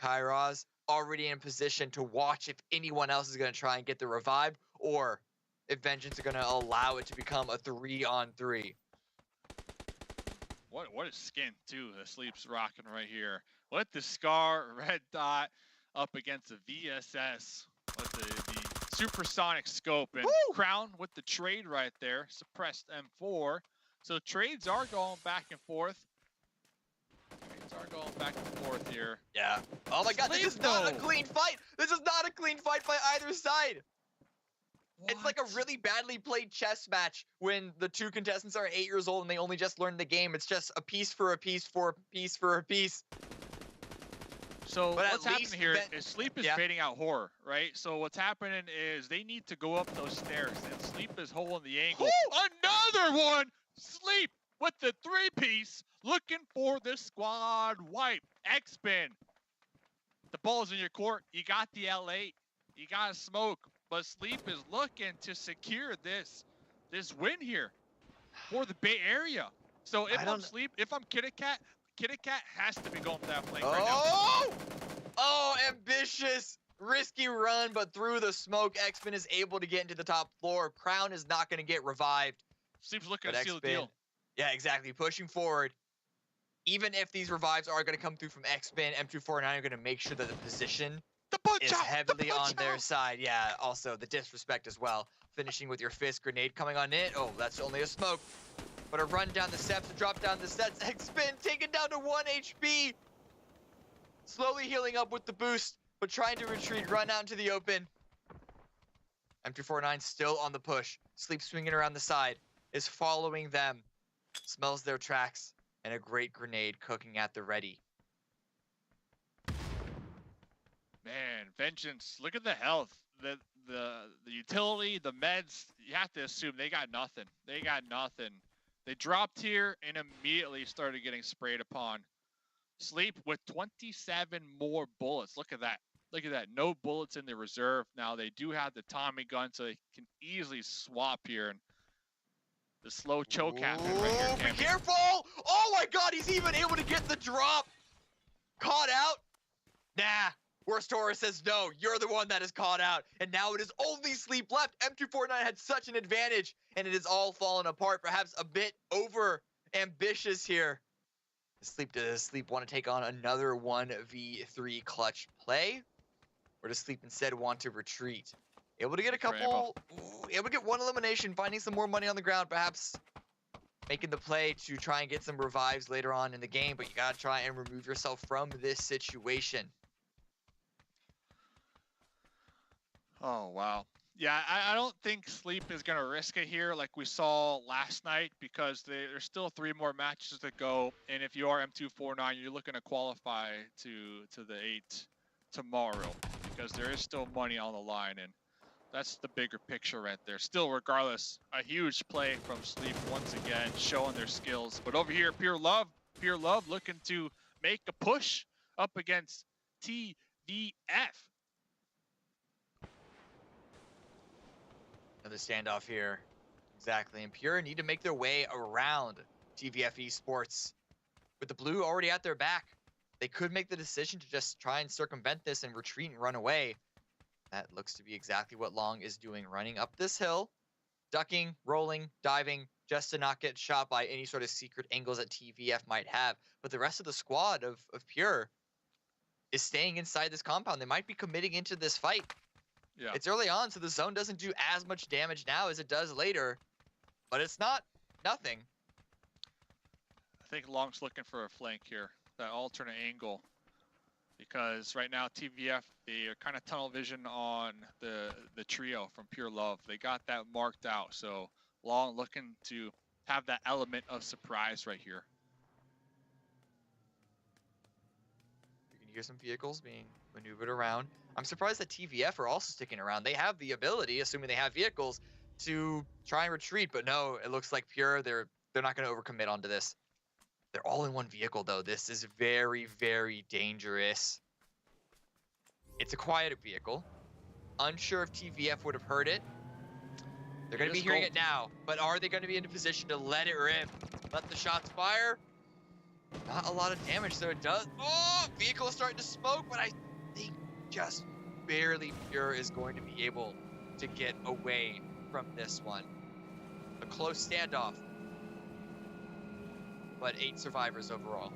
Speaker 5: Kairos already in position to watch if anyone else is going to try and get the revive, or if Vengeance are going to allow it to become a 3-on-3.
Speaker 4: What a skin too the Sleep's rocking right here. With the Scar, red dot up against the VSS with the supersonic scope, and Crown with the trade right there, suppressed M4. So trades are going back and forth. Are going back and forth here.
Speaker 5: Yeah. Oh my god, this is not a clean fight. This is not a clean fight by either side. What? It's like a really badly played chess match when the 2 contestants are 8 years old and they only just learned the game. It's just a piece for a piece for a piece for a piece.
Speaker 4: So what's happening here is Sleep is fading out horror, right? So what's happening is they need to go up those stairs, and Sleep is holding the angle. Another one! Sleep with the 3-piece, looking for the squad wipe. X-Spin. The ball's in your court. You got the L8. You got to smoke. But Sleep is looking to secure this win here for the Bay Area. So if I'm Sleep, if I'm Kitty Cat has to be going for that flank right now.
Speaker 5: Oh, ambitious. Risky run, but through the smoke, X-Spin is able to get into the top floor. Crown is not going to get revived.
Speaker 4: Sleep's looking to seal the deal.
Speaker 5: Yeah, exactly. Pushing forward. Even if these revives are going to come through from X-Spin, M249 are going to make sure that the position is heavily on their side. Yeah, also the disrespect as well. Finishing with your fist grenade coming on it. Oh, that's only a smoke. But a run down the steps, a drop down the steps. X-Spin taken down to 1 HP. Slowly healing up with the boost, but trying to retreat, run out into the open. M249 still on the push. Sleep swinging around the side, is following them. Smells their tracks, and a great grenade cooking at the ready.
Speaker 4: Man, Vengeance, look at the health. The utility, the meds, you have to assume they got nothing. They got nothing. They dropped here and immediately started getting sprayed upon. Sleep with 27 more bullets. Look at that. Look at that. No bullets in the reserve. Now they do have the Tommy gun, so they can easily swap here. And the slow choke happening right here.
Speaker 5: Be careful! Oh my god, he's even able to get the drop! Caught out? Nah, Worst Taurus says, no, you're the one that is caught out. And now it is only Sleep left. M249 had such an advantage, and it is all fallen apart. Perhaps a bit over ambitious here. Does Sleep want to take on another 1v3 clutch play? Or does Sleep instead want to retreat? Able to get a couple, able to get one elimination, finding some more money on the ground, perhaps making the play to try and get some revives later on in the game, but you gotta try and remove yourself from this situation.
Speaker 4: Oh, wow. Yeah, I don't think Sleep is going to risk it here like we saw last night, because there's still 3 more matches to go. And if you are M249, you're looking to qualify to the 8 tomorrow, because there is still money on the line. And that's the bigger picture right there. Still, regardless, a huge play from Sleep once again, showing their skills. But over here, Pure Love looking to make a push up against TVF.
Speaker 5: Another standoff here. Exactly. And Pure need to make their way around TVF Esports. With the blue already at their back, they could make the decision to just try and circumvent this and retreat and run away. That looks to be exactly what Long is doing, running up this hill, ducking, rolling, diving, just to not get shot by any sort of secret angles that TVF might have. But the rest of the squad of Pure is staying inside this compound. They might be committing into this fight.
Speaker 4: Yeah.
Speaker 5: It's early on, so the zone doesn't do as much damage now as it does later, but it's not nothing.
Speaker 4: I think Long's looking for a flank here, that alternate angle, because right now TVF, they are kind of tunnel vision on the trio from Pure Love. They got that marked out, so Long looking to have that element of surprise right here.
Speaker 5: You can hear some vehicles being maneuvered around. I'm surprised that TVF are also sticking around. They have the ability, assuming they have vehicles, to try and retreat, but no, it looks like Pure, they're not going to overcommit onto this. They're all in one vehicle, though. This is very, very dangerous. It's a quiet vehicle. Unsure if TVF would have heard it. They're going to be hearing it now, but are they going to be in a position to let it rip? Let the shots fire? Not a lot of damage, so it does. Oh, vehicle is starting to smoke, but I think just barely Pure is going to be able to get away from this one. A close standoff, but 8 survivors overall.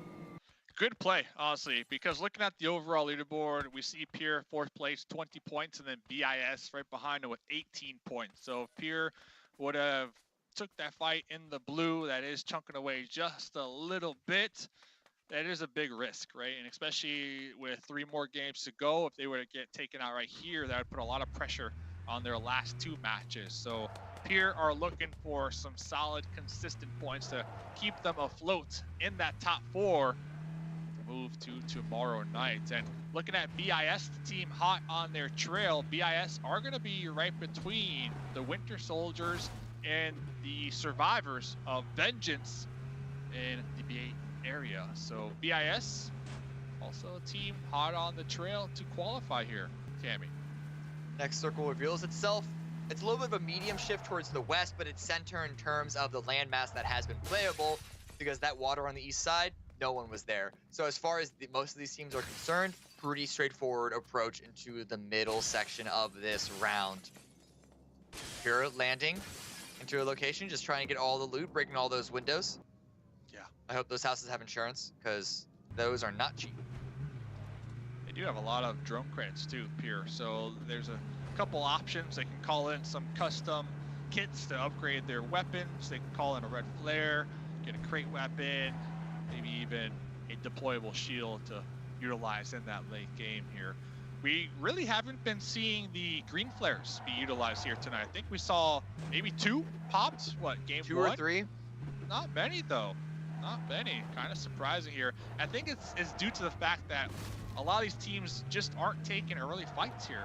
Speaker 4: Good play, honestly, because looking at the overall leaderboard, we see Pure 4th place, 20 points, and then BIS right behind it with 18 points. So if Pure would have took that fight in the blue, that is chunking away just a little bit, that is a big risk, right? And especially with 3 more games to go, if they were to get taken out right here, that would put a lot of pressure on their last 2 matches. So Pure are looking for some solid, consistent points to keep them afloat in that top 4 to move to tomorrow night. And looking at BIS, the team hot on their trail, BIS are going to be right between the Winter Soldiers and the survivors of Vengeance in the B8 area. So BIS, also a team hot on the trail to qualify here, Tammy.
Speaker 5: Next circle reveals itself. It's a little bit of a medium shift towards the west, but it's center in terms of the landmass that has been playable, because that water on the east side, no one was there. So as far as most of these teams are concerned, pretty straightforward approach into the middle section of this round. Pure landing into a location, just trying to get all the loot, breaking all those windows.
Speaker 4: Yeah.
Speaker 5: I hope those houses have insurance, because those are not cheap.
Speaker 4: They do have a lot of drone crates too, Pure. So there's a couple options. They can call in some custom kits to upgrade their weapons. They can call in a red flare, get a crate weapon, maybe even a deployable shield to utilize in that late game here. We really haven't been seeing the green flares be utilized here tonight. I think we saw maybe 2 popped. What, game
Speaker 5: 2
Speaker 4: 1?
Speaker 5: or 3?
Speaker 4: Not many though. Not many. Kind of surprising here. I think it's due to the fact that a lot of these teams just aren't taking early fights here.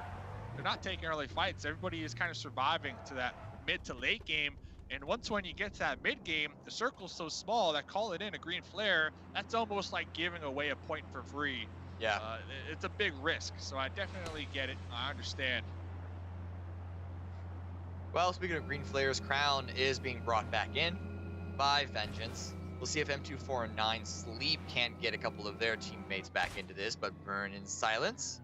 Speaker 4: They're not taking early fights. Everybody is kind of surviving to that mid to late game. And once when you get to that mid game, the circle's so small that calling in a green flare, that's almost like giving away a point for free.
Speaker 5: Yeah.
Speaker 4: It's a big risk. So I definitely get it. I understand.
Speaker 5: Well, speaking of green flares, Crown is being brought back in by Vengeance. We'll see if M249 Sleep can't get a couple of their teammates back into this, but Burn in silence.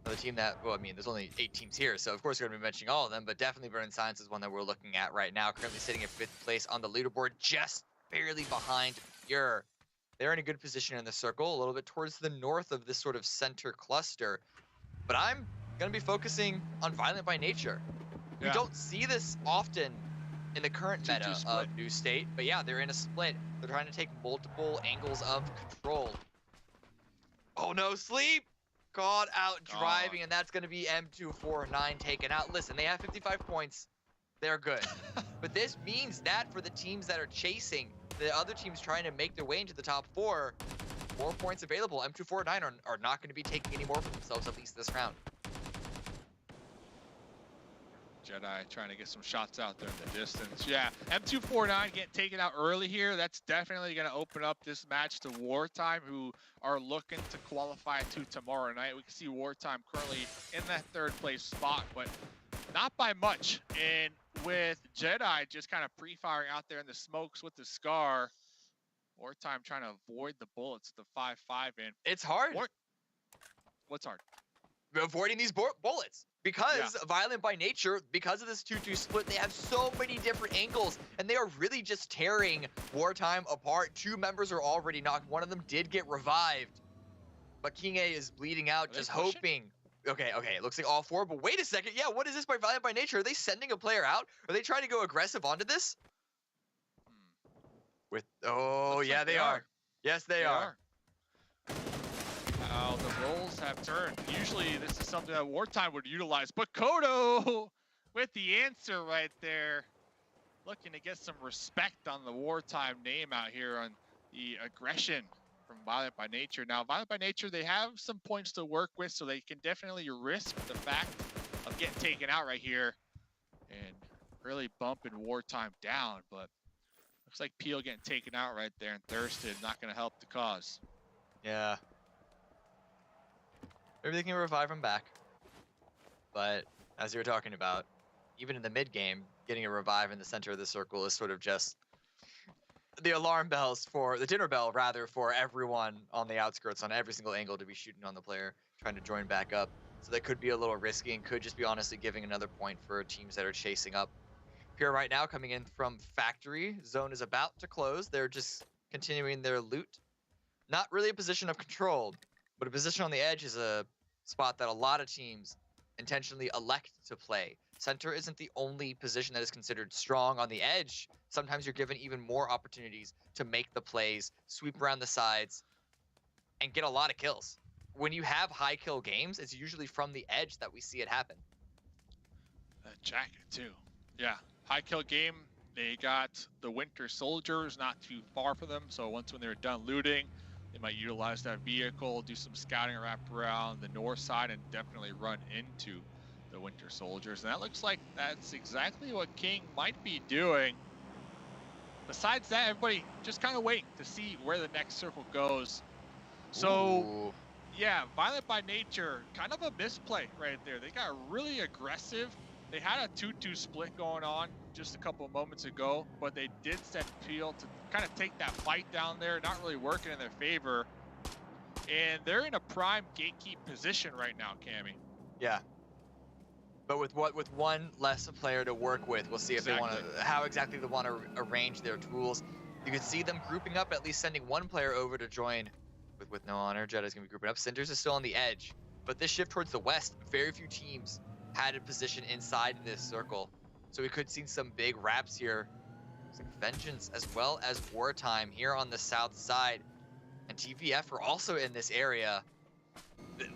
Speaker 5: Another team that, well, I mean, there's only 8 teams here, so of course we're going to be mentioning all of them, but definitely Burning Science is one that we're looking at right now. Currently sitting at 5th place on the leaderboard, just barely behind Pure. They're in a good position in the circle, a little bit towards the north of this sort of center cluster. But I'm going to be focusing on Violent by Nature. We don't see this often in the current meta of New State, but yeah, they're in a split. They're trying to take multiple angles of control. Oh no, Sleep! Caught out driving, and that's going to be M249 taken out. Listen, they have 55 points. They're good. But this means that for the teams that are chasing, the other teams trying to make their way into the top 4, more points available. M249 are not going to be taking any more for themselves, at least this round.
Speaker 4: Jedi trying to get some shots out there in the distance. Yeah, M249 getting taken out early here. That's definitely going to open up this match to Wartime, who are looking to qualify to tomorrow night. We can see Wartime currently in that 3rd place spot, but not by much. And with Jedi just kind of pre-firing out there in the smokes with the Scar, Wartime trying to avoid the bullets, the 5-5 in.
Speaker 5: It's hard.
Speaker 4: What's hard?
Speaker 5: Avoiding these bullets. Because Violent by Nature, because of this 2-2 split, they have so many different angles, and they are really just tearing Wartime apart. 2 members are already knocked. One of them did get revived, but King A is bleeding out, just hoping. Okay, it looks like all 4, but wait a second. Yeah, what is this by Violent by Nature? Are they sending a player out? Are they trying to go aggressive onto this? Looks yeah, like they are. Yes, they are.
Speaker 4: The roles have turned. Usually this is something that Wartime would utilize, but Kodo with the answer right there. Looking to get some respect on the Wartime name out here on the aggression from Violent by Nature. Now, Violent by Nature, they have some points to work with, so they can definitely risk the fact of getting taken out right here and really bumping Wartime down, but looks like Peel getting taken out right there, and Thurston not going to help the cause.
Speaker 5: Yeah. Maybe they can revive him back. But as you were talking about, even in the mid game, getting a revive in the center of the circle is sort of just the alarm bells for the dinner bell, rather, for everyone on the outskirts, on every single angle, to be shooting on the player, trying to join back up. So that could be a little risky and could just be honestly giving another point for teams that are chasing up. Pure right now coming in from Factory. Zone is about to close. They're just continuing their loot. Not really a position of control, but a position on the edge is a spot that a lot of teams intentionally elect to play. Center isn't the only position that is considered strong. On the edge, sometimes you're given even more opportunities to make the plays, sweep around the sides, and get a lot of kills. When you have high kill games, it's usually from the edge that we see it happen.
Speaker 4: That jacket too. Yeah, high kill game. They got the Winter Soldiers not too far for them, so once when they're done looting, they might utilize that vehicle, do some scouting wrap around the north side, and definitely run into the Winter Soldiers. And that looks like that's exactly what King might be doing. Besides that, everybody just kind of waiting to see where the next circle goes. So, yeah, Violent by Nature, kind of a misplay right there. They got really aggressive. They had a 2-2 split going on just a couple of moments ago, but they did set Peel to kind of take that fight down there, not really working in their favor. And they're in a prime gatekeep position right now, Cammy.
Speaker 5: Yeah. But with one less player to work with, we'll see if they want to, how exactly they want to arrange their tools. You can see them grouping up, at least sending one player over to join with no honor. Jedi's gonna be grouping up. Cinders is still on the edge, but this shift towards the west, very few teams had a position inside this circle. So we could see some big wraps here. Some Vengeance as well as Wartime here on the south side. And TVF are also in this area.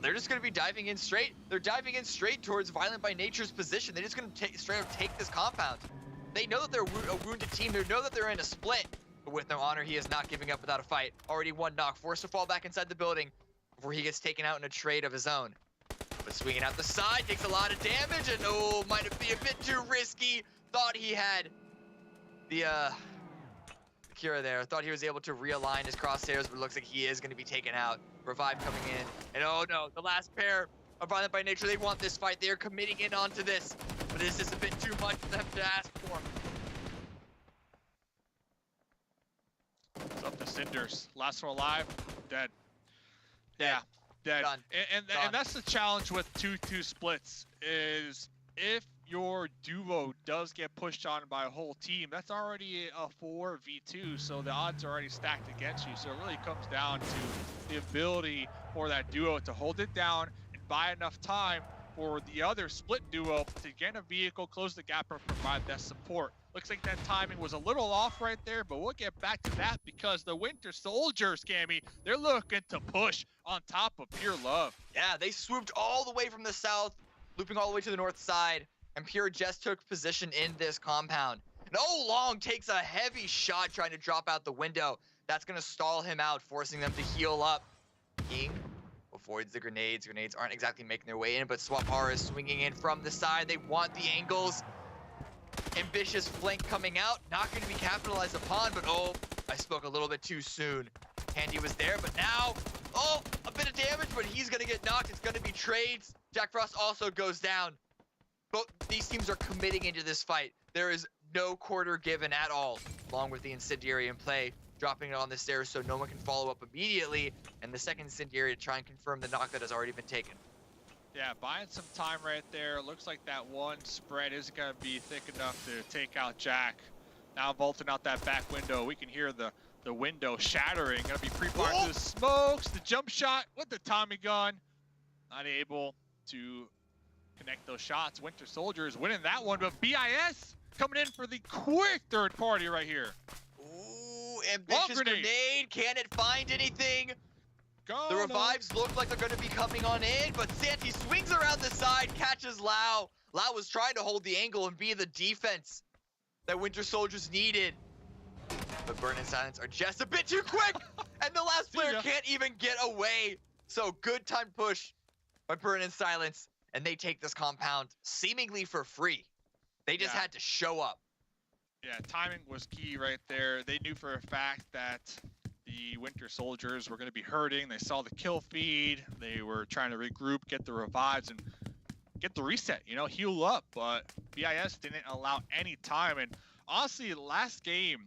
Speaker 5: They're just going to be diving in straight. They're diving in straight towards Violent by Nature's position. They're just going to straight up take this compound. They know that they're a wounded team. They know that they're in a split. But with no honor, he is not giving up without a fight. Already one knock, forced to fall back inside the building before he gets taken out in a trade of his own. But swinging out the side, takes a lot of damage, and oh, might have been a bit too risky. Thought he had the Kira there. Thought he was able to realign his crosshairs, but it looks like he is going to be taken out. Revive coming in, and oh no, the last pair of Violent by Nature, they want this fight. They're committing in onto this, but this is a bit too much for them to ask for.
Speaker 4: It's up to Cinders. Last one alive, dead. Yeah. dead.
Speaker 5: Done.
Speaker 4: And
Speaker 5: Done.
Speaker 4: that's the challenge with 2-2 splits is if your duo does get pushed on by a whole team, that's already a 4v2, so the odds are already stacked against you. So it really comes down to the ability for that duo to hold it down and buy enough time for the other split duo to get a vehicle, close the gap, and provide that support. Looks like that timing was a little off right there, but we'll get back to that because the Winter Soldiers, Cammy, they're looking to push on top of Pure Love.
Speaker 5: Yeah, they swooped all the way from the south, looping all the way to the north side, and Pure just took position in this compound. And Long takes a heavy shot trying to drop out the window. That's going to stall him out, forcing them to heal up. King avoids the grenades. Grenades aren't exactly making their way in, but Swapara is swinging in from the side. They want the angles. Ambitious flank coming out. Not going to be capitalized upon, but I spoke a little bit too soon. Handy was there, but now, a bit of damage, but he's going to get knocked. It's going to be trades. Jack Frost also goes down. Both these teams are committing into this fight. There is no quarter given at all, along with the incendiary in play, dropping it on the stairs so no one can follow up immediately, and the second incendiary to try and confirm the knock that has already been taken.
Speaker 4: Yeah, buying some time right there. Looks like that one spread isn't going to be thick enough to take out Jack. Now vaulting out that back window. We can hear the window shattering. Going to be pre-fired to the smokes. The jump shot with the Tommy gun. Not able to connect those shots. Winter Soldiers winning that one, but BIS coming in for the quick third party right here.
Speaker 5: Ooh, ambitious grenade. Can it find anything? The revives look like they're going to be coming on in, but Santi swings around the side, catches Lau. Lau was trying to hold the angle and be the defense that Winter Soldiers needed. But Burn and Silence are just a bit too quick, and the last player can't even get away. So good time push by Burn and Silence, and they take this compound seemingly for free. They just had to show up.
Speaker 4: Yeah, timing was key right there. They knew for a fact that the Winter Soldiers were going to be hurting. They saw the kill feed. They were trying to regroup, get the revives, and get the reset, heal up. But BIS didn't allow any time. And honestly, last game,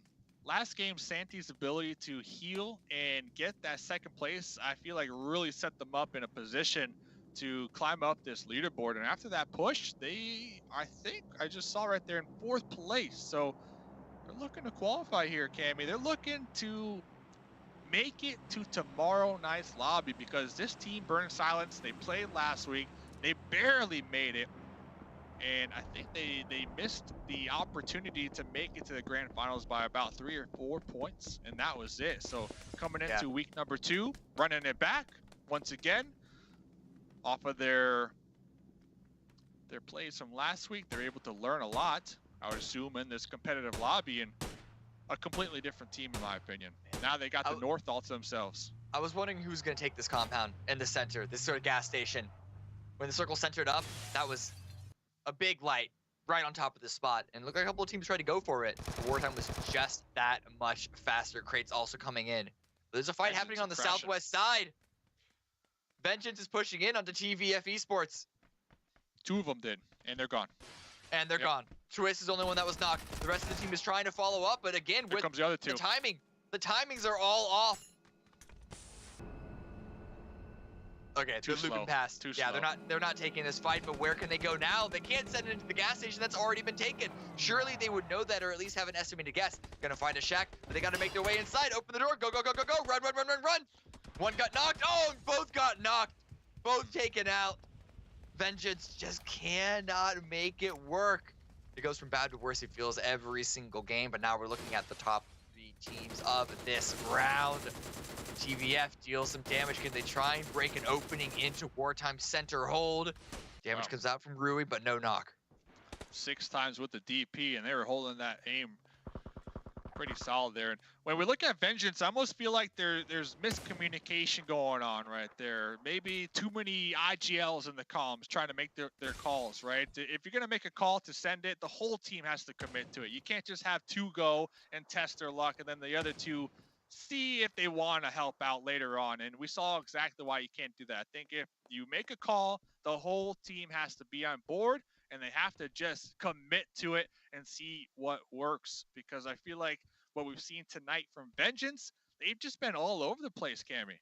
Speaker 4: Santi's ability to heal and get that second place, I feel like really set them up in a position to climb up this leaderboard. And after that push, I think I just saw right there in 4th place. So they're looking to qualify here, Cammy. They're looking to make it to tomorrow night's lobby because this team, Burn Silence, they played last week. They barely made it. And I think they missed the opportunity to make it to the grand finals by about 3 or 4 points. And that was it. So coming into week number 2, running it back once again off of their plays from last week. They're able to learn a lot, I would assume, in this competitive lobby, and a completely different team in my opinion. Now they got the North all to themselves.
Speaker 5: I was wondering who's going to take this compound in the center, this sort of gas station. When the circle centered up, that was a big light right on top of the spot, and it looked like a couple of teams tried to go for it. Wartime was just that much faster. Crates also coming in. But there's a fight happening on the southwest side. Vengeance is pushing in onto TVF Esports.
Speaker 4: 2 of them did, and they're gone.
Speaker 5: And they're gone. Twist is the only one that was knocked. The rest of the team is trying to follow up, but again,
Speaker 4: Here comes the other 2.
Speaker 5: The timing. The timings are all off. Okay, they're looping past.
Speaker 4: Too slow.
Speaker 5: they're not taking this fight, but where can they go now? They can't send it into the gas station that's already been taken. Surely they would know that, or at least have an estimated guess. Gonna find a shack, but they gotta make their way inside. Open the door, go, go, go, go, go, run, run, run, run, run. One got knocked. Oh, both got knocked. Both taken out. Vengeance just cannot make it work. It goes from bad to worse, it feels, every single game, but now we're looking at the top 3 teams of this round. TVF deals some damage. Can they try and break an opening into Wartime center hold? Damage comes out from Rui, but no knock.
Speaker 4: 6 times with the DP, and they were holding that aim pretty solid there. And when we look at Vengeance, I almost feel like there's miscommunication going on right there. Maybe too many IGLs in the comms trying to make their calls, right? If you're going to make a call to send it, the whole team has to commit to it. You can't just have 2 go and test their luck, and then the other 2 see if they want to help out later on. And we saw exactly why you can't do that. I think if you make a call, the whole team has to be on board, and they have to just commit to it and see what works. Because I feel like what we've seen tonight from Vengeance, they've just been all over the place, Cammy.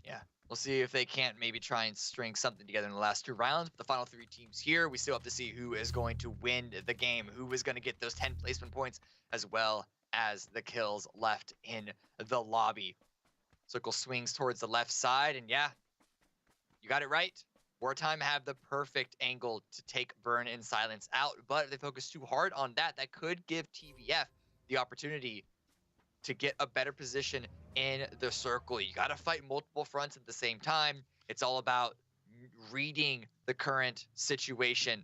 Speaker 5: Yeah. We'll see if they can't maybe try and string something together in the last 2 rounds. But the final 3 teams here, we still have to see who is going to win the game, who is going to get those 10 placement points, as well as the kills left in the lobby. Circle swings towards the left side, and yeah, you got it right. Wartime have the perfect angle to take Burn and Silence out, but if they focus too hard on that, that could give TVF the opportunity to get a better position in the circle. You got to fight multiple fronts at the same time. It's all about reading the current situation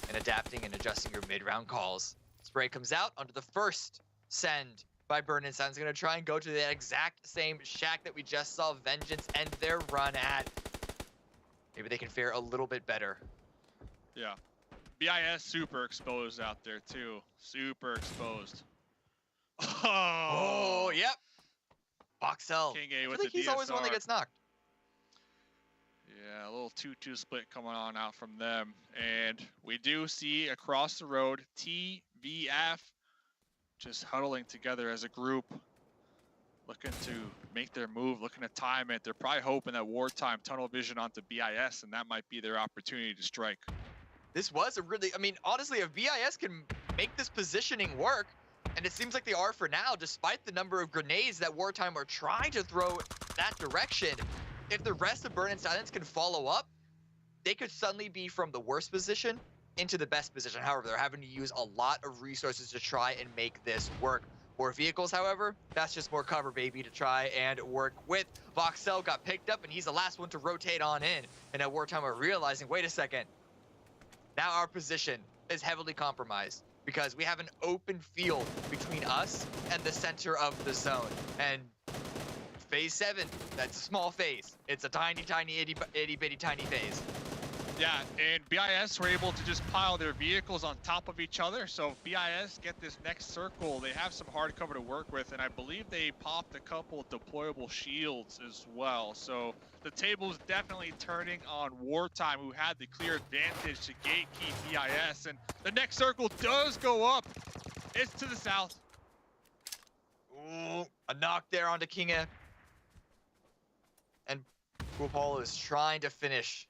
Speaker 5: and adapting and adjusting your mid-round calls. Spray comes out onto the first send by Burn and Silence. Going to try and go to that exact same shack that we just saw Vengeance end their run at. Maybe they can fare a little bit better.
Speaker 4: Yeah. BIS super exposed out there too. Super exposed.
Speaker 5: Oh, yep. Voxel.
Speaker 4: King A
Speaker 5: I
Speaker 4: with
Speaker 5: feel like
Speaker 4: the
Speaker 5: he's always the one that
Speaker 4: DSR.
Speaker 5: gets knocked.
Speaker 4: Yeah, a little 2-2 split coming on out from them. And we do see across the road, TVF just huddling together as a group, looking to make their move, looking to time it. They're probably hoping that Wartime tunnel vision onto BIS, and that might be their opportunity to strike.
Speaker 5: This was a really, I mean, honestly, if BIS can make this positioning work, and it seems like they are for now, despite the number of grenades that Wartime are trying to throw that direction, if the rest of Burn and Silence can follow up, they could suddenly be from the worst position into the best position. However, they're having to use a lot of resources to try and make this work. More vehicles, however, that's just more cover, baby, to try and work with. Voxel got picked up, and he's the last one to rotate on in. And at Wartime are realizing, wait a second, now our position is heavily compromised because we have an open field between us and the center of the zone. And phase 7, that's a small phase. It's a tiny, tiny, itty bitty tiny phase.
Speaker 4: Yeah, and BIS were able to just pile their vehicles on top of each other. So if BIS get this next circle, they have some hard cover to work with, and I believe they popped a couple deployable shields as well. So the table's definitely turning on Wartime, who had the clear advantage to gatekeep BIS, and the next circle does go up. It's to the south.
Speaker 5: Ooh, a knock there onto Kinga. And Guapolo is trying to finish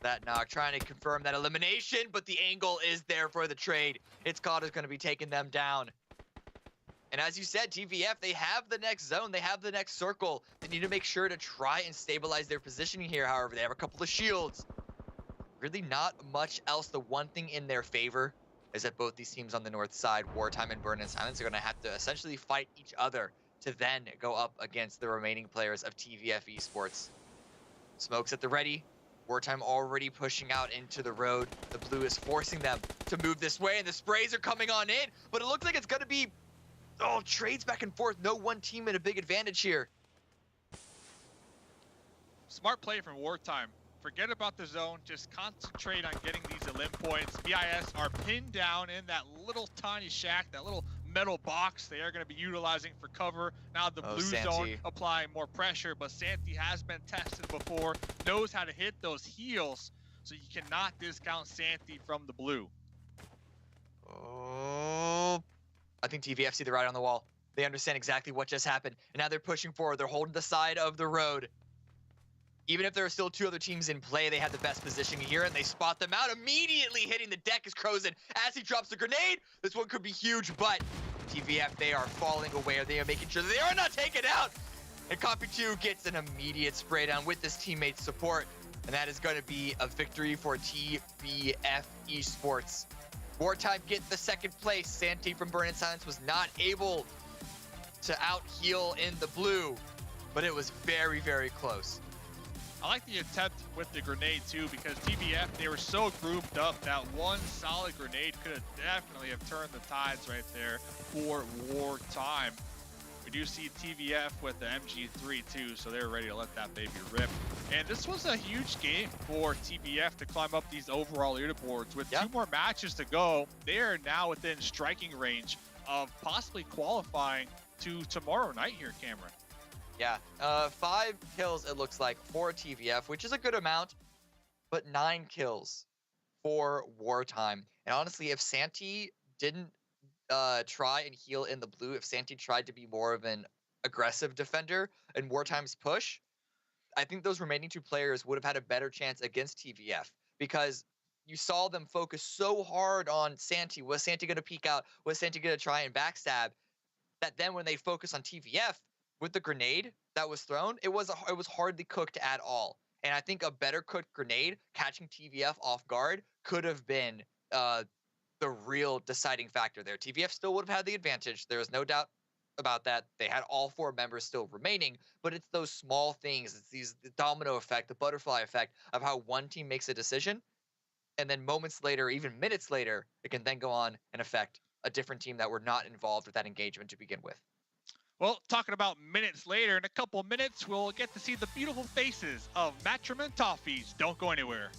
Speaker 5: that knock, trying to confirm that elimination, but the angle is there for the trade. It's Carter's going to be taking them down. And as you said, TVF, they have the next zone, they have the next circle. They need to make sure to try and stabilize their positioning here. However, they have a couple of shields. Really not much else. The one thing in their favor is that both these teams on the north side, Wartime and Burn and Silence, are going to have to essentially fight each other to then go up against the remaining players of TVF Esports. Smokes at the ready. Wartime already pushing out into the road. The blue is forcing them to move this way, and the sprays are coming on in, but it looks like it's going to be, trades back and forth. No one team in a big advantage here.
Speaker 4: Smart play from Wartime. Forget about the zone. Just concentrate on getting these elim points. BIS are pinned down in that little tiny shack, that little metal box they are going to be utilizing for cover. Now the blue zone applying more pressure, but Santi has been tested before, knows how to hit those heels, so you cannot discount Santi from the blue.
Speaker 5: Oh, I think TVF see the writing on the wall. They understand exactly what just happened, and now they're pushing forward. They're holding the side of the road. Even if there are still 2 other teams in play, they have the best position here, and they spot them out. Immediately hitting the deck is Krozen as he drops the grenade. This one could be huge, but TVF, they are falling aware. They are making sure that they are not taken out. And Copy 2 gets an immediate spray down with his teammate's support, and that is going to be a victory for TVF Esports. Wartime get the 2nd place. Santi from Burn and Silence was not able to out-heal in the blue, but it was very, very close.
Speaker 4: I like the attempt with the grenade too, because TVF, they were so grouped up that one solid grenade could have definitely have turned the tides right there for Wartime. We do see TVF with the MG3 too, so they're ready to let that baby rip. And this was a huge game for TVF to climb up these overall leaderboards. With 2 more matches to go, they are now within striking range of possibly qualifying to tomorrow night here, Cameron.
Speaker 5: Yeah, 5 kills it looks like for TVF, which is a good amount, but 9 kills for Wartime. And honestly, if Santi didn't try and heal in the blue, if Santi tried to be more of an aggressive defender in Wartime's push, I think those remaining 2 players would have had a better chance against TVF because you saw them focus so hard on Santi. Was Santi going to peek out? Was Santi going to try and backstab? That then when they focus on TVF with the grenade that was thrown, it was hardly cooked at all. And I think a better cooked grenade catching TVF off guard could have been the real deciding factor there. TVF still would have had the advantage. There is no doubt about that. They had all 4 members still remaining, but it's those small things. It's the domino effect, the butterfly effect of how one team makes a decision, and then moments later, even minutes later, it can then go on and affect a different team that were not involved with that engagement to begin with.
Speaker 4: Well, talking about minutes later, in a couple minutes, we'll get to see the beautiful faces of Matchroom and Toffees. Don't go anywhere.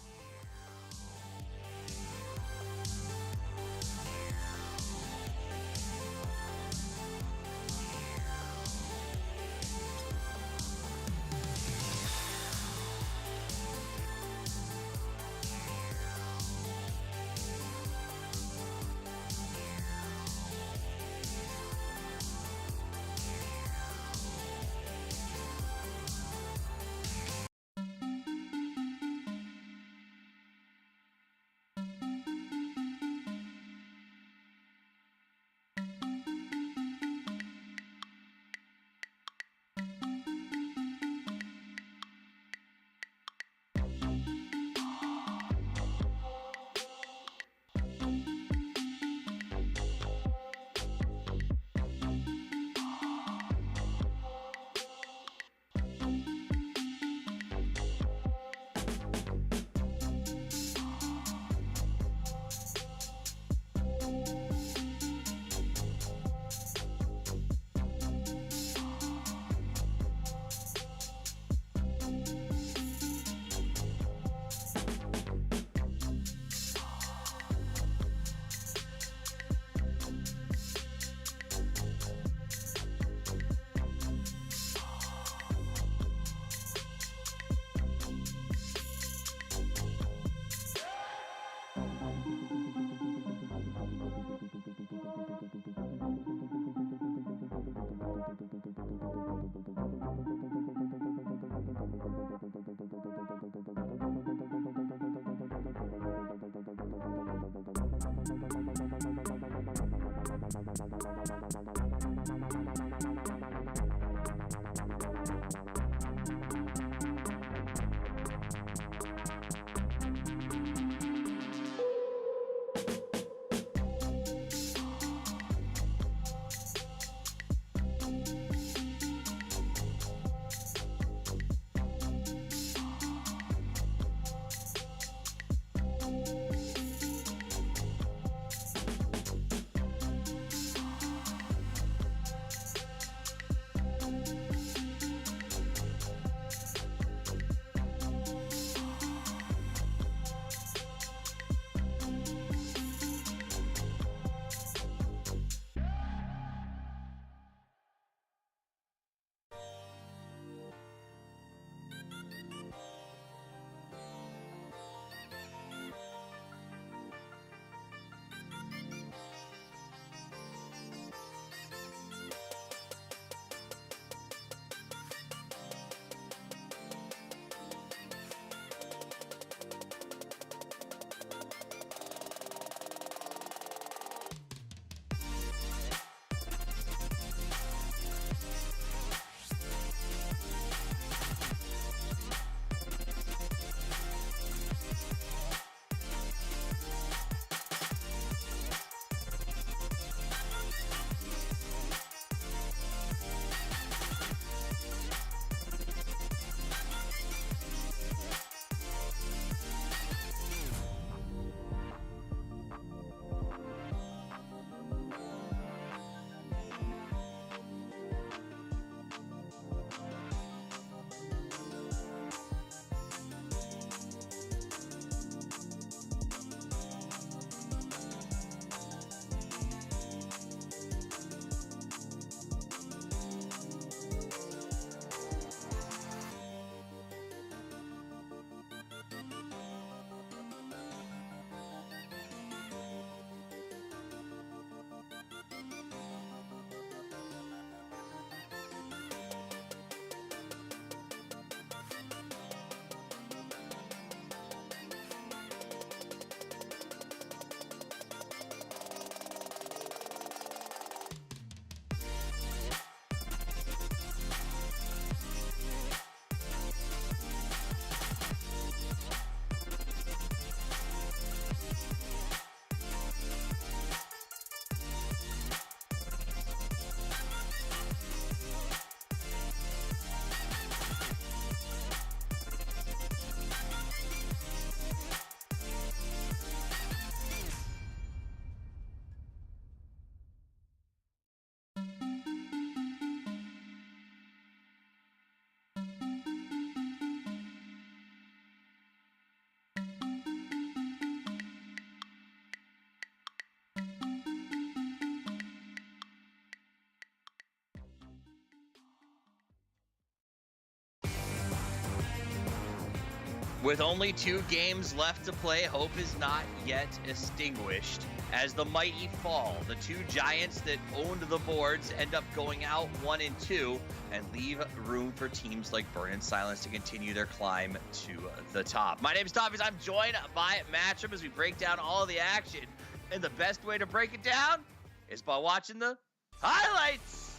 Speaker 1: With only 2 games left to play, hope is not yet extinguished. As the mighty fall, the 2 giants that owned the boards end up going out 1 and 2 and leave room for teams like Burn and Silence to continue their climb to the top. My name is Toffees. I'm joined by Matchup as we break down all the action. And the best way to break it down is by watching the highlights.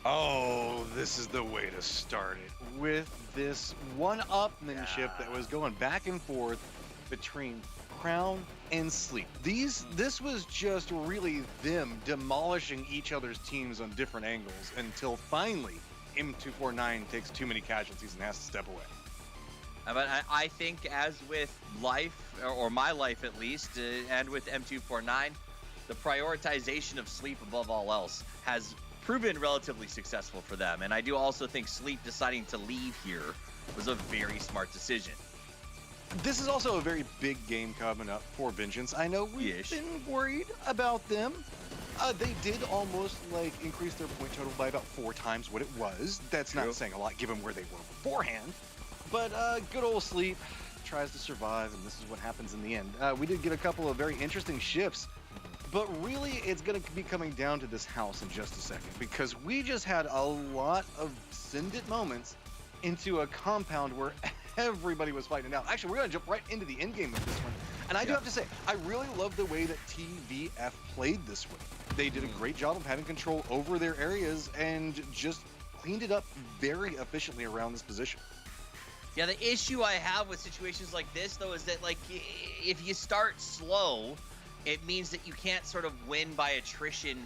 Speaker 3: Oh, this is the way to start it, with this one-upmanship that was going back and forth between Crown and Sleep. This was just really them demolishing each other's teams on different angles until finally M249 takes too many casualties and has to step away.
Speaker 1: But I think, as with life, or my life at least, and with M249, the prioritization of Sleep above all else has proven relatively successful for them. And I do also think Sleep deciding to leave here was a very smart decision.
Speaker 3: This is also a very big game coming up for Vengeance. I know we've been worried about them. They did almost increase their point total by about 4 times what it was. That's not saying a lot given where they were beforehand. But good old Sleep tries to survive, and this is what happens in the end. We did get a couple of very interesting shifts. But really, it's going to be coming down to this house in just a second, because we just had a lot of send-it moments into a compound where everybody was fighting it out. Actually, we're going to jump right into the end game of this one. And I do have to say, I really love the way that TVF played this one. They did a great job of having control over their areas and just cleaned it up very efficiently around this position.
Speaker 1: Yeah, the issue I have with situations like this, though, is that, if you start slow, it means that you can't sort of win by attrition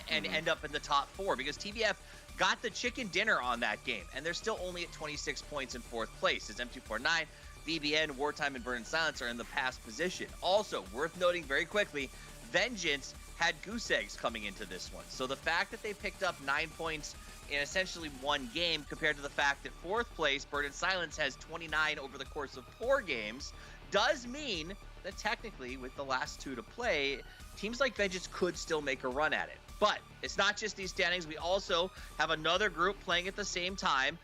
Speaker 1: and end up in the top 4, because TVF got the chicken dinner on that game, and they're still only at 26 points in 4th place, as M249, BBN, Wartime, and Burn and Silence are in the past position. Also, worth noting very quickly, Vengeance had goose eggs coming into this one. So the fact that they picked up 9 points in essentially 1 game compared to the fact that 4th place, Burn and Silence, has 29 over the course of 4 games, does mean that technically, with the last 2 to play, teams like Vengeance could still make a run at it. But it's not just these standings. We also have another group playing at the same time.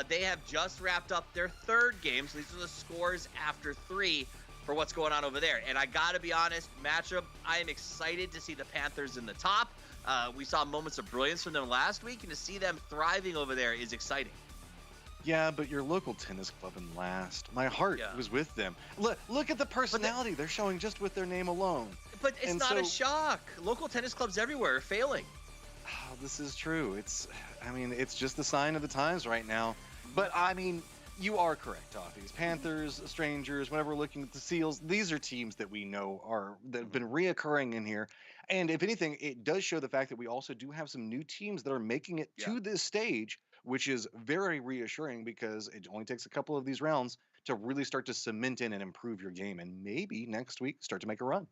Speaker 1: They have just wrapped up their 3rd game, so these are the scores after 3 for what's going on over there. And I gotta be honest, Matchup, I am excited to see the Panthers in the top. We saw moments of brilliance from them last week, and to see them thriving over there is exciting.
Speaker 3: Yeah, but your local tennis club in last. My heart was with them. Look at the personality they're showing just with their name alone.
Speaker 1: But it's not a shock. Local tennis clubs everywhere are failing.
Speaker 3: Oh, this is true. It's just the sign of the times right now. But you are correct, Toffees. Panthers, Strangers, whenever we're looking at the Seals, these are teams that we know that have been reoccurring in here. And if anything, it does show the fact that we also do have some new teams that are making it to this stage, which is very reassuring, because it only takes a couple of these rounds to really start to cement in and improve your game, and maybe next week start to make a run.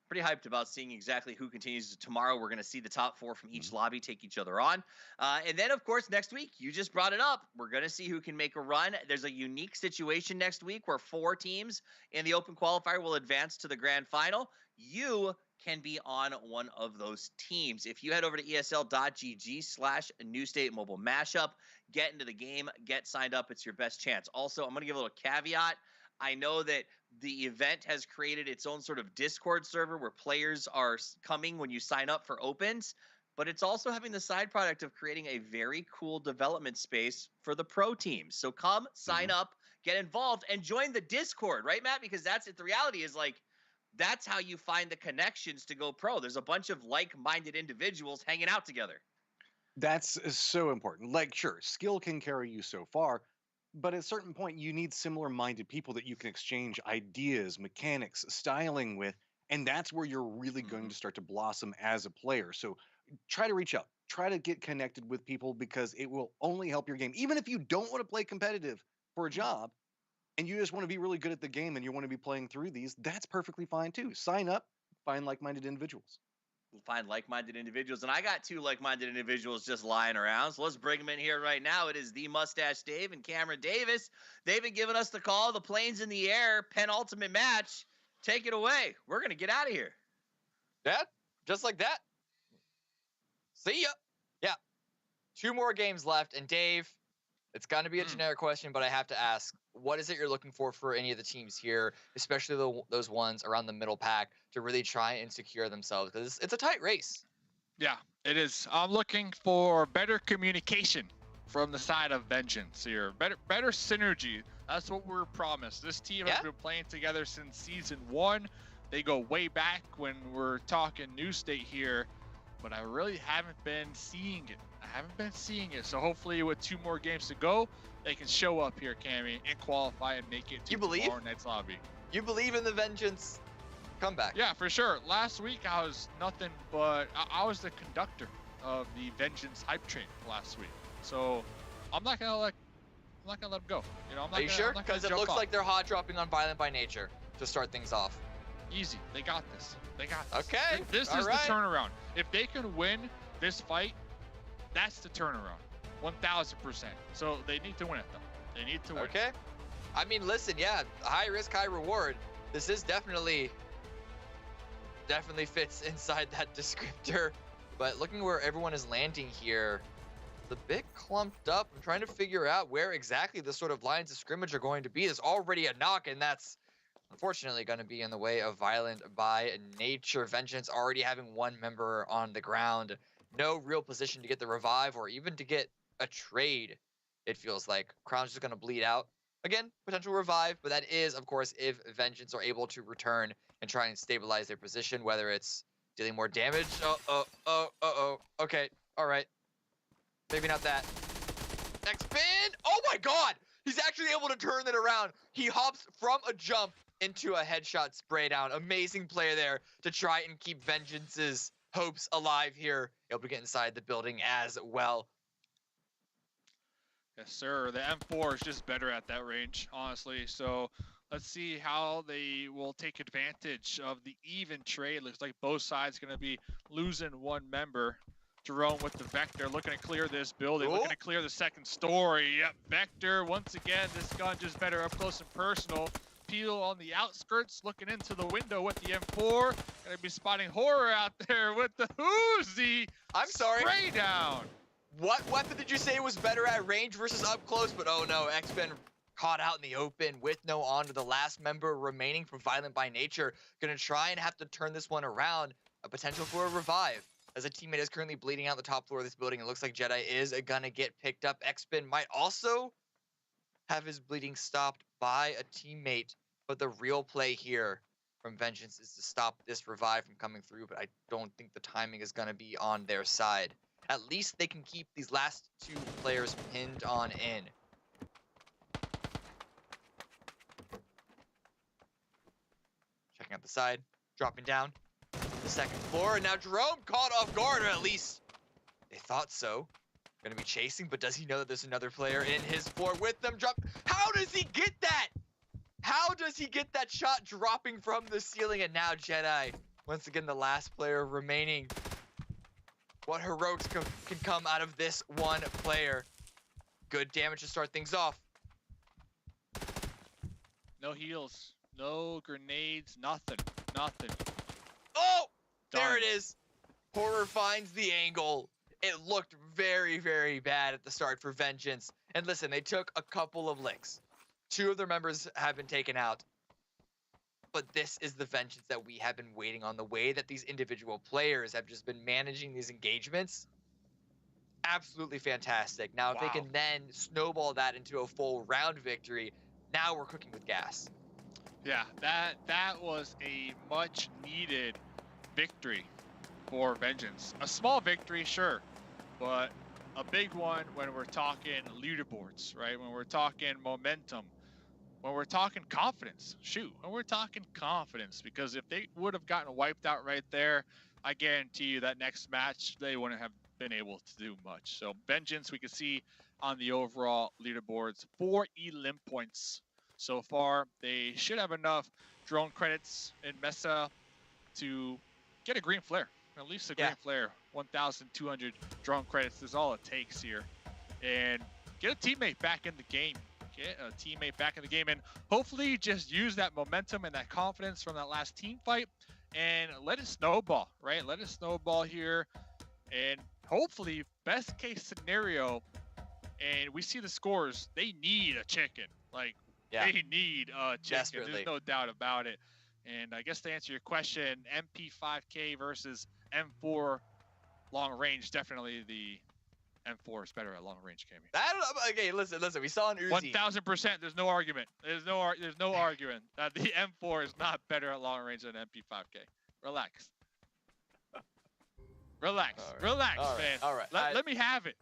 Speaker 1: Pretty hyped about seeing exactly who continues. Tomorrow we're going to see the top 4 from each lobby take each other on. And then, of course, next week, you just brought it up, we're going to see who can make a run. There's a unique situation next week where 4 teams in the Open Qualifier will advance to the grand final. You can be on one of those teams. If you head over to esl.gg/New State Mobile Mashup, get into the game, get signed up. It's your best chance. Also, I'm going to give a little caveat. I know that the event has created its own sort of Discord server where players are coming when you sign up for opens, but it's also having the side product of creating a very cool development space for the pro teams. So come, sign up, get involved, and join the Discord, right, Matt? Because that's it. The reality is, that's how you find the connections to go pro. There's a bunch of like-minded individuals hanging out together.
Speaker 3: That's so important. Sure, skill can carry you so far, but at a certain point, you need similar-minded people that you can exchange ideas, mechanics, styling with, and that's where you're really going to start to blossom as a player. So try to reach out. Try to get connected with people, because it will only help your game. Even if you don't want to play competitive for a job, and you just want to be really good at the game and you want to be playing through these, that's perfectly fine too. Sign up, find like-minded individuals.
Speaker 1: We'll find like-minded individuals. And I got 2 like-minded individuals just lying around. So let's bring them in here right now. It is the Mustache Dave and Cameron Davis. They've been giving us the call. The plane's in the air. Penultimate match. Take it away. We're going to get out of here.
Speaker 5: Yeah, just like that. See ya. Yeah. 2 more games left. And Dave, It's going to be a generic question, but I have to ask, what is it you're looking for any of the teams here, especially those ones around the middle pack, to really try and secure themselves? Because it's a tight race.
Speaker 4: Yeah, it is. I'm looking for better communication from the side of Vengeance here. Better synergy. That's what we're promised. This team has been playing together since season 1. They go way back when we're talking New State here, but I really haven't been seeing it. So hopefully with 2 more games to go, they can show up here, Cammy, and qualify and make it to tomorrow night's lobby.
Speaker 5: You believe in the Vengeance comeback?
Speaker 4: Yeah, for sure. Last week I was nothing but I was the conductor of the Vengeance hype train last week. So I'm not gonna let them go. You know, I'm not
Speaker 5: Are you sure? Because it looks like they're hot dropping on Violent by Nature to start things off.
Speaker 4: Easy. They got this. They got this.
Speaker 5: Okay.
Speaker 4: This is the turnaround. If they can win this fight, that's the turnaround. 1,000%. So they need to win it, though. They need to win.
Speaker 5: Okay. I mean, listen, yeah, high risk, high reward. This is definitely fits inside that descriptor. But looking where everyone is landing here, it's a bit clumped up. I'm trying to figure out where exactly the sort of lines of scrimmage are going to be. There's already a knock, and that's unfortunately going to be in the way of Violent by Nature. Vengeance already having 1 member on the ground. No real position to get the revive or even to get a trade, it feels like. Crown's just going to bleed out. Again, potential revive, but that is, of course, if Vengeance are able to return and try and stabilize their position, whether it's dealing more damage. Okay, all right. Maybe not that. Next spin! Oh my god! He's actually able to turn it around. He hops from a jump into a headshot spray down. Amazing play there to try and keep Vengeance's hopes alive here. Able to get inside the building as well.
Speaker 4: Yes, sir. The M4 is just better at that range, honestly. So let's see how they will take advantage of the even trade. Looks like both sides going to be losing 1 member. Jerome with the Vector looking to clear this building, looking to clear the second story. Yep, Vector, once again, this gun just better up close and personal. Peel on the outskirts, looking into the window with the M4. Gonna be spotting Horror out there with the Uzi.
Speaker 5: I'm sorry.
Speaker 4: Spray down.
Speaker 5: What weapon did you say was better at range versus up close? But oh no, X-Ben caught out in the open with no on to the last member remaining from Violent by Nature. Gonna try and have to turn this one around. A potential for a revive. As a teammate is currently bleeding out the top floor of this building, it looks like Jedi is gonna get picked up. X-Ben might also have his bleeding stopped by a teammate, but the real play here from Vengeance is to stop this revive from coming through, but I don't think the timing is gonna be on their side. At least they can keep these last 2 players pinned on in. Checking out the side, dropping down. The second floor, and now Jerome caught off guard, or at least they thought so. Gonna be chasing, but does he know that there's another player in his floor with them? How does he get that? How does he get that shot dropping from the ceiling? And now Jedi, once again, the last player remaining. What heroics can come out of this 1 player? Good damage to start things off.
Speaker 4: No heals, no grenades, nothing.
Speaker 5: Oh!
Speaker 4: Done.
Speaker 5: There it is. Horror finds the angle. It looked very, very bad at the start for Vengeance. And listen, they took a couple of licks. 2 of their members have been taken out. But this is the Vengeance that we have been waiting on. The way that these individual players have just been managing these engagements. Absolutely fantastic. Now, if they can then snowball that into a full round victory, now we're cooking with gas.
Speaker 4: Yeah, that was a much needed victory for Vengeance. A small victory, sure, but a big one when we're talking leaderboards, right? When we're talking momentum, when we're talking confidence. When we're talking confidence, because if they would have gotten wiped out right there, I guarantee you that next match, they wouldn't have been able to do much. So Vengeance, we can see on the overall leaderboards, 4 elim points so far. They should have enough drone credits in Mesa to get a green flare, at least a green flare. 1,200 drone credits is all it takes here. And get a teammate back in the game. And hopefully just use that momentum and that confidence from that last team fight and let it snowball, right? Let it snowball here. And hopefully, best case scenario, and we see the scores. They need a chicken. Like,
Speaker 5: Yeah.
Speaker 4: they need a chicken.
Speaker 5: Desperately.
Speaker 4: There's no doubt about it. And I guess to answer your question, MP5K versus M4 long range, definitely the M4 is better at long range, Cammy.
Speaker 5: I don't know. Okay, listen. We saw an Uzi.
Speaker 4: 1000%. There's no argument. There's no argument that the M4 is not better at long range than MP5K. Relax. Relax.
Speaker 5: All right.
Speaker 4: Relax,
Speaker 5: All right.
Speaker 4: man.
Speaker 5: All right.
Speaker 4: Let me have it.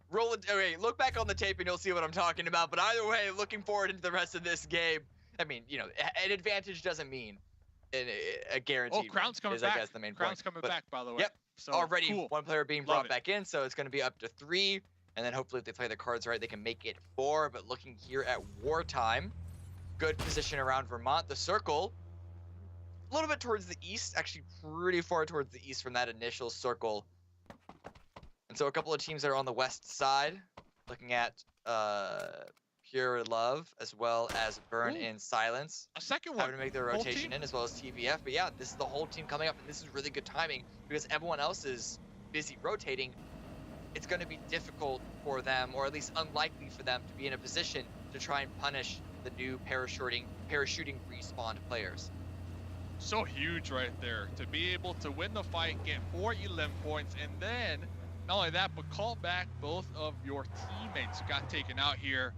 Speaker 5: Roll it. Okay, look back on the tape and you'll see what I'm talking about. But either way, looking forward into the rest of this game. I mean, you know, an advantage doesn't mean a guarantee.
Speaker 4: Oh, Crown's coming
Speaker 5: is,
Speaker 4: back.
Speaker 5: I guess, the main
Speaker 4: Crown's
Speaker 5: point.
Speaker 4: coming
Speaker 5: But
Speaker 4: back, by the way.
Speaker 5: Yep.
Speaker 4: So
Speaker 5: already
Speaker 4: cool.
Speaker 5: one player being
Speaker 4: Love
Speaker 5: brought
Speaker 4: it.
Speaker 5: back in, so it's going to be up to 3. And then hopefully if they play the cards right, they can make it 4. But looking here at wartime, good position around Vermont. The circle, a little bit towards the east, actually pretty far towards the east from that initial circle. And so a couple of teams that are on the west side, looking at Pure Love as well as Burn
Speaker 4: Ooh.
Speaker 5: in Silence,
Speaker 4: A second one.
Speaker 5: having to make their
Speaker 4: Whole
Speaker 5: rotation
Speaker 4: team.
Speaker 5: in, as well as TVF. But yeah, this is the whole team coming up, and this is really good timing because everyone else is busy rotating. It's going to be difficult for them, or at least unlikely for them, to be in a position to try and punish the new parachuting respawned players.
Speaker 4: So huge right there to be able to win the fight, get 4 elim points, and then not only that, but call back both of your teammates who got taken out here.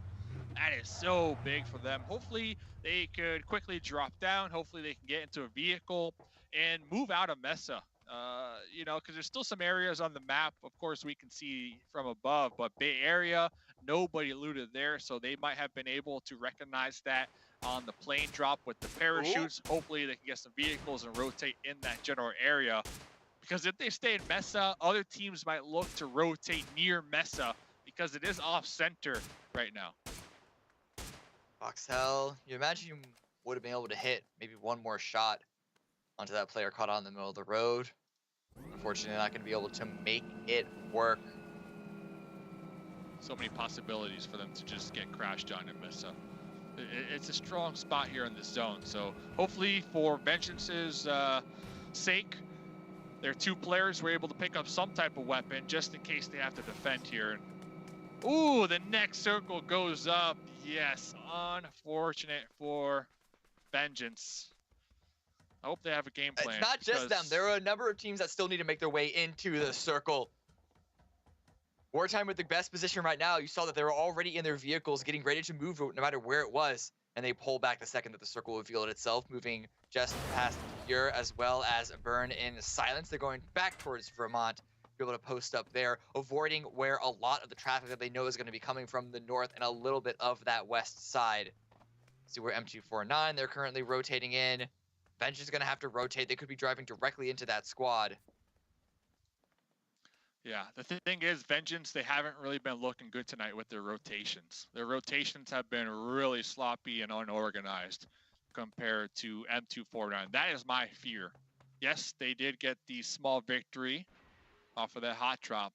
Speaker 4: That is so big for them. Hopefully they could quickly drop down. Hopefully they can get into a vehicle and move out of Mesa. You know, because there's still some areas on the map, of course, we can see from above, but Bay Area, nobody looted there, so they might have been able to recognize that on the plane drop with the parachutes. Ooh. Hopefully they can get some vehicles and rotate in that general area, because if they stay in Mesa, other teams might look to rotate near Mesa because it is off center right now.
Speaker 5: Foxhell, you imagine you would have been able to hit maybe one more shot onto that player caught out in the middle of the road. Unfortunately, not going to be able to make it work.
Speaker 4: So many possibilities for them to just get crashed on and miss up. It's a strong spot here in this zone. So hopefully for Vengeance's sake, their 2 players were able to pick up some type of weapon just in case they have to defend here. Ooh, the next circle goes up. Yes, unfortunate for Vengeance. I hope they have a game plan.
Speaker 5: It's not just them. There are a number of teams that still need to make their way into the circle. Wartime with the best position right now. You saw that they were already in their vehicles getting ready to move no matter where it was. And they pull back the second that the circle revealed itself, moving just past Pure as well as Burn in Silence. They're going back towards Vermont, be able to post up there, avoiding where a lot of the traffic that they know is going to be coming from the north and a little bit of that west side. See where M249, they're currently rotating in. Vengeance is going to have to rotate. They could be driving directly into that squad.
Speaker 4: Yeah, the thing is, Vengeance, they haven't really been looking good tonight with their rotations. Their rotations have been really sloppy and unorganized compared to M249. That is my fear. Yes, they did get the small victory off of that hot drop,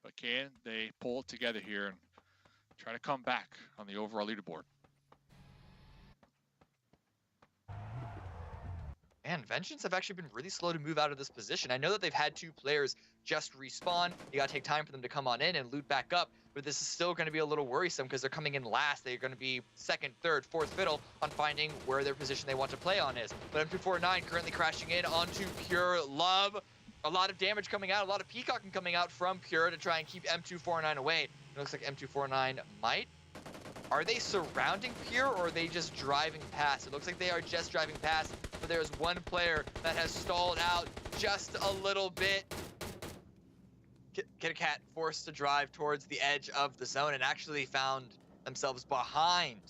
Speaker 4: but can they pull it together here and try to come back on the overall leaderboard?
Speaker 5: Man, Vengeance have actually been really slow to move out of this position. I know that they've had 2 players just respawn. You gotta take time for them to come on in and loot back up, but this is still gonna be a little worrisome because they're coming in last. They're gonna be 2nd, 3rd, 4th fiddle on finding where their position they want to play on is. But M249 currently crashing in onto Pure Love. A lot of damage coming out, a lot of peacocking coming out from Pure to try and keep M249 away. It looks like M249 might. Are they surrounding Pure, or are they just driving past? It looks like they are just driving past, but there's one player that has stalled out just a little bit. Kit Kat forced to drive towards the edge of the zone and actually found themselves behind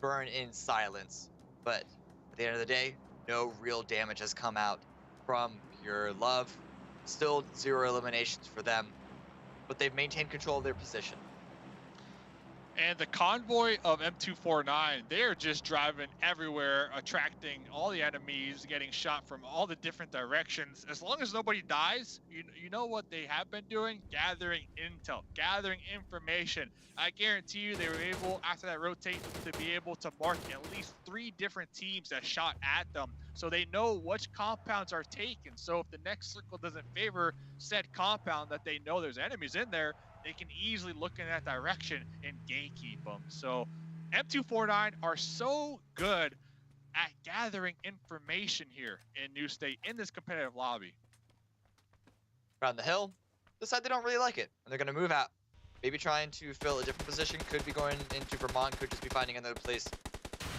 Speaker 5: Burn in Silence. But at the end of the day, no real damage has come out from Pure Love. Still 0 eliminations for them, but they've maintained control of their position.
Speaker 4: And the convoy of M249, they're just driving everywhere, attracting all the enemies, getting shot from all the different directions. As long as nobody dies, you know what they have been doing? Gathering intel, gathering information. I guarantee you they were able, after that rotate, to be able to mark at least 3 different teams that shot at them. So they know which compounds are taken. So if the next circle doesn't favor said compound that they know there's enemies in there, they can easily look in that direction and gatekeep them. So M249 are so good at gathering information here in New State in this competitive lobby.
Speaker 5: Around the hill, decide they don't really like it, and they're going to move out. Maybe trying to fill a different position, could be going into Vermont, could just be finding another place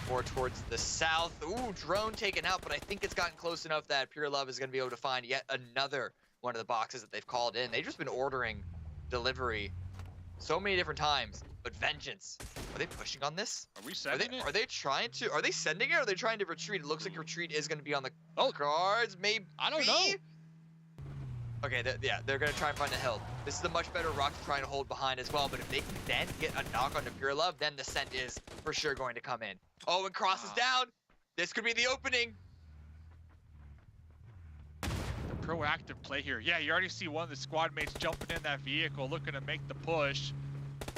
Speaker 5: more towards the south. Ooh, drone taken out, but I think it's gotten close enough that Pure Love is going to be able to find yet another one of the boxes that they've called in. They've just been ordering delivery so many different times, but vengeance. Are they pushing on this?
Speaker 4: Are we sending it?
Speaker 5: Are they trying to? Are they sending it? Or are they trying to retreat? It looks like retreat is going to be on the cards. Maybe.
Speaker 4: I don't know.
Speaker 5: Okay, yeah, they're going to try and find a hill. This is a much better rock to try and hold behind as well, but if they can then get a knock on the Pure Love, then the scent is for sure going to come in. Oh, and crosses down. This could be the opening.
Speaker 4: The proactive play here. Yeah, you already see one of the squad mates jumping in that vehicle, looking to make the push.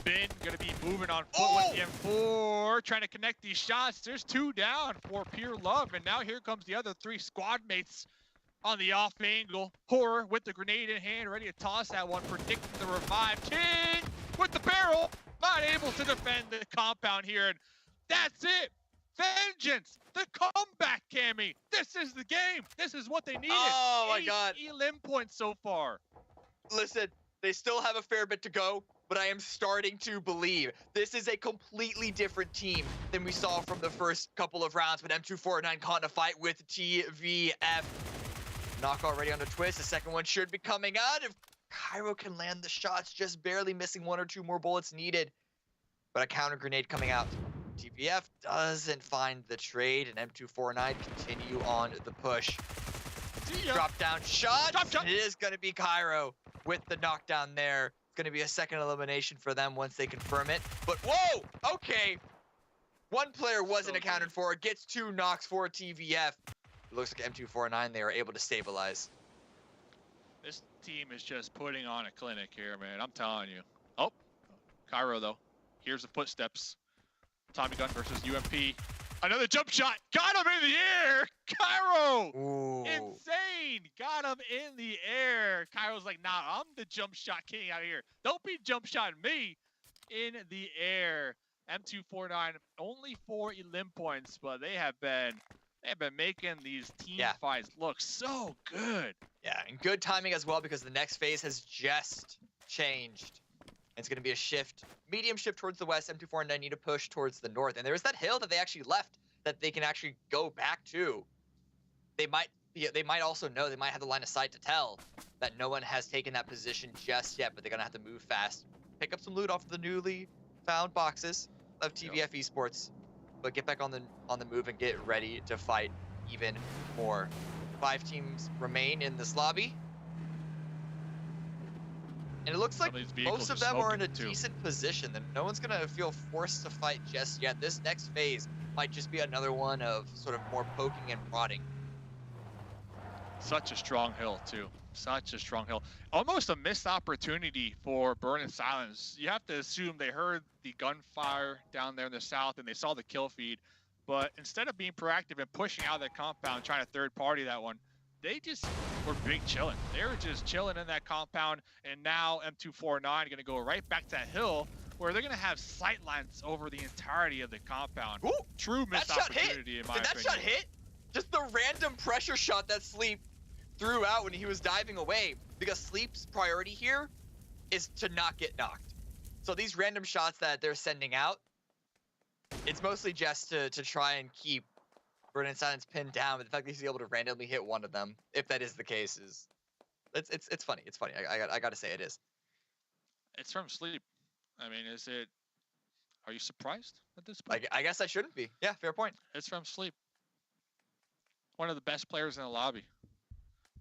Speaker 4: Ben going to be moving on foot with the M4, trying to connect these shots. There's 2 down for Pure Love, and now here comes the other 3 squad mates on the off angle. Horror with the grenade in hand, ready to toss that one, predicting the revive. King with the barrel, not able to defend the compound here, and that's it. Vengeance, the comeback, Cammy. This is the game. This is what they needed.
Speaker 5: Oh my God.
Speaker 4: 8 elim points so far.
Speaker 5: Listen, they still have a fair bit to go, but I am starting to believe this is a completely different team than we saw from the first couple of rounds when M249 caught in a fight with TVF. Knock already on the twist. The second one should be coming out. If Cairo can land the shots, just barely missing 1 or 2 more bullets needed. But a counter grenade coming out. TVF doesn't find the trade, and M249 continue on the push. Drop down shot. It is going to be Cairo with the knockdown there. It's going to be a second elimination for them once they confirm it. But whoa, okay. 1 player wasn't accounted for. It gets 2 knocks for TVF. It looks like M249, they are able to stabilize.
Speaker 4: This team is just putting on a clinic here, man. I'm telling you. Oh, Cairo, though. Here's the footsteps. Tommy Gun versus UMP. Another jump shot. Got him in the air. Cairo.
Speaker 5: Ooh.
Speaker 4: Insane. Got him in the air. Cairo's like, nah, I'm the jump shot king out here. Don't be jump shotting me in the air. M249, only 4 elim points, but they have been making these team fights look so good.
Speaker 5: Yeah, and good timing as well, because the next phase has just changed. It's going to be a shift, medium shift towards the west. M249 need to push towards the north. And there's that hill that they actually left that they can actually go back to. They might also know, they might have the line of sight to tell that no one has taken that position just yet, but they're going to have to move fast. Pick up some loot off of the newly found boxes of TVF Esports, but get back on the move and get ready to fight even more. 5 teams remain in this lobby. And it looks like most of them are in a decent position, and no one's going to feel forced to fight just yet. This next phase might just be another one of sort of more poking and prodding.
Speaker 4: Such a strong hill, too. Such a strong hill. Almost a missed opportunity for Burn and Silence. You have to assume they heard the gunfire down there in the south and they saw the kill feed. But instead of being proactive and pushing out of that compound, trying to third party that one, they just were big chilling. They were just chilling in that compound, and now M249 are going to go right back to that hill where they're going to have sight lines over the entirety of the compound.
Speaker 5: Ooh,
Speaker 4: true missed opportunity in my opinion.
Speaker 5: Did that shot hit? Just the random pressure shot that Sleep threw out when he was diving away, because Sleep's priority here is to not get knocked. So these random shots that they're sending out, it's mostly just to try and keep Burn and Silence pinned down, but the fact that he's able to randomly hit one of them, if that is the case, is it's funny. It's funny. I gotta say it is.
Speaker 4: It's from Sleep. I mean, are you surprised at this point?
Speaker 5: I guess I shouldn't be. Yeah, fair point.
Speaker 4: It's from Sleep. One of the best players in the lobby.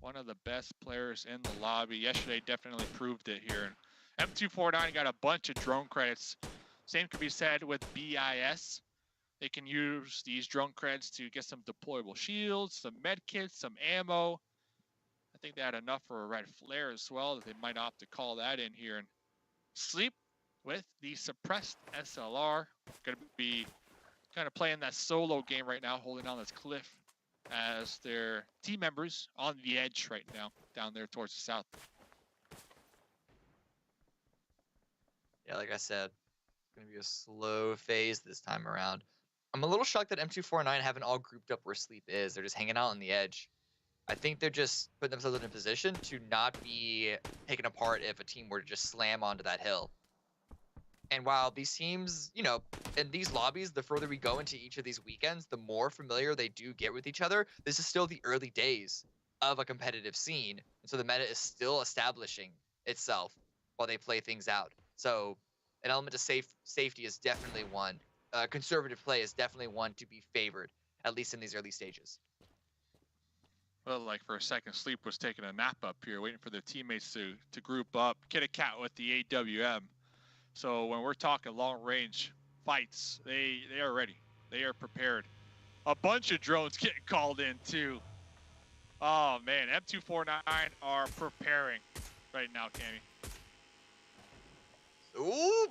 Speaker 4: One of the best players in the lobby. Yesterday definitely proved it here. And M249 got a bunch of drone credits. Same could be said with BIS. They can use these drone credits to get some deployable shields, some med kits, some ammo. I think they had enough for a red flare as well that they might opt to call that in here. And Sleep with the suppressed SLR. Going to be kind of playing that solo game right now, holding on this cliff as their team members on the edge right now, down there towards the south.
Speaker 5: Yeah, like I said, it's going to be a slow phase this time around. I'm a little shocked that M249 haven't all grouped up where Sleep is. They're just hanging out on the edge. I think they're just putting themselves in a position to not be taken apart if a team were to just slam onto that hill. And while these teams, you know, in these lobbies, the further we go into each of these weekends, the more familiar they do get with each other. This is still the early days of a competitive scene. And so the meta is still establishing itself while they play things out. So an element of safety is definitely one. Conservative play is definitely one to be favored, at least in these early stages.
Speaker 4: Well, like for a second, Sleep was taking a nap up here, waiting for their teammates to group up, get a cat with the AWM. So when we're talking long-range fights, they are ready. They are prepared. A bunch of drones getting called in too. Oh man, M249 are preparing right now, Cammy.
Speaker 5: Ooh,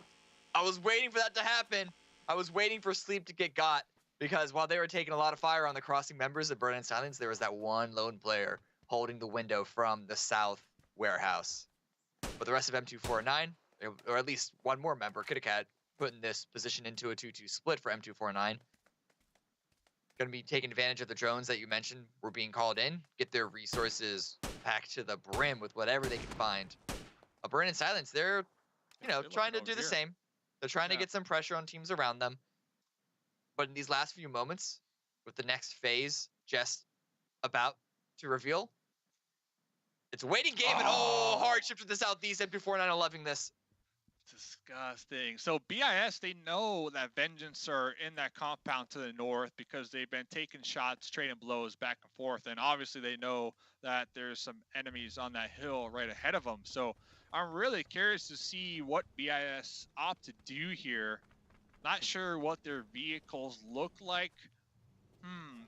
Speaker 5: I was waiting for that to happen. I was waiting for Sleep to get got because while they were taking a lot of fire on the crossing members of Burn in Silence, there was that one lone player holding the window from the south warehouse. But the rest of M249, or at least one more member, Kittycat, putting this position into a 2-2 split for M249. Going to be taking advantage of the drones that you mentioned were being called in, get their resources packed to the brim with whatever they can find. A Burn in Silence, they're, you know, trying to do the same. They're trying to get some pressure on teams around them. But in these last few moments, with the next phase just about to reveal, it's a waiting game, and hardship to the southeast. M249 are loving this.
Speaker 4: Disgusting. So BIS, they know that Vengeance are in that compound to the north because they've been taking shots, trading blows back and forth. And obviously they know that there's some enemies on that hill right ahead of them. So I'm really curious to see what BIS opt to do here. Not sure what their vehicles look like.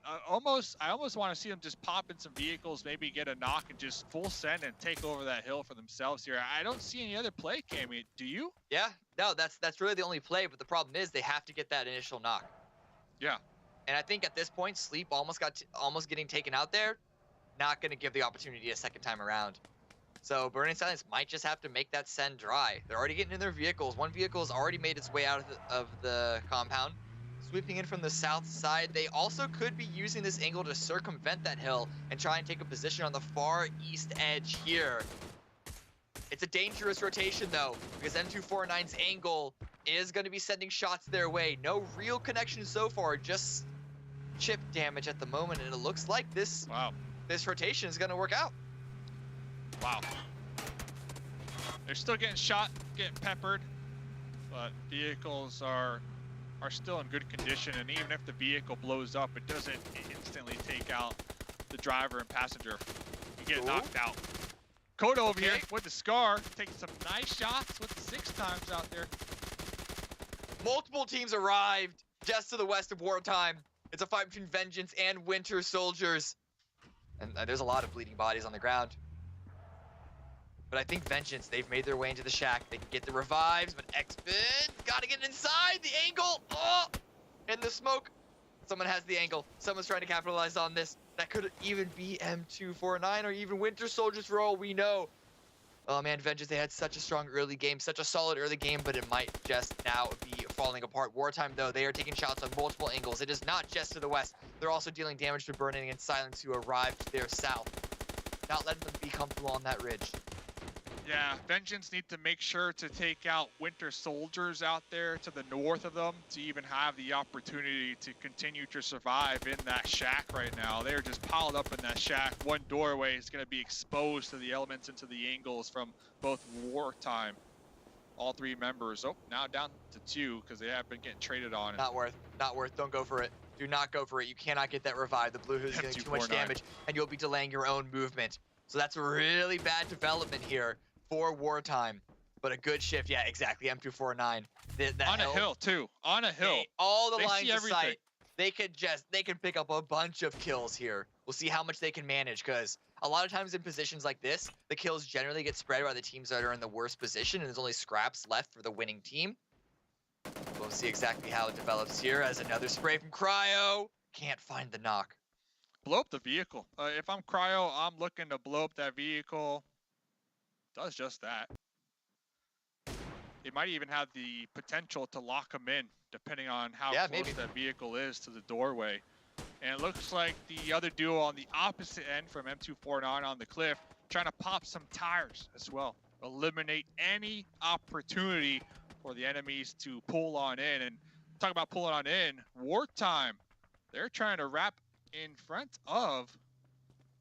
Speaker 4: I almost want to see them just pop in some vehicles, maybe get a knock and just full send and take over that hill for themselves here. I don't see any other play, Cammy. Do you?
Speaker 5: Yeah, no, that's really the only play. But the problem is they have to get that initial knock.
Speaker 4: Yeah.
Speaker 5: And I think at this point, Sleep almost getting taken out there. Not going to give the opportunity a second time around. So Burning Silence might just have to make that send dry. They're already getting in their vehicles. One vehicle has already made its way out of the compound. Sweeping in from the south side. They also could be using this angle to circumvent that hill and try and take a position on the far east edge here. It's a dangerous rotation though, because M249's angle is going to be sending shots their way. No real connection so far, just chip damage at the moment, and it looks like this rotation is going to work out.
Speaker 4: Wow. They're still getting shot, getting peppered, but vehicles are still in good condition, and even if the vehicle blows up, it doesn't instantly take out the driver and passenger. You get knocked out. Kodo over here with the scar, taking some nice shots with the 6 times out there.
Speaker 5: Multiple teams arrived just to the west of wartime. It's a fight between Vengeance and Winter Soldiers. And there's a lot of bleeding bodies on the ground. But I think Vengeance, they've made their way into the shack. They can get the revives, but X-Bid gotta get inside the angle. In the smoke. Someone has the angle. Someone's trying to capitalize on this. That could even be M249 or even Winter Soldiers for all we know. Oh man, Vengeance, they had such a strong early game, such a solid early game, but it might just now be falling apart. Wartime, though, they are taking shots on multiple angles. It is not just to the west. They're also dealing damage to Burning and Silence, who arrived to their south. Not letting them be comfortable on that ridge.
Speaker 4: Yeah, Vengeance need to make sure to take out Winter Soldiers out there to the north of them to even have the opportunity to continue to survive in that shack right now. They're just piled up in that shack. One doorway is going to be exposed to the elements and to the angles from both Wartime. All 3 members. Oh, now down to 2 because they have been getting traded on.
Speaker 5: Not worth. Not worth. Don't go for it. Do not go for it. You cannot get that revive. The Blue Hood's getting too much damage, and you'll be delaying your own movement. So that's a really bad development here for Wartime, but a good shift. Yeah, exactly. M249
Speaker 4: on a hill too. On a hill.
Speaker 5: Hey, all the lines of sight. They can pick up a bunch of kills here. We'll see how much they can manage, because a lot of times in positions like this, the kills generally get spread by the teams that are in the worst position, and there's only scraps left for the winning team. We'll see exactly how it develops here as another spray from Cryo. Can't find the knock.
Speaker 4: Blow up the vehicle. If I'm Cryo, I'm looking to blow up that vehicle. Does just that. it might even have the potential to lock them in, depending on how
Speaker 5: Yeah,
Speaker 4: close
Speaker 5: maybe.
Speaker 4: that vehicle is to the doorway. And it looks like the other duo on the opposite end from M249 on the cliff trying to pop some tires as well. Eliminate any opportunity for the enemies to pull on in. And talk about pulling on in, Wartime, they're trying to wrap in front of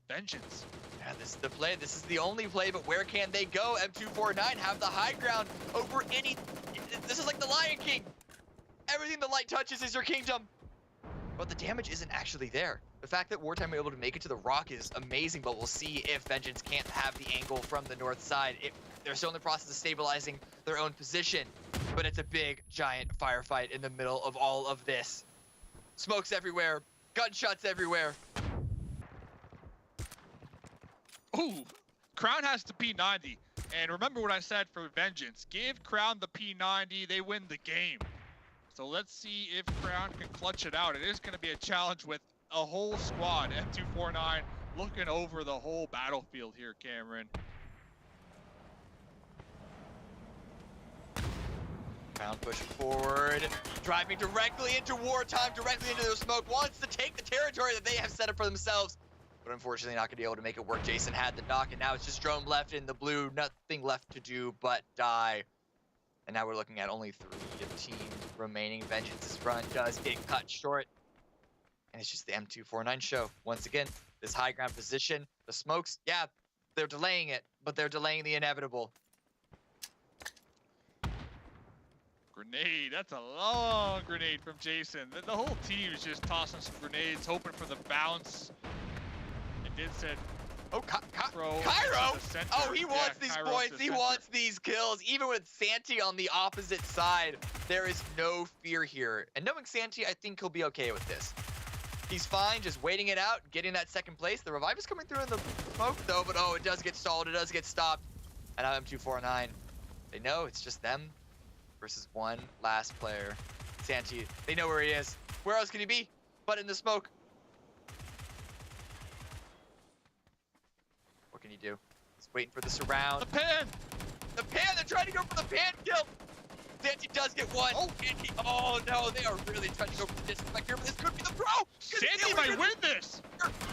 Speaker 4: Vengeance.
Speaker 5: Yeah, this is the play. This is the only play, but where can they go? M249 have the high ground over any... This is like the Lion King. Everything the light touches is your kingdom. But the damage isn't actually there. The fact that Wartime were able to make it to the rock is amazing, but we'll see if Vengeance can't have the angle from the north side. They're still in the process of stabilizing their own position, but it's a big, giant firefight in the middle of all of this. Smokes everywhere, gunshots everywhere.
Speaker 4: Ooh, Crown has the P90. And remember what I said for Vengeance. Give Crown the P90, they win the game. So let's see if Crown can clutch it out. It is going to be a challenge with a whole squad. M249 looking over the whole battlefield here, Cameron.
Speaker 5: Crown pushing forward, driving directly into Wartime, directly into the smoke, wants to take the territory that they have set up for themselves. But unfortunately not going to be able to make it work. Jason had the knock, and now it's just Drone left in the blue. Nothing left to do but die. And now we're looking at only 3 teams remaining. Vengeance's run does get cut short. And it's just the M249 show. Once again, this high ground position, the smokes, yeah, they're delaying it, but they're delaying the inevitable.
Speaker 4: Grenade, that's a long grenade from Jason. The whole team is just tossing some grenades, hoping for the bounce. It did said,
Speaker 5: oh,
Speaker 4: Cairo.
Speaker 5: Oh, he wants these
Speaker 4: Cairo
Speaker 5: points. He wants these kills. Even with Santi on the opposite side, there is no fear here. And knowing Santi, I think he'll be okay with this. He's fine, just waiting it out, getting that second place. The revive is coming through in the smoke, though, but oh, it does get stalled. It does get stopped. And now M249, they know it's just them versus one last player. Santi, they know where he is. Where else can he be but in the smoke? What can you do? He's waiting for the surround.
Speaker 4: The pin!
Speaker 5: The pan! They're trying to go for the pan kill! Santi does get one.
Speaker 4: Oh.
Speaker 5: Oh no, they are really trying to go for the disrespect here, but this could be the pro!
Speaker 4: Santi might win this!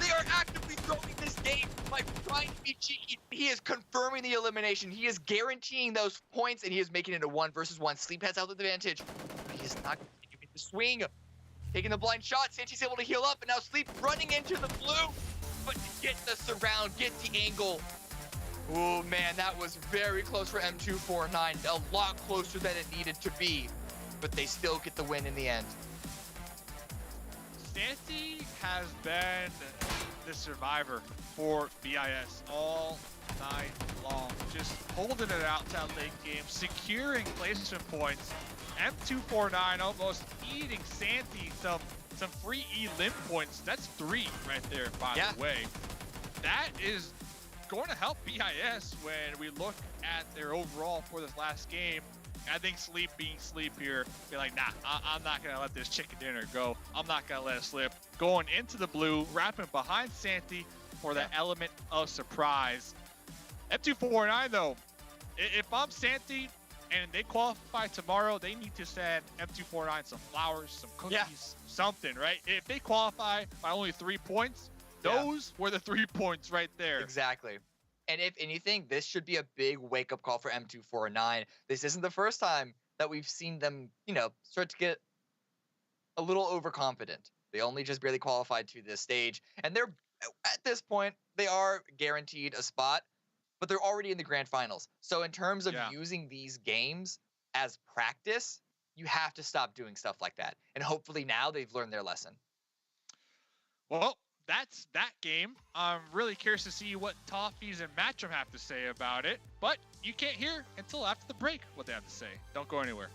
Speaker 5: They are actively throwing this game by trying to be cheeky. He is confirming the elimination. He is guaranteeing those points, and he is making it a 1 versus 1. Sleep has out the advantage. But he is not continuing to swing. Taking the blind shot. Santi's able to heal up, and now Sleep running into the blue. But to get the surround, get the angle. Oh man, that was very close for M249. A lot closer than it needed to be. But they still get the win in the end.
Speaker 4: Santi has been the survivor for BIS all night long. Just holding it out to that late game, securing placement points. M249 almost eating Santi some free elim points. That's 3 right there, by the way. That is going to help BIS when we look at their overall for this last game. I think Sleep being Sleep here, be like, nah, I'm not going to let this chicken dinner go. I'm not going to let it slip. Going into the blue, wrapping behind Santi for that element of surprise. M249, though, if I'm Santi and they qualify tomorrow, they need to send M249 some flowers, some cookies, something, right? If they qualify by only 3 points, those were the 3 points right there.
Speaker 5: Exactly. And if anything, this should be a big wake-up call for M249. This isn't the first time that we've seen them, start to get a little overconfident. They only just barely qualified to this stage. And they're, at this point, they are guaranteed a spot, but they're already in the grand finals. So in terms of using these games as practice, you have to stop doing stuff like that. And hopefully now they've learned their lesson.
Speaker 4: Well, that's that game. I'm really curious to see what Toffees and Matchum have to say about it, but you can't hear until after the break what they have to say. Don't go anywhere.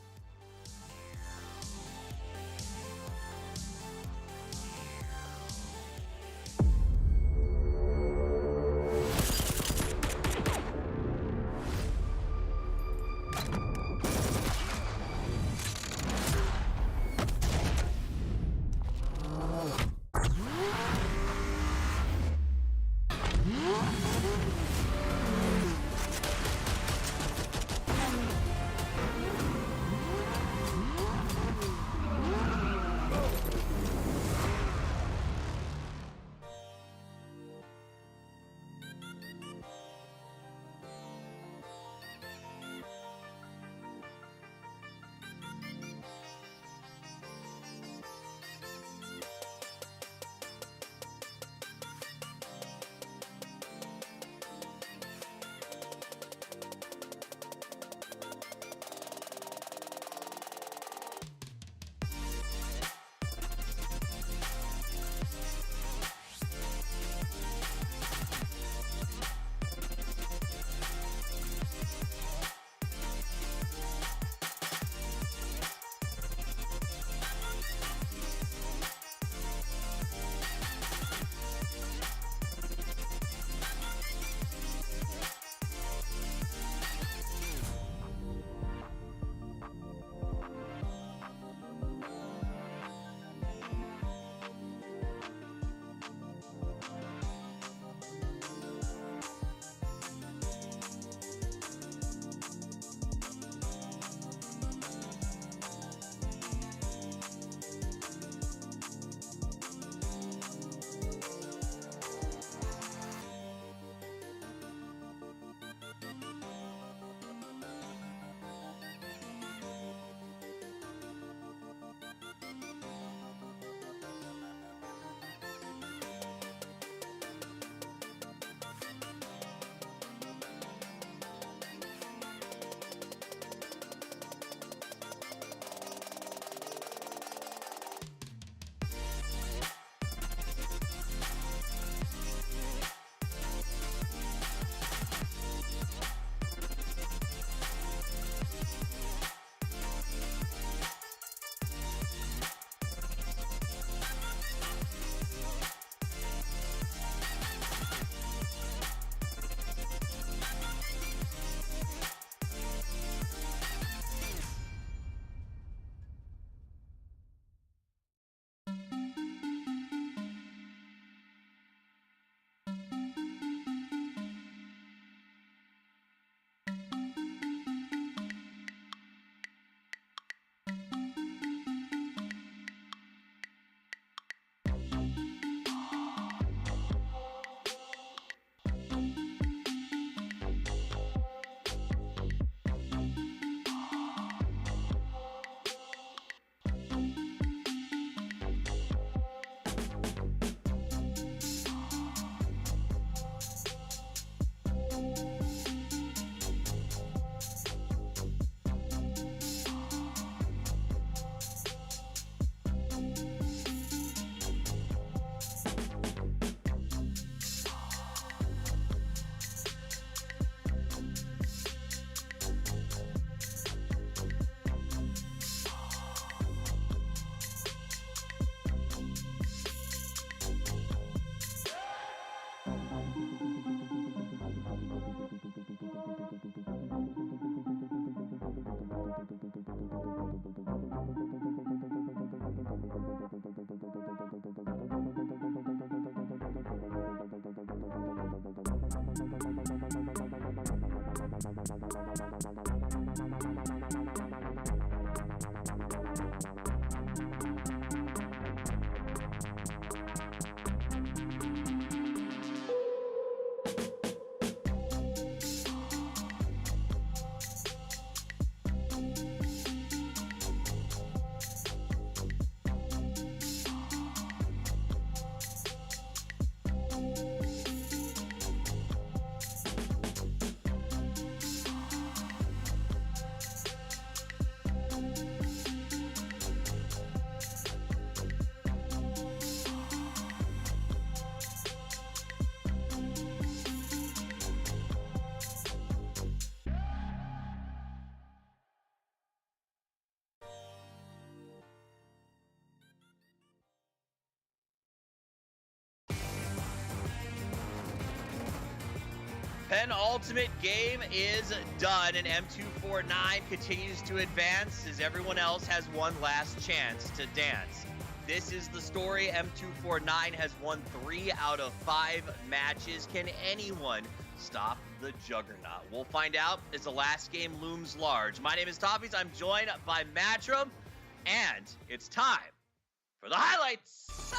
Speaker 1: Penultimate game is done, and M249 continues to advance as everyone else has one last chance to dance. This is the story. M249 has won 3 out of 5 matches. Can anyone stop the juggernaut? We'll find out as the last game looms large. My name is Toffees. I'm joined by Matchroom, and it's time for the highlights.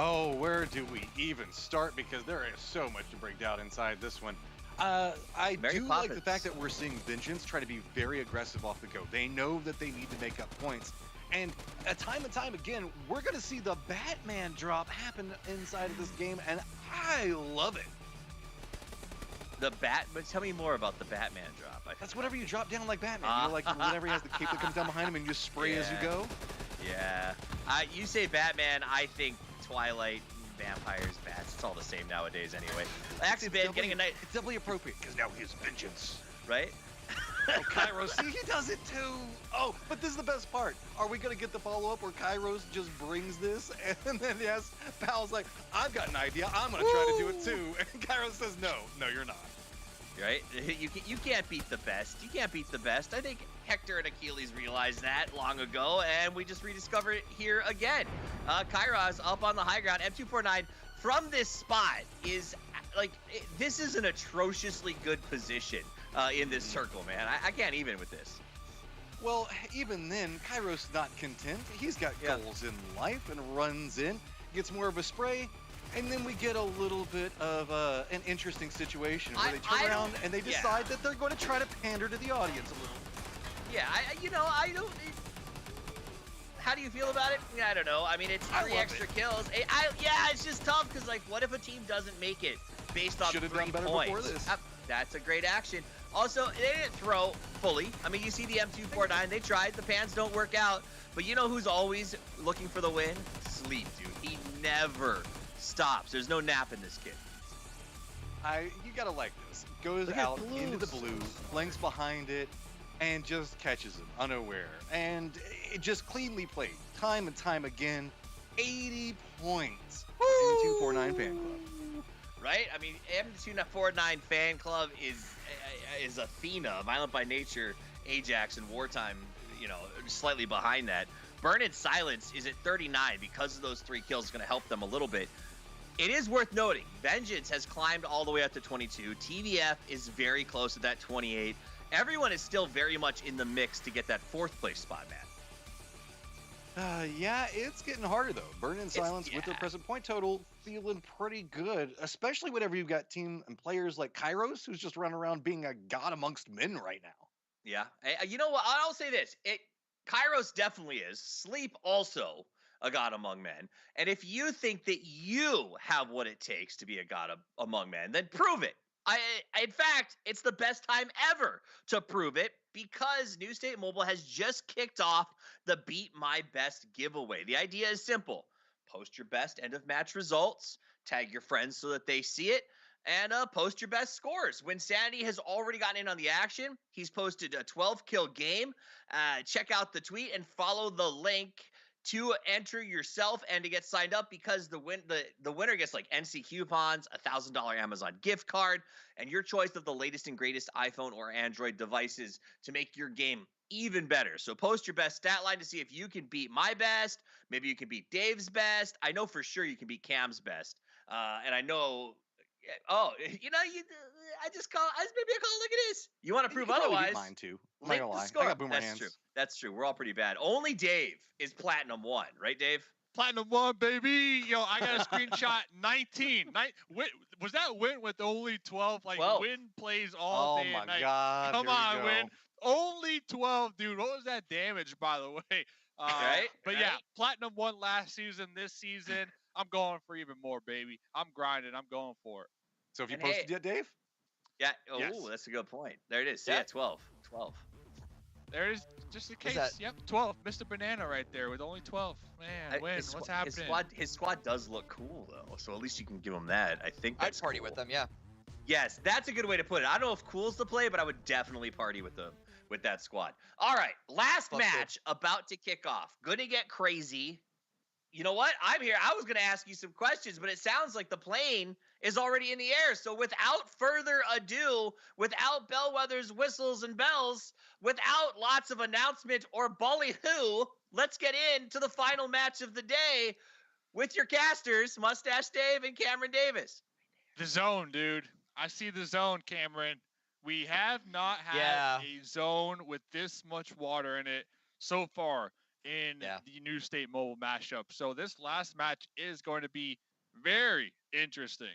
Speaker 3: Oh, where do we even start? Because there is so much to break down inside this one. I do like the fact that we're seeing Vengeance try to be very aggressive off the go. They know that they need to make up points. And time and time again, we're going to see the Batman drop happen inside of this game, and I love it.
Speaker 1: But tell me more about the Batman drop.
Speaker 3: That's whenever you drop down like Batman. You know, like whenever he has the cape that comes down behind him and you just spray as you go.
Speaker 1: Yeah. You say Batman, I think Twilight, vampires, bats. It's all the same nowadays anyway. Actually, Ben, getting a night.
Speaker 3: It's doubly appropriate because now he has vengeance.
Speaker 1: Right?
Speaker 3: Oh, Kairos, see, he does it too. Oh, but this is the best part. Are we going to get the follow-up where Kairos just brings this? And then, yes, Pal's like, I've got an idea. I'm going to try to do it too. And Kairos says, no, you're not.
Speaker 1: Right? You can't beat the best. You can't beat the best. I think Hector and Achilles realized that long ago, and we just rediscovered it here again. Kairos up on the high ground. M249 from this spot is like, this is an atrociously good position in this circle, man. I can't even with this.
Speaker 3: Well, even then, Kairos not content. He's got goals in life and runs in, gets more of a spray, and then we get a little bit of an interesting situation where they turn around and they decide that they're going to try to pander to the audience a little.
Speaker 1: Yeah, I don't. How do you feel about it? I don't know. I mean, it's 3 extra kills. It's just tough because, like, what if a team doesn't make it based on 3 points?
Speaker 3: Before this.
Speaker 1: That's a great action. Also, they didn't throw fully. I mean, you see the M249. They tried. The pans don't work out. But you know who's always looking for the win? Sleep, dude. He never stops. There's no nap in this kid.
Speaker 3: You gotta like this. Goes out into the blue, flanks behind it, and just catches him unaware. And it just cleanly played, time and time again. 80 points for M249 fan club.
Speaker 1: Right? I mean, M249 fan club is Athena, Violent by Nature, Ajax, and Wartime, slightly behind that. Burn in Silence is at 39 because of those 3 kills. Is going to help them a little bit. It is worth noting, Vengeance has climbed all the way up to 22. TVF is very close to that 28. Everyone is still very much in the mix to get that 4th place spot, man.
Speaker 3: Yeah, it's getting harder, though. Burn in Silence with their present point total feeling pretty good, especially whenever you've got team and players like Kairos, who's just running around being a god amongst men right now.
Speaker 1: Yeah. You know what? I'll say this. Kairos definitely is. Sleep also a god among men. And if you think that you have what it takes to be a god among men, then prove it. In fact, it's the best time ever to prove it because New State Mobile has just kicked off the Beat My Best giveaway. The idea is simple. Post your best end of match results, tag your friends so that they see it, and post your best scores. When Sanity has already gotten in on the action, he's posted a 12-kill game. Check out the tweet and follow the link to enter yourself and to get signed up because the winner gets like NC coupons, a $1,000 Amazon gift card, and your choice of the latest and greatest iPhone or Android devices to make your game even better. So post your best stat line to see if you can beat my best. Maybe you can beat Dave's best. I know for sure you can beat Cam's best. And I know, maybe I call look at this. You want to prove otherwise?
Speaker 3: Mine too.
Speaker 1: Link the score.
Speaker 3: I got boomer hands.
Speaker 1: That's true. We're all pretty bad. Only Dave is Platinum 1, right, Dave?
Speaker 4: Platinum 1, baby. Yo, I got a screenshot. 19. Was that Win with only 12? Like, 12. Win plays all day and night.
Speaker 3: Oh, my God.
Speaker 4: Come on, Win. Only 12, dude. What was that damage, by the way? But yeah, Platinum 1 last season, this season. I'm going for even more, baby. I'm grinding. I'm going for it.
Speaker 3: So have you posted yet, Dave?
Speaker 1: Yeah. Oh, yes. That's a good point. There it is. Yeah, 12. 12.
Speaker 4: There it is. Just in case. Yep, 12. Mr. Banana right there with only 12. Man, Win. What's happening?
Speaker 1: His squad does look cool, though. So at least you can give him that. I think that's
Speaker 5: I'd party with them, yeah.
Speaker 1: Yes, that's a good way to put it. I don't know if cool's the play, but I would definitely party with them, with that squad. All right, last match about to kick off. Gonna get crazy. You know what? I'm here. I was going to ask you some questions, but it sounds like the plane is already in the air. So without further ado, without bellwethers, whistles, and bells, without lots of announcement or ballyhoo, let's get into the final match of the day with your casters, Mustache Dave and Cameron Davis.
Speaker 4: The zone, dude. I see the zone, Cameron. We have not had a zone with this much water in it so far in the new State Mobile mashup. So this last match is going to be very interesting.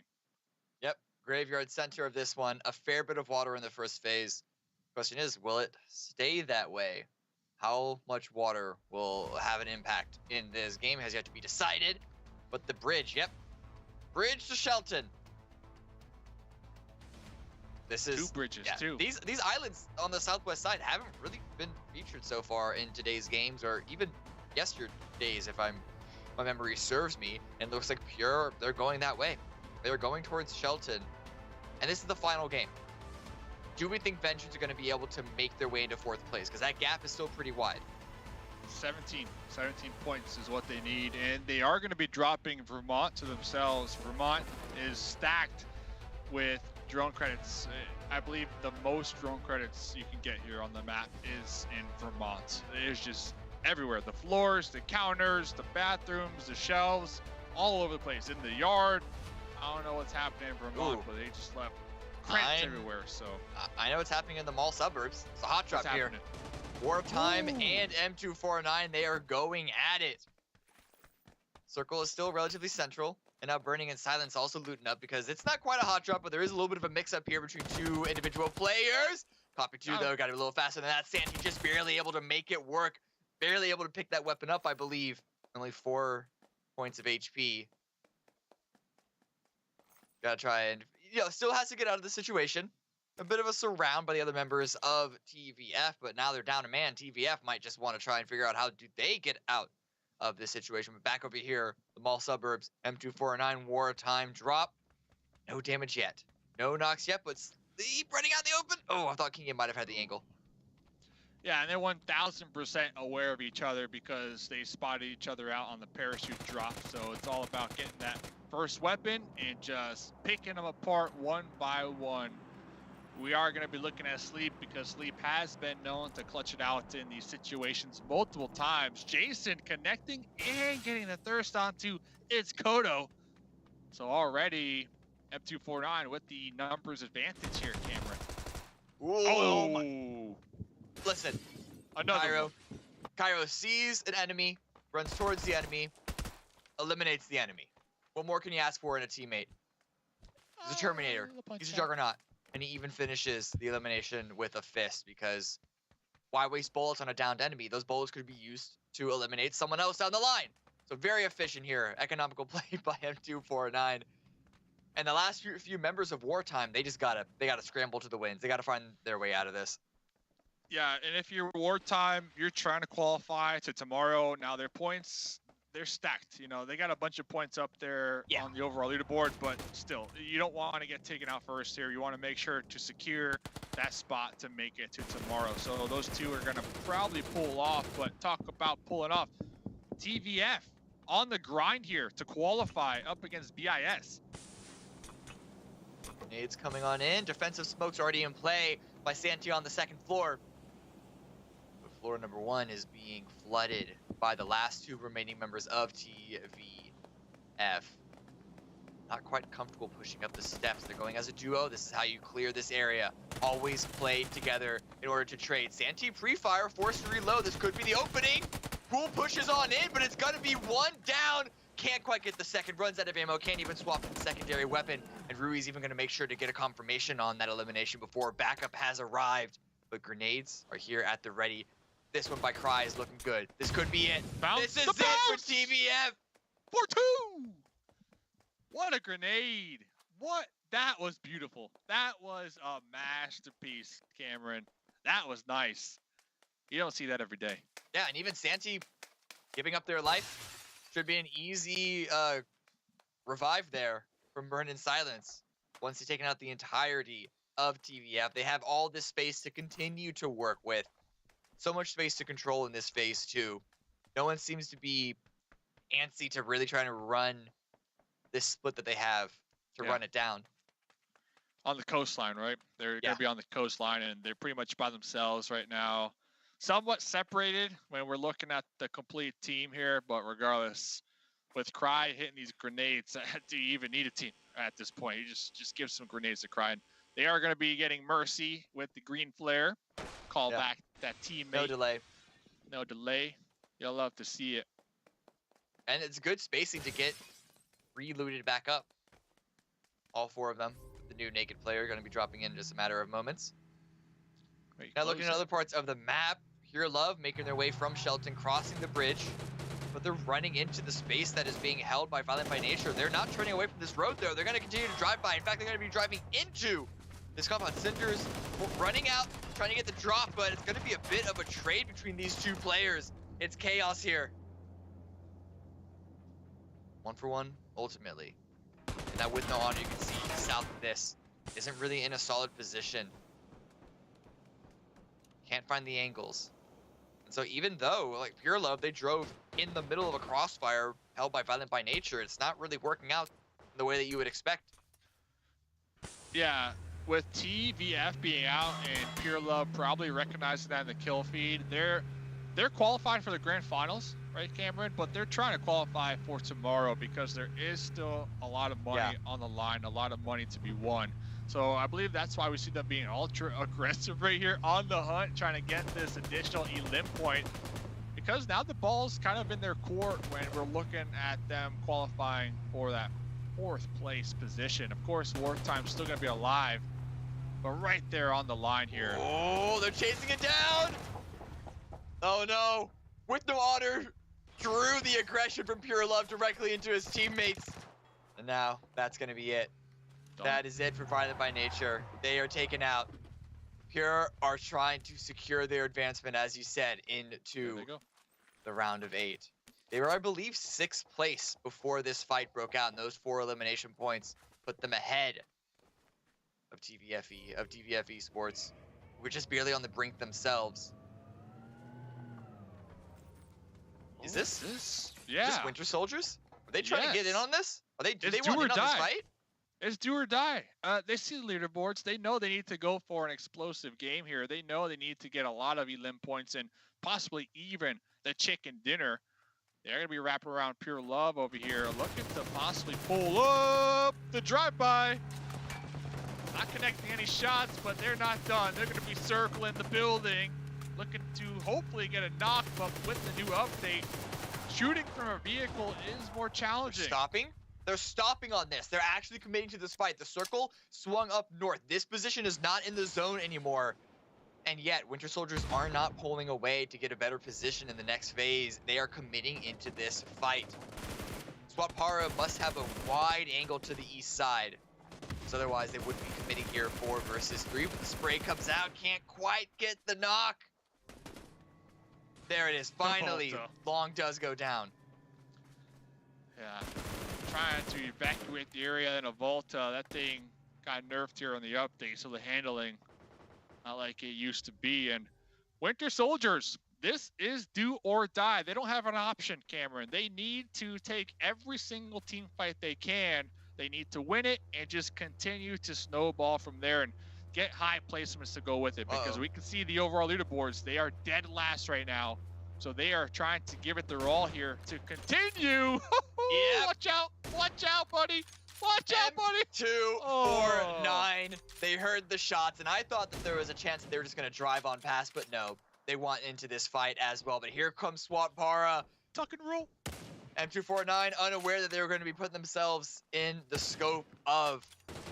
Speaker 5: Yep, graveyard center of this one. A fair bit of water in the first phase. Question is, will it stay that way? How much water will have an impact in this game has yet to be decided. But the bridge, bridge to Shelton. This is
Speaker 4: 2 bridges too.
Speaker 5: These islands on the southwest side haven't really been featured so far in today's games, or even yesterday's, if my memory serves me. And it looks like Pure, they're going that way. They're going towards Shelton, and this is the final game. Do we think Vengeance are going to be able to make their way into 4th place? Because that gap is still pretty wide.
Speaker 4: 17 points is what they need, and they are going to be dropping Vermont to themselves. Vermont is stacked with drone credits. I believe the most drone credits you can get here on the map is in Vermont. It is just everywhere. The floors, the counters, the bathrooms, the shelves, all over the place. In the yard. I don't know what's happening in Vermont, but they just left credits everywhere. So
Speaker 5: I know what's happening in the mall suburbs. It's a hot drop here. Wartime and M249, they are going at it. Circle is still relatively central. And now Burning in Silence also looting up because it's not quite a hot drop, but there is a little bit of a mix-up here between 2 individual players. Copy 2, though, got to be a little faster than that. Santi just barely able to make it work. Barely able to pick that weapon up, I believe. Only 4 points of HP. Gotta try and, still has to get out of the situation. A bit of a surround by the other members of TVF, but now they're down a man. TVF might just want to try and figure out how do they get out of this situation. But back over here, the mall suburbs, M249 wartime drop. No damage yet. No knocks yet, but Sleep running out in the open. Oh, I thought King might have had the angle.
Speaker 4: Yeah, and they're 1000% aware of each other because they spotted each other out on the parachute drop. So it's all about getting that first weapon and just picking them apart one by one. We are going to be looking at Sleep because Sleep has been known to clutch it out in these situations multiple times. Jason connecting and getting the thirst onto its Kodo. So already M249 with the numbers advantage here, Cameron.
Speaker 5: Oh. Listen, Cairo sees an enemy, runs towards the enemy, eliminates the enemy. What more can you ask for in a teammate? He's a Terminator. He's a Juggernaut. And he even finishes the elimination with a fist because why waste bullets on a downed enemy? Those bullets could be used to eliminate someone else down the line. So very efficient here. Economical play by M249. And the last few members of Wartime, they gotta scramble to the wins. They gotta find their way out of this.
Speaker 4: Yeah, and if you're Wartime, you're trying to qualify to tomorrow. Now their points, they're stacked. You know, they got a bunch of points up there on the overall leaderboard, but still, you don't want to get taken out first here. You want to make sure to secure that spot to make it to tomorrow. So those two are going to probably pull off, but talk about pulling off. TVF on the grind here to qualify up against BIS.
Speaker 5: Nades coming on in. Defensive smoke's already in play by Santi on the second floor. But floor number 1 is being flooded by the last 2 remaining members of TVF. Not quite comfortable pushing up the steps. They're going as a duo. This is how you clear this area. Always play together in order to trade. Santi pre-fire, forced to reload. This could be the opening. Pool pushes on in, but it's gonna be 1 down. Can't quite get the second, runs out of ammo, can't even swap the secondary weapon. And Rui's even gonna make sure to get a confirmation on that elimination before backup has arrived. But grenades are here at the ready. This one by Cry is looking good. This could be it. This is it for TVF.
Speaker 4: 4-2. What a grenade. That was beautiful. That was a masterpiece, Cameron. That was nice. You don't see that every day.
Speaker 5: Yeah, and even Santi giving up their life. Should be an easy revive there from Burn in Silence. Once they've taken out the entirety of TVF, they have all this space to continue to work with. So much space to control in this phase 2. No one seems to be antsy to really try to run this split that they have to run it down.
Speaker 4: On the coastline, right? They're going to be on the coastline, and they're pretty much by themselves right now. Somewhat separated when we're looking at the complete team here, but regardless, with Cry hitting these grenades, do you even need a team at this point? You just give some grenades to Cry. And they are going to be getting Mercy with the green flare. Call back that teammate.
Speaker 5: No delay.
Speaker 4: No delay. You'll love to see it.
Speaker 5: And it's good spacing to get re-looted back up. All 4 of them. The new naked player going to be dropping in just a matter of moments. Now looking at other parts of the map, Pure Love making their way from Shelton, crossing the bridge, but they're running into the space that is being held by Violent by Nature. They're not turning away from this road, though. They're going to continue to drive by. In fact, they're going to be driving into this compound. Cinders running out, trying to get the drop, but it's going to be a bit of a trade between these 2 players. It's chaos here. 1 for 1, ultimately. And now with no honor, you can see south of this isn't really in a solid position. Can't find the angles. And so even though, like, Pure Love, they drove in the middle of a crossfire held by Violent by Nature, it's not really working out the way that you would expect.
Speaker 4: Yeah, with TVF being out and Pure Love probably recognizing that in the kill feed, they're qualified for the grand finals, right, Cameron? But they're trying to qualify for tomorrow because there is still a lot of money on the line, a lot of money to be won. So I believe that's why we see them being ultra aggressive right here on the hunt, trying to get this additional elim point. Because now the ball's kind of in their court when we're looking at them qualifying for that 4th place position. Of course, Wartime's still going to be alive, but right there on the line here.
Speaker 5: Oh, they're chasing it down. Oh no, with no honor, drew the aggression from Pure Love directly into his teammates. And now that's going to be it. That is it for Violent by Nature. They are taken out. Pure are trying to secure their advancement, as you said, into the round of 8. They were, I believe, 6th place before this fight broke out, and those 4 elimination points put them ahead of DVF Esports, who were just barely on the brink themselves. Is this Winter Soldiers? Are they trying to get in on this? Do they want in on this fight?
Speaker 4: It's do or die. They see the leaderboards. They know they need to go for an explosive game here. They know they need to get a lot of elim points and possibly even the chicken dinner. They're going to be wrapping around Pure Love over here, looking to possibly pull up the drive-by. Not connecting any shots, but they're not done. They're going to be circling the building, looking to hopefully get a knock, but with the new update, shooting from a vehicle is more challenging.
Speaker 5: They're stopping on this. They're actually committing to this fight. The circle swung up north. This position is not in the zone anymore. And yet, Winter Soldiers are not pulling away to get a better position in the next phase. They are committing into this fight. Swapara must have a wide angle to the east side. Because otherwise, they would be committing here 4 versus 3. But the spray comes out. Can't quite get the knock. There it is. Finally, Long does go down.
Speaker 4: Yeah. Trying to evacuate the area in a Volta. That thing got nerfed here on the update, so the handling not like it used to be. And Winter Soldiers, this is do or die. They don't have an option, Cameron. They need to take every single team fight they can. They need to win it and just continue to snowball from there and get high placements to go with it, because we can see the overall leaderboards. They are dead last right now. So they are trying to give it their all here to continue.
Speaker 5: Yeah.
Speaker 4: Watch out, buddy. Watch out, buddy.
Speaker 5: 2, 4, 9. They heard the shots, and I thought that there was a chance that they were just going to drive on past, but no. They want into this fight as well. But here comes Swapara.
Speaker 4: Tuck and roll.
Speaker 5: M249 unaware that they were going to be putting themselves in the scope of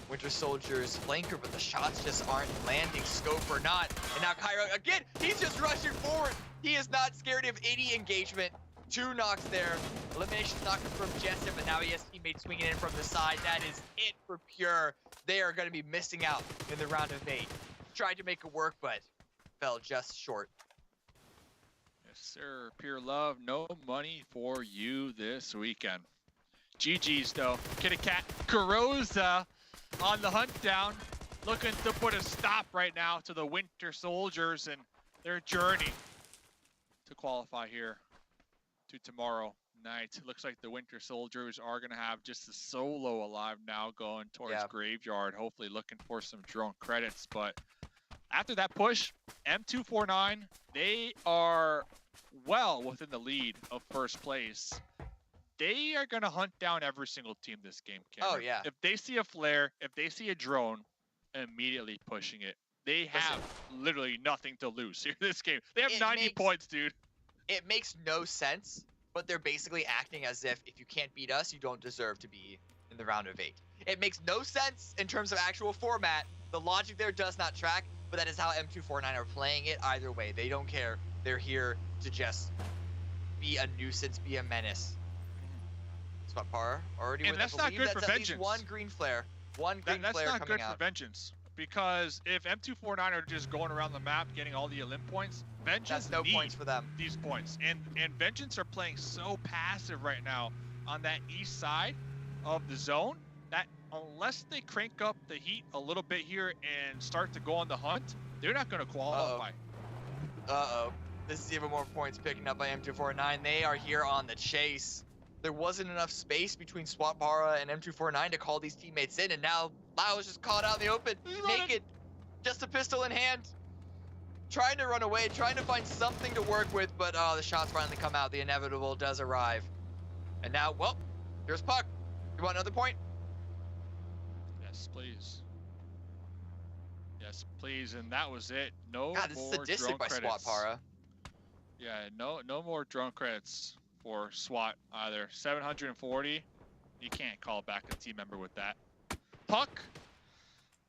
Speaker 5: Winter Soldier's flanker, but the shots just aren't landing, scope or not. And now Cairo, again, he's just rushing forward. He is not scared of any engagement. 2 knocks there. Elimination's knocking from Jessup, but now he has teammates swinging in from the side. That is it for Pure. They are going to be missing out in the round of 8. Tried to make it work, but fell just short.
Speaker 4: Yes, sir. Pure Love, no money for you this weekend. GG's, though. Kitty Cat Carosa on the hunt down, looking to put a stop right now to the Winter Soldiers and their journey to qualify here to tomorrow night. It looks like the Winter Soldiers are going to have just a solo alive now going towards Graveyard, hopefully looking for some drone credits. But after that push, M249, they are well within the lead of first place. They are going to hunt down every single team this game, Cameron.
Speaker 5: Oh, yeah.
Speaker 4: If they see a flare, if they see a drone, immediately pushing it. They have literally nothing to lose here this game. They have 90 points, dude.
Speaker 5: It makes no sense, but they're basically acting as if you can't beat us, you don't deserve to be in the round of 8. It makes no sense in terms of actual format. The logic there does not track, but that is how M249 are playing it either way. They don't care. They're here to just be a nuisance, be a menace. Spot par already.
Speaker 4: And that's not good for Vengeance.
Speaker 5: One green flare. One green flare coming out.
Speaker 4: That's not good for Vengeance. Because if M249 are just going around the map getting all the elim points, Vengeance
Speaker 5: that's no points for them.
Speaker 4: These points. And Vengeance are playing so passive right now on that east side of the zone that unless they crank up the heat a little bit here and start to go on the hunt, they're not going to qualify.
Speaker 5: This is even more points picking up by M249. They are here on the chase. There wasn't enough space between Swatbara and M249 to call these teammates in, and now Lau is just caught out in the open, naked, just a pistol in hand, trying to run away, trying to find something to work with, but the shots finally come out. The inevitable does arrive. And now, well, here's Puck. You want another point?
Speaker 4: Yes, please. Yes, please. And that was it. No
Speaker 5: God, this
Speaker 4: more
Speaker 5: is sadistic
Speaker 4: drone
Speaker 5: by
Speaker 4: credits.
Speaker 5: Swatbara.
Speaker 4: Yeah, no more drone credits for SWAT either. 740. You can't call back a team member with that. Puck.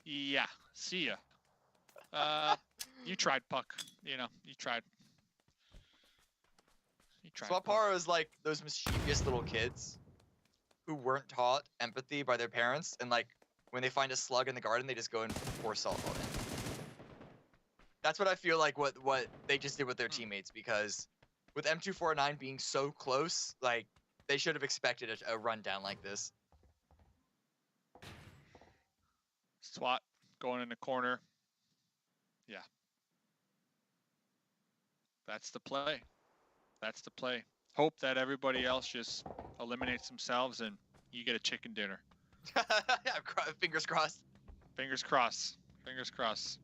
Speaker 4: Yeah, see ya. You tried, Puck. You know, you tried.
Speaker 5: Swatbara is like those mischievous little kids who weren't taught empathy by their parents, and like when they find a slug in the garden, they just go and pour salt on it. That's what I feel like what they just did with their teammates, because with M249 being so close, like they should have expected a rundown like this.
Speaker 4: SWAT going in the corner. Yeah. That's the play. That's the play. Hope that everybody else just eliminates themselves and you get a chicken dinner.
Speaker 5: Fingers crossed.
Speaker 4: Fingers crossed. Fingers crossed.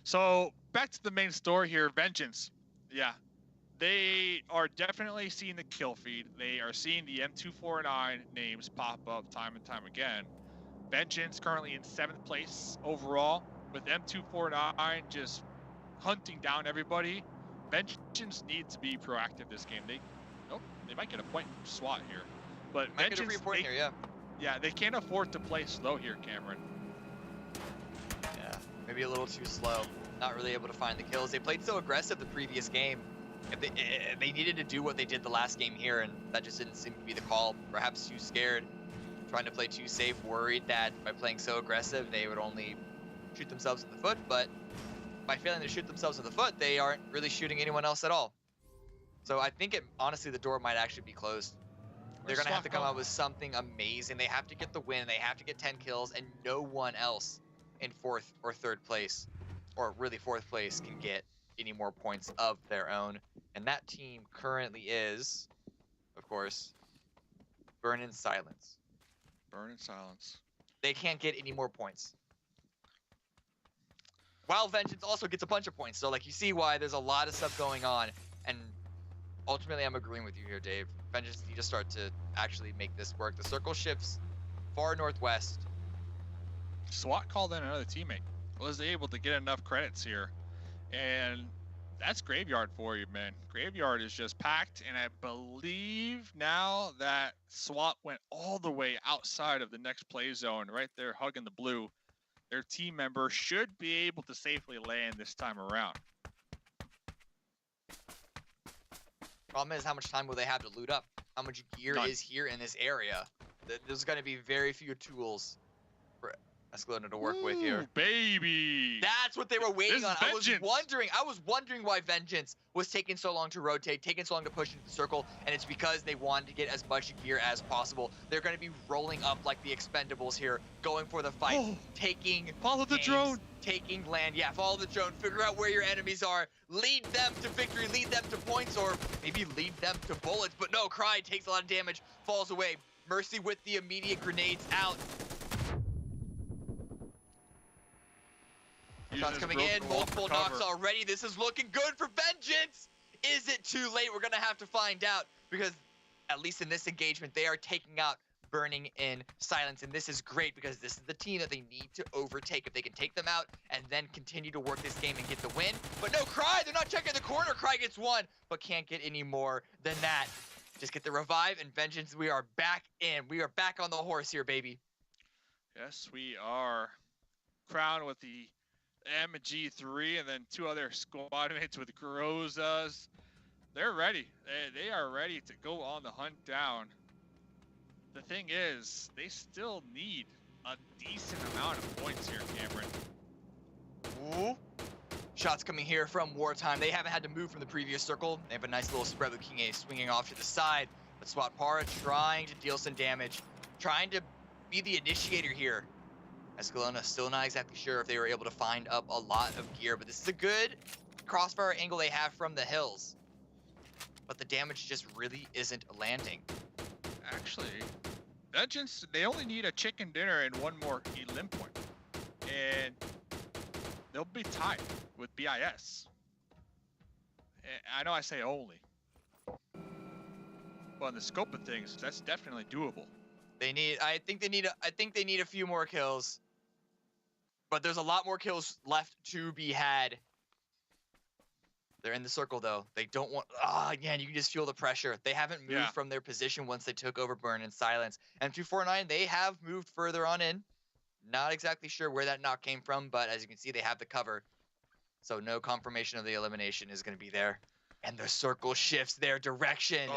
Speaker 4: So back to the main story here, Vengeance. Yeah. They are definitely seeing the kill feed. They are seeing the M249 names pop up time and time again. Vengeance currently in 7th place overall, with M249 just hunting down everybody. Vengeance needs to be proactive this game. They might get a point from SWAT here, but
Speaker 5: might get a free point here, yeah.
Speaker 4: Yeah, they can't afford to play slow here, Cameron.
Speaker 5: Yeah, maybe a little too slow. Not really able to find the kills. They played so aggressive the previous game. If they needed to do what they did the last game here, and that just didn't seem to be the call. Perhaps too scared, trying to play too safe, worried that by playing so aggressive, they would only shoot themselves in the foot. But by failing to shoot themselves in the foot, they aren't really shooting anyone else at all. So I think honestly, the door might actually be closed. They're going to have to come out with something amazing. They have to get the win. They have to get 10 kills, and no one else in 4th or 3rd place, or really 4th place, can get any more points of their own. And that team currently is, of course, Burn in Silence.
Speaker 4: Burn in Silence.
Speaker 5: They can't get any more points. While Vengeance also gets a bunch of points. So like you see why there's a lot of stuff going on. And ultimately I'm agreeing with you here, Dave. Vengeance need to start to actually make this work. The circle shifts far northwest.
Speaker 4: SWAT called in another teammate. Was able to get enough credits here. And that's Graveyard for you, man. Graveyard is just packed, and I believe now that SWAT went all the way outside of the next play zone, right there hugging the blue. Their team member should be able to safely land this time around.
Speaker 5: Problem is, how much time will they have to loot up? How much gear is here in this area? There's going to be very few tools Escalona to work with here.
Speaker 4: Baby.
Speaker 5: That's what they were waiting on. I was
Speaker 4: Vengeance.
Speaker 5: wondering why Vengeance was taking so long to rotate, taking so long to push into the circle, and it's because they wanted to get as much gear as possible. They're going to be rolling up like the Expendables here, going for the fight, taking
Speaker 4: Follow the drone.
Speaker 5: taking land. Yeah, follow the drone, figure out where your enemies are, lead them to victory, lead them to points, or maybe lead them to bullets. But no, Cry takes a lot of damage, falls away. Mercy with the immediate grenades out. Shots coming in, multiple knocks already. This is looking good for Vengeance. Is it too late? We're gonna have to find out, because at least in this engagement, they are taking out Burning in Silence, and this is great because this is the team that they need to overtake. If they can take them out and then continue to work this game and get the win. But no, Cry, they're not checking the corner. Cry gets one, but can't get any more than that. Just get the revive, and Vengeance, we are back in. We are back on the horse here, baby.
Speaker 4: Yes, we are. Crown with the MG3 and then 2 other squad mates with Grozas. They're ready. They are ready to go on the hunt down. The thing is, they still need a decent amount of points here, Cameron.
Speaker 5: Ooh. Shots coming here from Wartime. They haven't had to move from the previous circle. They have a nice little spread with King A swinging off to the side. But SWAT Para trying to deal some damage, trying to be the initiator here. Escalona still not exactly sure if they were able to find up a lot of gear, but this is a good crossfire angle they have from the hills. But the damage just really isn't landing.
Speaker 4: Actually, Vengeance, they only need a chicken dinner and 1 more elim point. And they'll be tied with BIS. I know I say only. But in the scope of things, that's definitely doable.
Speaker 5: I think they need a few more kills. But there's a lot more kills left to be had. They're in the circle though. They don't want, again, you can just feel the pressure. They haven't moved from their position once they took over Burn in Silence. M249, they have moved further on in. Not exactly sure where that knock came from, but as you can see, they have the cover. So no confirmation of the elimination is going to be there. And the circle shifts their direction.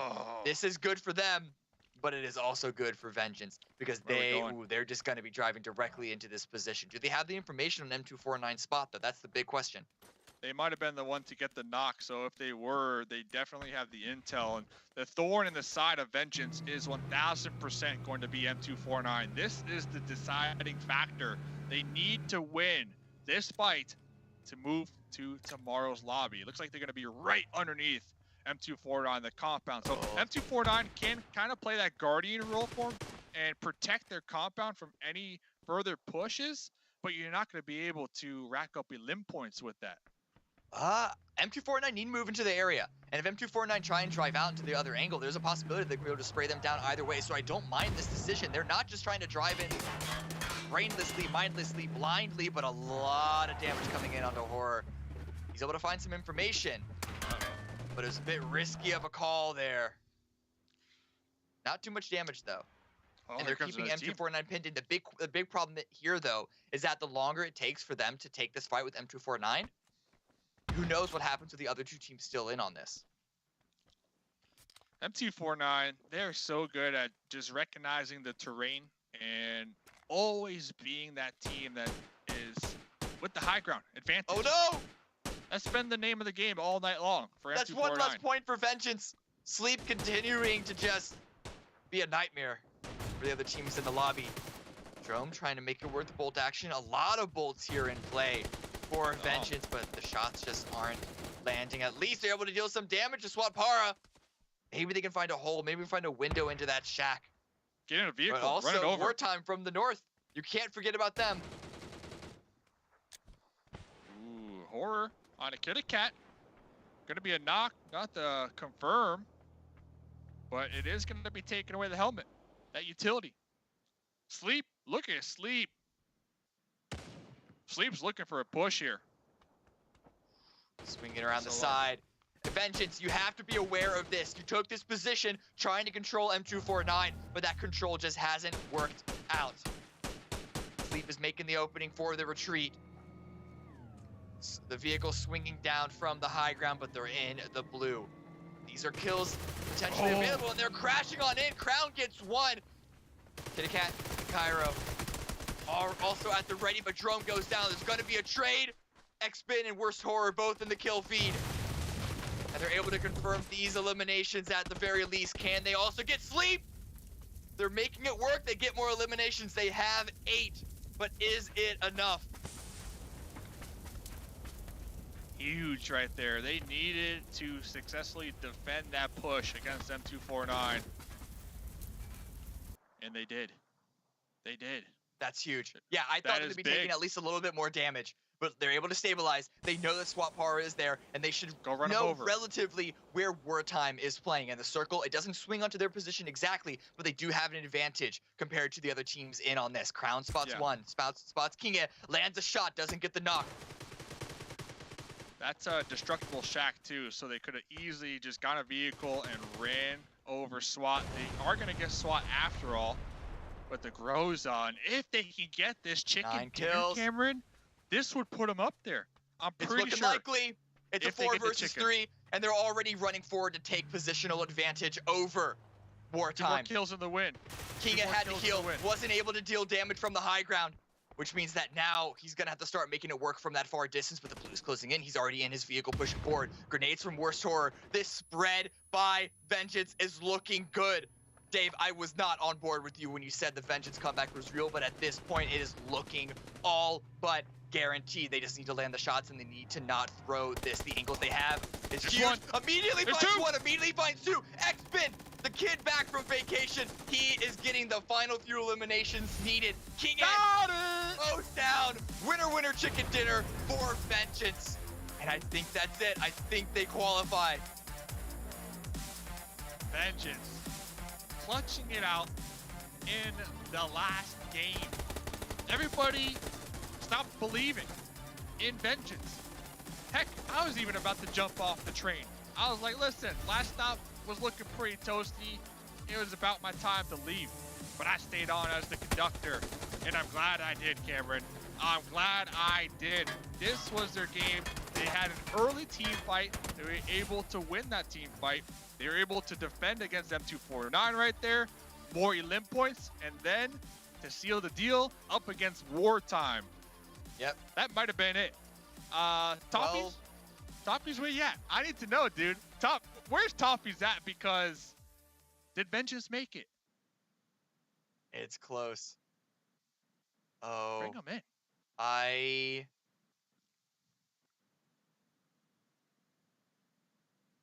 Speaker 5: This is good for them, but it is also good for Vengeance because they're just going to be driving directly into this position. Do they have the information on M249 spot though? That's the big question.
Speaker 4: They might have been the one to get the knock, so if they were, they definitely have the intel. And the thorn in the side of Vengeance is 1000% going to be M249. This is the deciding factor. They need to win this fight to move to tomorrow's lobby. It looks like they're going to be right underneath M249, the compound. So M249 can kind of play that guardian role for them and protect their compound from any further pushes, but you're not going to be able to rack up elim points with that.
Speaker 5: M249 need to move into the area. And if M249 try and drive out into the other angle, there's a possibility they could be able to spray them down either way. So I don't mind this decision. They're not just trying to drive in brainlessly, mindlessly, blindly, but a lot of damage coming in onto Horror. He's able to find some information, but it was a bit risky of a call there. Not too much damage though. And they're keeping M249 pinned in. The big problem here though is that the longer it takes for them to take this fight with M249, who knows what happens with the other 2 teams still in on this.
Speaker 4: M249, they're so good at just recognizing the terrain and always being that team that is with the high ground advantage.
Speaker 5: Oh no!
Speaker 4: That's been the name of the game all night long for M249.
Speaker 5: That's 1 less point for Vengeance. Sleep continuing to just be a nightmare for the other teams in the lobby. Drome trying to make it worth the bolt action. A lot of bolts here in play for Vengeance, but the shots just aren't landing. At least they're able to deal some damage to SWAT Para. Maybe they can find a hole. Maybe find a window into that shack.
Speaker 4: Get in a vehicle,
Speaker 5: but also
Speaker 4: run it over.
Speaker 5: Wartime from the north. You can't forget about them.
Speaker 4: Ooh, Horror on a kitty cat. Gonna be a knock, not to confirm, but it is gonna be taking away the helmet. That utility. Sleep, look at Sleep. Sleep's looking for a push here.
Speaker 5: Swinging around the side. Vengeance, you have to be aware of this. You took this position trying to control M249, but that control just hasn't worked out. Sleep is making the opening for the retreat. The vehicle swinging down from the high ground, but they're in the blue. These are kills potentially available, and they're crashing on in. Crown gets 1. Kitty Cat, Cairo. are also at the ready, but drone goes down. There's going to be a trade. X-Spin and Worst Horror both in the kill feed. And they're able to confirm these eliminations at the very least. Can they also get sleep? They're making it work. They get more eliminations. They have 8, but is it enough?
Speaker 4: Huge right there. They needed to successfully defend that push against M249. And they did. They did.
Speaker 5: That's huge. Yeah, I thought they'd be taking at least a little bit more damage, but they're able to stabilize. They know that swap power is there, and they should know relatively where wartime is playing. And the circle, it doesn't swing onto their position exactly, but they do have an advantage compared to the other teams in on this. Crown spots one, spots King, lands a shot, doesn't get the knock.
Speaker 4: That's a destructible shack too, so they could have easily just got a vehicle and ran over SWAT. They are gonna get SWAT after all, but the Grozon, if they can get this chicken dinner, Cameron, this would put them up there. I'm pretty sure.
Speaker 5: It's looking likely. It's a 4 versus 3, and they're already running forward to take positional advantage over wartime.
Speaker 4: 2 more kills in the win.
Speaker 5: King had to heal, wasn't able to deal damage from the high ground, which means that now he's gonna have to start making it work from that far distance. But the Blues closing in, he's already in his vehicle pushing forward. Grenades from Worst Horror. This spread by Vengeance is looking good. Dave, I was not on board with you when you said the Vengeance comeback was real, but at this point it is looking all but guaranteed. They just need to land the shots, and they need to not throw this. The angles they have is huge. Immediately finds 1, immediately finds 2. X-Spin, the kid back from vacation. He is getting the final few eliminations needed. King goes down. Winner, winner, chicken dinner for Vengeance. And I think that's it. I think they qualify.
Speaker 4: Vengeance clutching it out in the last game. Everybody stopped believing in Vengeance. Heck, I was even about to jump off the train. I was like, listen, last stop was looking pretty toasty. It was about my time to leave. But I stayed on as the conductor, and I'm glad I did, Cameron. I'm glad I did. This was their game. They had an early team fight. They were able to win that team fight. They were able to defend against M249 right there. More elim points, and then to seal the deal up against wartime.
Speaker 5: Yep.
Speaker 4: That might have been it. Toffees? Toffees, where you at? I need to know, dude. Where's Toffees at? Because did Vengeance make it?
Speaker 5: It's close. Oh.
Speaker 4: Bring him in.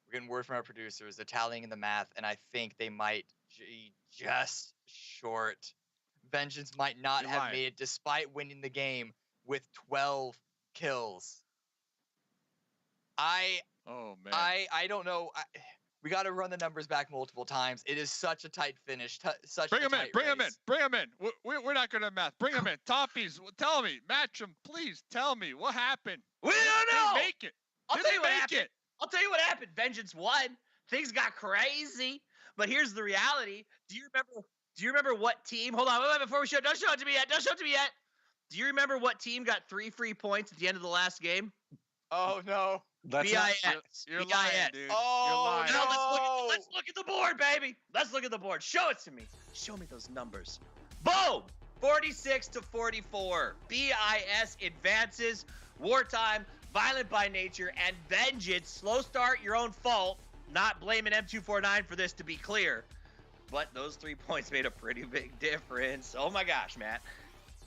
Speaker 5: We're getting word from our producers. They're tallying in the math, and I think they might be just short. Vengeance might not have made it despite winning the game with 12 kills.
Speaker 4: Oh, man.
Speaker 5: I don't know. We got to run the numbers back multiple times. It is such a tight finish.
Speaker 4: Bring him in. Bring him in. Bring him in. We're not good at math. Bring him in. Toffees, tell me. Match him, please. Tell me what happened.
Speaker 1: We don't know.
Speaker 4: Didn't make it.
Speaker 1: I'll tell you what happened. I'll tell you what happened. Vengeance won. Things got crazy. But here's the reality. Do you remember what team? Hold on. Wait, before we show. Don't show it to me yet. Don't show it to me yet. Do you remember what team got 3 free points at the end of the last game?
Speaker 5: Oh no.
Speaker 1: BIS.
Speaker 4: You're lying, dude.
Speaker 5: Oh,
Speaker 4: you're lying.
Speaker 1: No, let's look at the board, baby. Let's look at the board. Show it to me. Show me those numbers. Boom! 46 to 44. BIS advances. Wartime, violent by nature, and Vengeance. Slow start, your own fault. Not blaming M249 for this, to be clear. But those 3 points made a pretty big difference. Oh my gosh, Matt.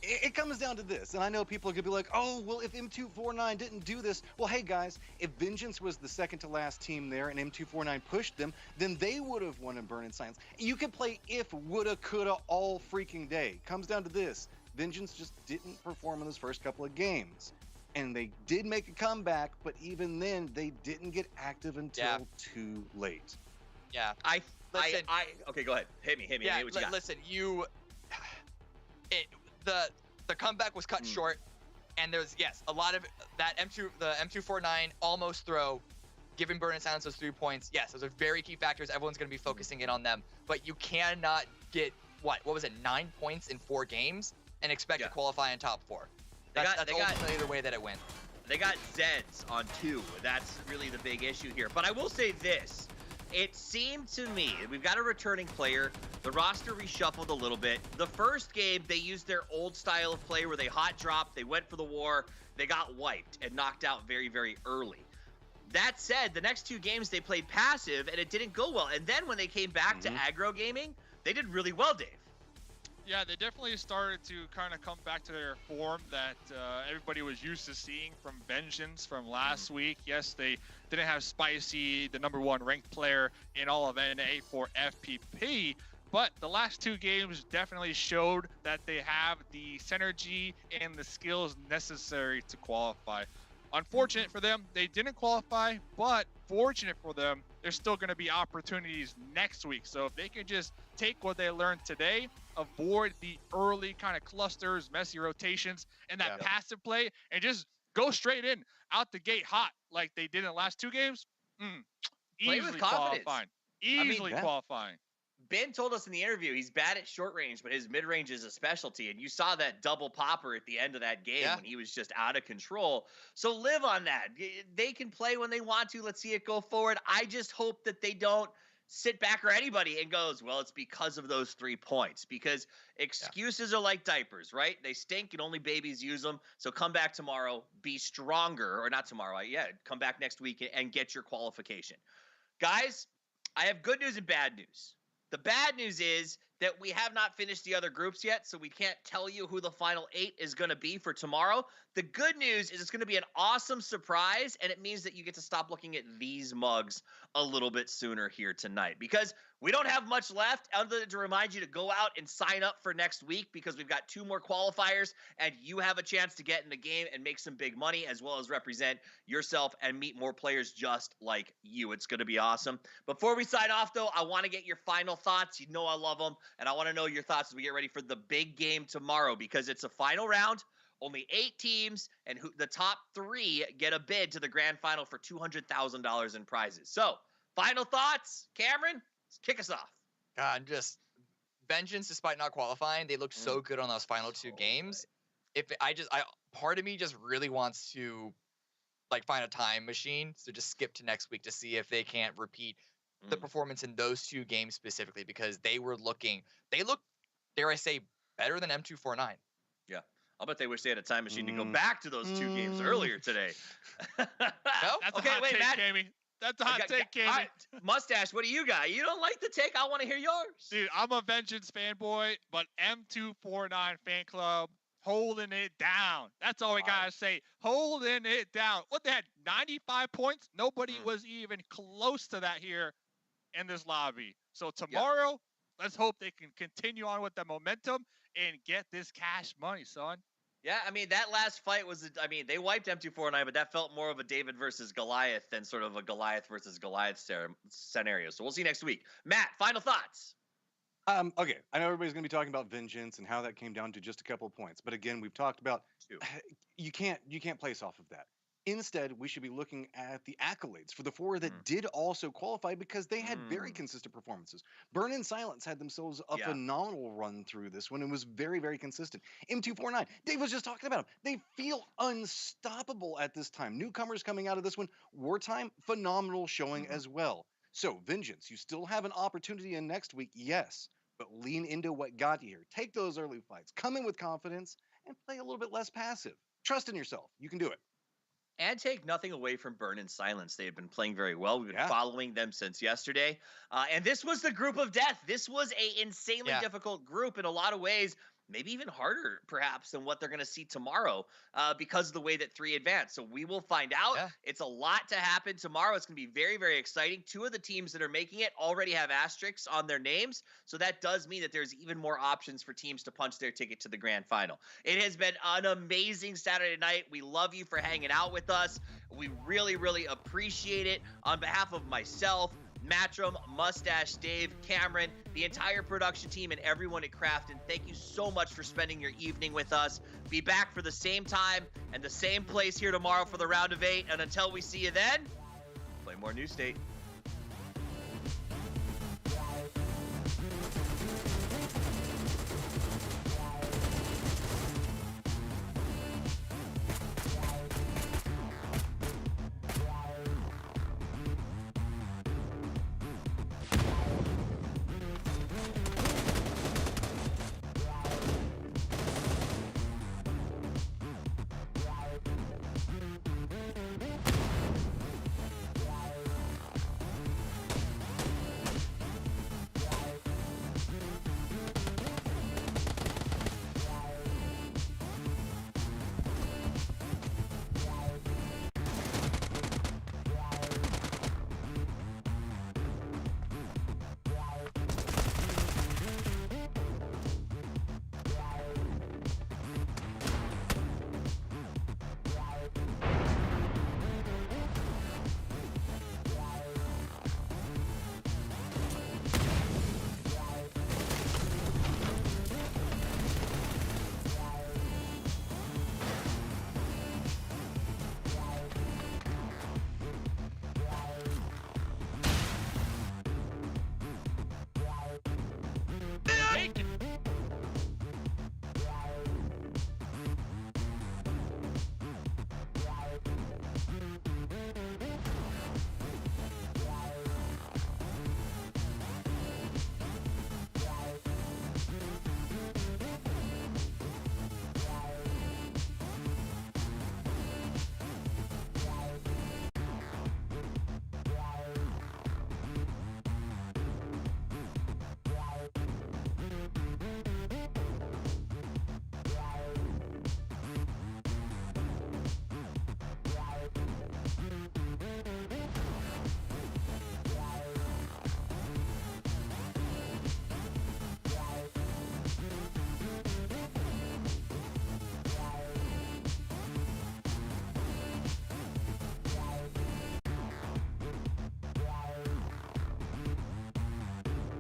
Speaker 3: It comes down to this, and I know people could be like, oh, well, if M249 didn't do this, well, hey, guys, if Vengeance was the second to last team there and M249 pushed them, then they would have won in Burn in Silence. You can play if, woulda, coulda all freaking day. Comes down to this. Vengeance just didn't perform in those first couple of games. And they did make a comeback, but even then, they didn't get active until too late.
Speaker 5: Yeah.
Speaker 1: Okay, go ahead. Hit me.
Speaker 5: Yeah,
Speaker 1: what you got?
Speaker 5: Listen, the comeback was cut short, and there's a lot of that the M249 almost throw, giving Burn and Silence those 3 points. Yes, those are very key factors. Everyone's going to be focusing in on them, but you cannot get what was it, 9 points in 4 games and expect to qualify in top 4. That's ultimately the way that it went.
Speaker 1: They got Zeds on 2. That's really the big issue here. But I will say this. It seemed to me, we've got a returning player. The roster reshuffled a little bit. The first game, they used their old style of play where they hot dropped, they went for the war, they got wiped and knocked out very, very early. That said, the next 2 games they played passive and it didn't go well. And then when they came back to aggro gaming, they did really well, Dave.
Speaker 4: Yeah, they definitely started to kind of come back to their form that everybody was used to seeing from Vengeance from last week. Yes, they didn't have Spicy, the #1 ranked player in all of NA for FPP, but the last 2 games definitely showed that they have the synergy and the skills necessary to qualify. Unfortunate for them, they didn't qualify, but fortunate for them, there's still going to be opportunities next week. So if they can just take what they learned today, avoid the early kind of clusters, messy rotations, and that passive play, and just go straight in, out the gate hot like they did in the last 2 games, easily qualifying. Easily qualifying.
Speaker 1: Ben told us in the interview he's bad at short range, but his mid range is a specialty. And you saw that double popper at the end of that game when he was just out of control. So live on that. They can play when they want to. Let's see it go forward. I just hope that they don't sit back, or anybody, and goes, well, it's because of those 3 points. Because excuses are like diapers, right? They stink and only babies use them. So come back tomorrow, be stronger, or not tomorrow. Come back next week and get your qualification. Guys, I have good news and bad news. The bad news is that we have not finished the other groups yet, so we can't tell you who the final 8 is going to be for tomorrow. The good news is it's going to be an awesome surprise, and it means that you get to stop looking at these mugs a little bit sooner here tonight, because we don't have much left other than to remind you to go out and sign up for next week, because we've got 2 more qualifiers, and you have a chance to get in the game and make some big money, as well as represent yourself and meet more players just like you. It's going to be awesome. Before we sign off, though, I want to get your final thoughts. You know I love them, and I want to know your thoughts as we get ready for the big game tomorrow, because it's a final round. Only 8 teams, and the top 3 get a bid to the grand final for $200,000 in prizes. So, final thoughts, Cameron? Kick us off.
Speaker 5: God, just Vengeance, despite not qualifying, they looked so good on those final 2 games. Part of me just really wants to find a time machine, so just skip to next week to see if they can't repeat the performance in those 2 games specifically, because they looked, dare I say, better than M249.
Speaker 1: Yeah. I'll bet they wish they had a time machine to go back to those 2 games earlier today.
Speaker 4: No? That's a hot take, Cammy. That's a hot take, Cammy.
Speaker 1: Right. Mustache, what do you got? You don't like the take? I want to hear yours.
Speaker 4: Dude, I'm a Vengeance fanboy, but M249 fan club holding it down. That's all we got to say. Holding it down. What, they had 95 points? Nobody was even close to that here in this lobby. So tomorrow, let's hope they can continue on with the momentum and get this cash money, son.
Speaker 1: Yeah, I mean, that last fight was, they wiped M249, but that felt more of a David versus Goliath than sort of a Goliath versus Goliath scenario. So we'll see next week. Matt, final thoughts.
Speaker 3: Okay, I know everybody's going to be talking about Vengeance and how that came down to just a couple of points. But again, we've talked about you can't place off of that. Instead, we should be looking at the accolades for the 4 that did also qualify, because they had very consistent performances. Burn and Silence had themselves a phenomenal run through this one and was very, very consistent. M249, Dave was just talking about them. They feel unstoppable at this time. Newcomers coming out of this one. Wartime, phenomenal showing as well. So, Vengeance, you still have an opportunity in next week, yes, but lean into what got you here. Take those early fights. Come in with confidence and play a little bit less passive. Trust in yourself. You can do it.
Speaker 1: And take nothing away from Burn and Silence. They have been playing very well. We've been following them since yesterday. And this was the group of death. This was a insanely difficult group in a lot of ways. Maybe even harder, perhaps, than what they're going to see tomorrow because of the way that 3 advanced. So we will find out. Yeah. It's a lot to happen tomorrow. It's going to be very, very exciting. 2 of the teams that are making it already have asterisks on their names. So that does mean that there's even more options for teams to punch their ticket to the grand final. It has been an amazing Saturday night. We love you for hanging out with us. We really, really appreciate it. On behalf of myself, Matchroom, Mustache, Dave, Cameron, the entire production team, and everyone at KRAFTON, thank you so much for spending your evening with us. Be back for the same time and the same place here tomorrow for the round of 8. And until we see you then, play more New State.